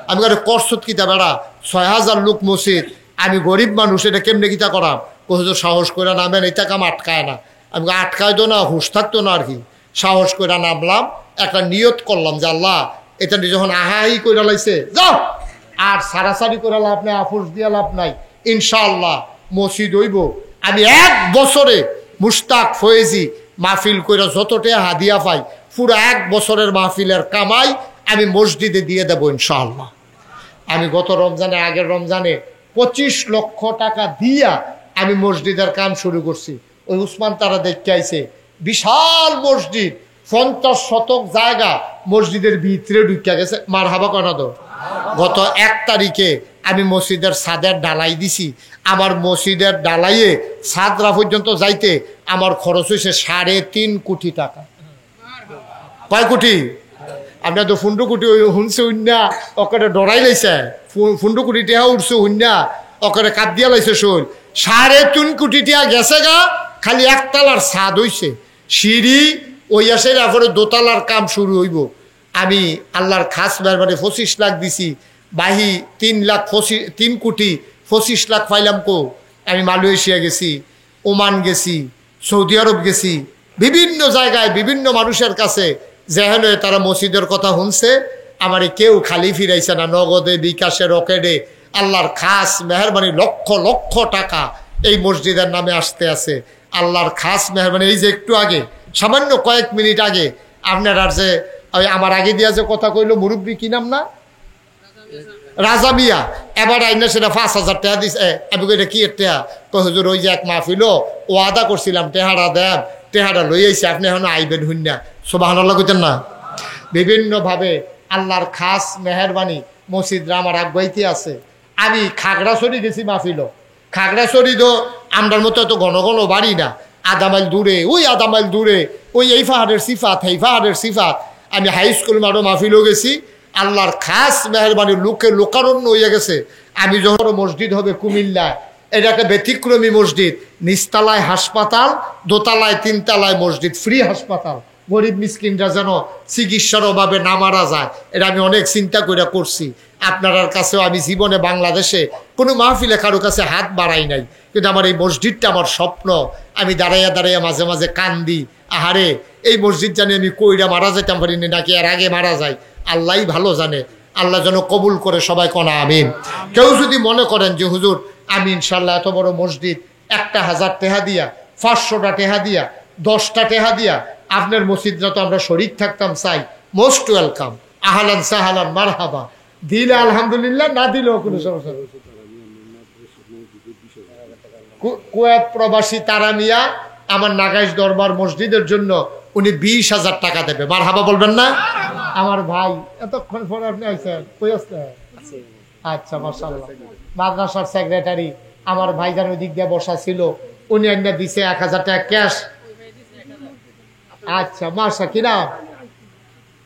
আমি করছত কিতা বেড়া 6000 লোক মসজিদ, আমি গরিব মানুষ, এটা কেমনে কিতা করাম? হুজুর সাহস করে নামেন, এটা কাম আটকায় না। আমি আটকায় তো না, হুশ থাকতো না আর কি। সাহস করে নামলাম, একটা নিয়ত করলাম যে আল্লাহ এটা যখন আহাই করে লাইছে, যাও আর সারাসারি করে লাভ নাই, আফুস দিয়া লাভ নাই, ইনশাআল্লাহ মসজিদ হইব। আমি 1 বছরে মুশতাক ফয়েজি মাহফিল করে যতটা হাদিয়া পাই, পুরো 1 বছরের মাহফিলের কামাই আমি মসজিদে দিয়ে দেবো ইনশাআল্লাহ। আমি গত রমজানে, আগের রমজানে 25 লক্ষ টাকা দিয়া আমি মসজিদের কাম শুরু করছি। ওই উসমান তারা দেখতে আইছে, বিশাল মসজিদ, 50 শতক জায়গা মসজিদের ভিতরে ঢুকিয়া গেছে। মারহাবা কনা তো। গত 1 তারিখে আমি মসজিদের ছাদের ঢালাই দিছি। আমার মসজিদের ঢালাইয়ে ছাদরা পর্যন্ত যাইতে আমার খরচ হয়েছে 3.5 কোটি টাকা। কয় কোটি? আপনার তো 15 কোটি শুনছে উন্না, ওকে ডরাই লাইছে। 15 কোটি টাকা উঠছে উন্না, ওকে কাপ দিয়া লাইছে শোল। 3.5 কোটি টাকা গেছে গা, খালি 1 তলার ছাদ হইছে, সিঁড়ি ওই আসে, তারপরে 2 তলার কাম শুরু হইব। আমি আল্লাহর খাস মেহরবানি 25 লাখ দিছি, বাহি 3 কোটি 25 লাখ পাইলাম কো। আমি মালয়েশিয়া গেছি, ওমান গেছি, সৌদি আরব গেছি, বিভিন্ন জায়গায় বিভিন্ন মানুষের কাছে যেহেন তারা মসজিদের কথা শুনছে, আমারে কেউ খালি ফিরাইছে না, নগদে, বিকাশে, রকেটে। আল্লাহর খাস মেহরবানি লক্ষ লক্ষ টাকা এই মসজিদের নামে আসতে আছে। আল্লাহর খাস মেহরবানি। এই যে একটু আগে, সামান্য কয়েক মিনিট আগে আপনার আর যে আমার আগে দিয়া যে কথা কইলো মুরব্বী, কি নাম না, রাজা মিয়া, এবার আইনা সেটা 5000 টাকা দিছে। আমি কই কি টেহা? তো হুজুর ওই যে এক মাহফিল ও আদা করছিলাম, টেহারা দেন, টেহারা লই আইছে, আপনি এখন আইবেন হুন্না। সুবহানাল্লাহ কইতেন না? বিভিন্নভাবে আল্লাহর খাস মেহরবানি মসজিদরা আমার আগাইতে আছে। আমি খাগড়াছড়ি গেছি মাহফিল, খাগড়াছড়ি তো আমরার মতো এত ঘন ঘন বাড়ি না, 1/2 মাইল দূরে, ওই 1/2 মাইল দূরে, ওই এই পাহাড়ের সিফাত, এই পাহাড়ের সিফাত। আমি হাই স্কুল মারো মাহফিলও গেছি। আল্লাহর খাস মেহরবানি লোকে লোকারণ্য হয়ে গেছে। আমি যখন মসজিদ হবে কুমিল্লায়, এটা একটা ব্যতিক্রমী মসজিদ, নিচতলায় হাসপাতাল, দোতলায় 3 তলায় মসজিদ, ফ্রি হাসপাতাল, গরিব মিসকিনরা যেন চিকিৎসার অভাবে না মারা যায়, এটা আমি অনেক চিন্তা করে করছি। আপনার কাছেও আমি জীবনে বাংলাদেশে কোনো মাহফিলে কারো কাছে হাত বাড়াই নাই, কিন্তু আমার এই মসজিদটা আমার স্বপ্ন। আমি দাঁড়াইয়া দাঁড়াইয়া মাঝে মাঝে কান্দি, আহারে এই মসজিদ জানি আমি কইরা মারা যেতাম পারি নাকি এর আগে মারা যায়, আল্লাহই ভালো জানে। আল্লাহ যেন কবুল করে, সবাই কনা আমিন। কেউ যদি মনে করেন যে হুজুর আমি ইনশাল্লাহ এত বড় মসজিদ 1000 টাকা দিয়া, 500টা টাকা দিয়া, 10টা টাকা দিয়া আপনার মসজিদরা তো আমরা শরীক থাকতাম, চাই, মোস্ট ওয়েলকাম, আহলান সাহালান মারহাবা। দিলে আলহামদুলিল্লাহ, না দিলেও কোনো সমস্যা নেই। কুয়েত প্রবাসী তারা মিয়া আমার নাগাইশ দরবার মসজিদের জন্য উনি 20,000 টাকা দেবে। মারহাবা বলবেন না? আমার ভাই এতক্ষণ পরে আপনি আইছেন, কই আসছেন? আচ্ছা মাশাআল্লাহ। মাদ্রাসার সেক্রেটারি আমার ভাইজান ওই দিক দিয়ে বসা ছিল, উনি আইনা দিছে 1000 টাকা ক্যাশ। আচ্ছা মার্শা কিনা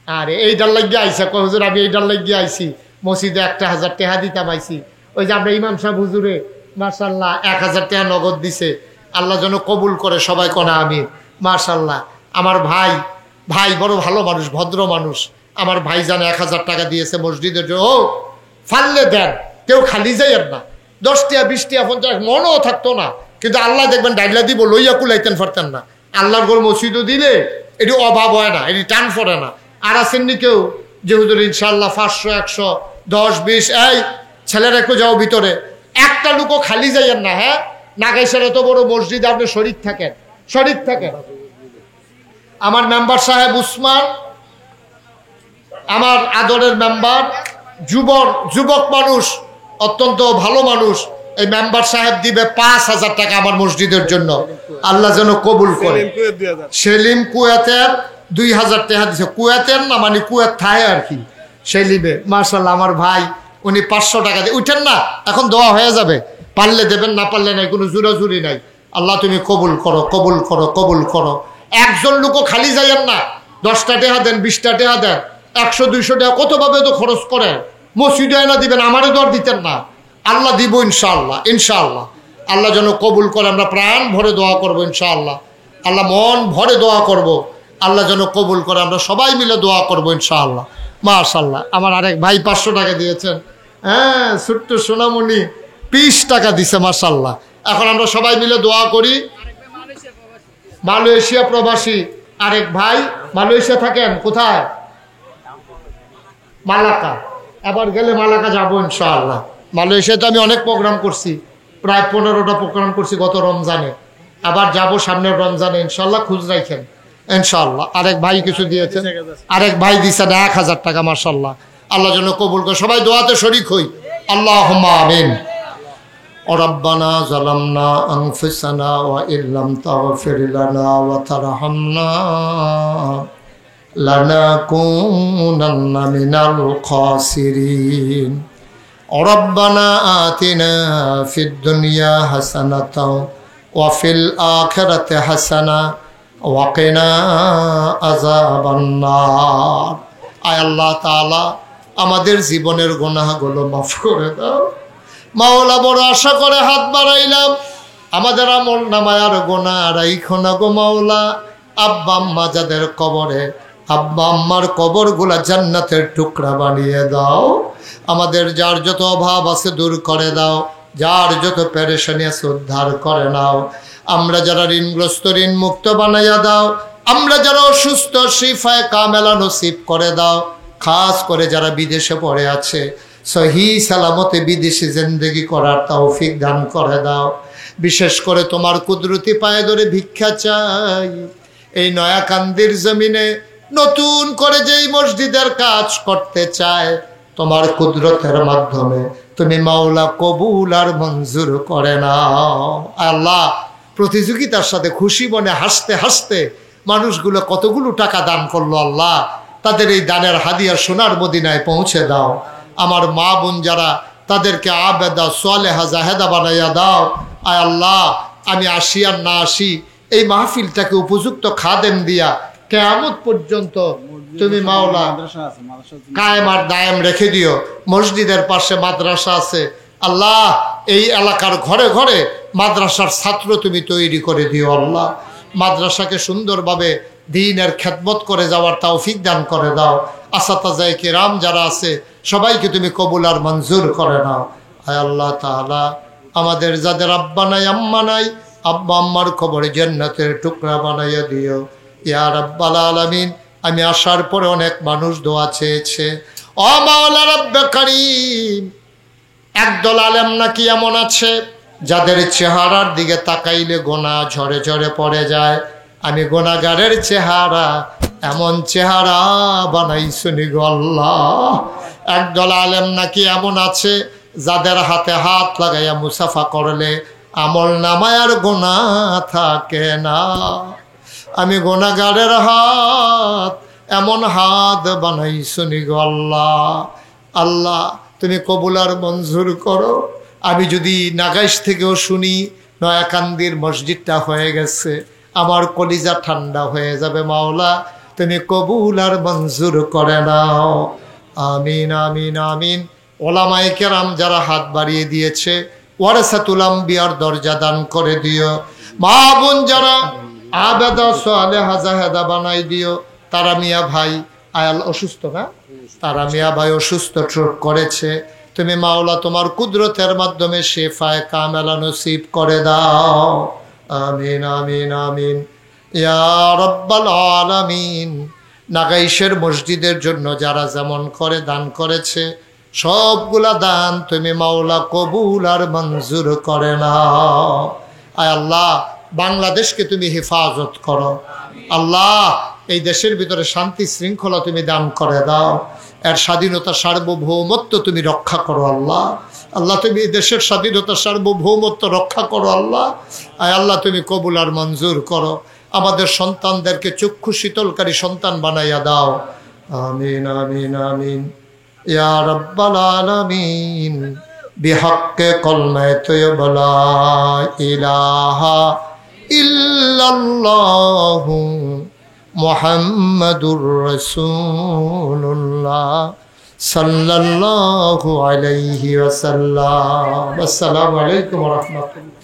আরে এইটার লাগিয়ে আইসা কয় হুজুর আমি এইটার লাগিয়ে আইছি মসজিদে 1000 টাকা দিতাম আইছি। ওই যে আমরা ইমাম সাহেব হুজুরে মার্শাল্লাহ 1000 টাকা নগদ দিছে। আল্লাহ যেন কবুল করে সবাই কোনা আমিন। মার্শাল্লাহ আমার ভাই ভাই বড় ভালো মানুষ, ভদ্র মানুষ। আমার ভাই জানে 1000 টাকা দিয়েছে মসজিদের জন্য। ও ফাললে দেন, কেউ খালি যাইয়েন না। 10 টাকা 20 টাকা 50 মনও থাকতো না, কিন্তু আল্লাহ দেখবেন ডাইলা দিব লইয়া কুলাইতেন পারতেন না। আল্লাহর গোল মসজিদও দিলে এটি অভাব হয় না, এটি টান পড়ে না। আর আসেননি কেউ যে হুজুর ইনশাল্লাহ 500 100 10 20 এই ছেলেরা একটু যাও ভিতরে, একটা লুকও খালি যাইয়েন না। হ্যাঁ নাগাইশের এত বড় মসজিদ আপনি শরীক থাকেন, শরীক থাকেন। আমার মেম্বার সাহেব উসমান, আমার আদরের মেম্বার, যুবক মানুষ, অত্যন্ত ভালো মানুষ। এই মেম্বার সাহেব দিবে 5000 টাকা আমার মসজিদের জন্য, আল্লাহ যেন কবুল করে। সেলিম কুয়েতের 2000 টাকা দিছে, কুয়েতের না মানে কুয়েত থায় আর কি, সেলিমে। মার্শাল্লাহ আমার ভাই উনি 500 টাকা দিয়ে উঠেন না, এখন দোয়া হয়ে যাবে, পারলে দেবেন না পারলে নাই, কোনো জুরাজুরি নাই। আল্লাহ তুমি কবুল করো, কবুল করো, কবুল করো। একজন লোকও খালি যাইয়েন না। 10টা টাকা দেন, 20টা টাকা দেন, 100 200 টাকা কতভাবে তো খরচ করেন, মসজিদে না দিবেন, আমারও দর দিতেন না। আল্লাহ দিব ইনশাআল্লাহ, ইনশাআল্লাহ। আল্লাহ যেন কবুল করে, আমরা প্রাণ ভরে দোয়া করবো ইনশাআল্লাহ। আল্লাহ মন ভরে দোয়া করব, আল্লাহ যেন কবুল করে, আমরা সবাই মিলে দোয়া করবো ইনশাআল্লাহ। মাশাআল্লাহ আমার আরেক ভাই 500 টাকা দিয়েছেন। হ্যাঁ ছোট্ট সোনামণি 20 টাকা দিছে মাশাআল্লাহ। এখন আমরা সবাই মিলে দোয়া করি। মালয়েশিয়া প্রবাসী আরেক ভাই, মালয়েশিয়া থাকেন কোথায়? মালাকা। এবার গেলে মালাকা যাবো ইনশাআল্লাহ। মালয়েশিয়াতে আমি অনেক প্রোগ্রাম করছি, প্রায় 15টা প্রোগ্রাম করছি গত রমজানে। আবার যাব সামনের রমজানে ইনশাআল্লাহ, খুঁজ রাখেন ইনশাআল্লাহ। আরেক ভাই কিছু দিয়েছেন, আরেক ভাই দিছে 1000 টাকা মাশাআল্লাহ। আল্লাহ যেন কবুল করে, সবাই দোয়াতে শরীক হই। আল্লাহুম্মা আমিন। রব্বানা যালামনা আনফুসানা ওয়া ইল্লাম তাগফির লানা ওয়া তারহামনা লানাকুনান্না মিনাল খাসিরিন। রব্বানা আতিনা ফিদ দুনিয়া হাসানাতাও ওয়া ফিল আখিরাতি হাসানা ওয়া কিনা আযাবান নার। আয় আল্লাহ তাআলা আমাদের জীবনের গুনাহগুলো মাফ করে দাও মাওলা। বড় আশা করে হাত বাড়াইলাম, আমাদের আমল নামায় আর গুনাহ রাইখো না গো মাওলা। আব্বা আম্মা যাদের কবরে, আব্বা আম্মার কবরগুলা জান্নাতের টুকরা বানিয়ে দাও। আমাদের যার যত অভাব আছে দূর করে দাও, যার যত পেরেশানি আছে উদ্ধার করে নাও। আমরা যারা ঋণগ্রস্ত ঋণ মুক্ত বানাইয়া দাও। আমরা যারা অসুস্থ শিফায়ে কামেলা নসিব করে দাও। খাস করে যারা বিদেশে পড়ে আছে সহি সালামতে বিদেশি জিন্দেগি করার তৌফিক দান করে দাও। বিশেষ করে তোমার কুদরতি পায়ে ধরে ভিক্ষা চাই, এই নয়াকান্দির জমিনে নতুন করে যেই মসজিদের কাজ করতে চায় তোমার কুদরতের মাধ্যমে তুমি মাওলা কবুল আর মঞ্জুর করে নাও। আল্লাহ প্রতিযোগিতার সাথে খুশি মনে হাসতে হাসতে মানুষগুলো কতগুলো টাকা দান করলো, আল্লাহ তাদের এই দানের হাদিয়া সোনার মদিনায় পৌঁছে দাও। আমার মা বোন যারা, তাদেরকে আবেদা সালেহা জাহেদা বানাইয়া দাও। আয় আল্লাহ আমি আসি আর না আসি, এই মাহফিলটাকে উপযুক্ত খাদেম দিয়া কিয়ামত পর্যন্ত তুমি মাওলা কায়েম আর দায়েম রেখে দিও। মসজিদের পাশে মাদ্রাসা আছে, আল্লাহ এই এলাকার ঘরে ঘরে মাদ্রাসার ছাত্র তুমি তৈরি করে দিও। আল্লাহ মাদ্রাসাকে সুন্দরভাবে দ্বীনের খেদমত করে যাওয়ার তৌফিক দান করে দাও। আসাতাজায়ে কিরাম যারা আছে সবাইকে তুমি কবুল আর মঞ্জুর করে নাও। আয় আল্লাহ তাআলা আমাদের যাদের আব্বা নাই আম্মা নাই, আব্বা আম্মার কবরে জান্নাতের টুকরা বানাইয়া দিও ইয়া রাব্বাল আলামিন। আমি আসার পরে অনেক মানুষ দোয়া চেয়েছে, ও মাওলা রব্বে কারীম একদল আলেম নাকি এমন আছে যাদের চেহারার দিকে তাকাইলে গোনাহ ঝরে ঝরে পড়ে যায়। আমি গোনাগারের চেহারা এমন চেহারা বানাইছনি গো আল্লাহ। একদল আলেম নাকি এমন আছে যাদের হাতে হাত লাগাইয়া মুসাফা করলে আমল নামায় আর গোনাহ থাকে না। আমি গোনাগারের হাত এমন হাত বানাইছনি গো আল্লাহ। আল্লাহ তুমি কবুল আর মঞ্জুর করো। আমি যদি নাগাইশ থেকেও শুনি, নয়াকান্দির মসজিদটা হয়ে গেছে, আমার কলিজা ঠান্ডা হয়ে যাবে। মাওলা তুমি কবুল আর মঞ্জুর করে নাও। আমিন আমিন আমিন। ওলামায়ে কেরাম যারা হাত বাড়িয়ে দিয়েছে, ওয়ারাসাতুল আম্বিয়ার দরজা দান করে দিও। মা বোন যারা আবেদা সালেহা জাহেদা বানাই দিও। তারা মিয়া ভাই আয়াল অসুস্থ না, তারা মিয়া ভাই অসুস্থ ট্রোক করেছে, তুমি মাওলা তোমার কুদরতের মাধ্যমে শেফায়ে কামেলা নসিব করে দাও। আমিন আমিন আমিন ইয়া রাব্বাল আলামিন। নাগাইশের মসজিদের জন্য যারা যেমন করে দান করেছে, সবগুলা দান তুমি মাওলা কবুল আর মঞ্জুর করে নাও। আয় আল্লাহ, বাংলাদেশকে তুমি হেফাজত করো। আল্লাহ, এই দেশের ভিতরে শান্তি শৃঙ্খলা তুমি দান করে দাও। এর স্বাধীনতা সার্বভৌমত্ব তুমি রক্ষা করো আল্লাহ। আল্লাহ, তুমি এই দেশের স্বাধীনতা সার্বভৌমত্ব রক্ষা করো আল্লাহ। আয় আল্লাহ, তুমি কবুল আর মঞ্জুর করো। আমাদের সন্তানদেরকে চক্ষু শীতলকারী সন্তান বানাইয়া দাও। আমিন আমিন আমিন ইয়া রাব্বাল আলামিন। বিহাক্কে কলমায়ে তয়্যিবা লা ইলাহা ইল্লাল্লাহু মুহাম্মাদুর রাসূলুল্লাহ সাল্লাল্লাহু আলাইহি ওয়াসাল্লাম। আসসালামু আলাইকুম ওয়া রাহমাতুল্লাহ।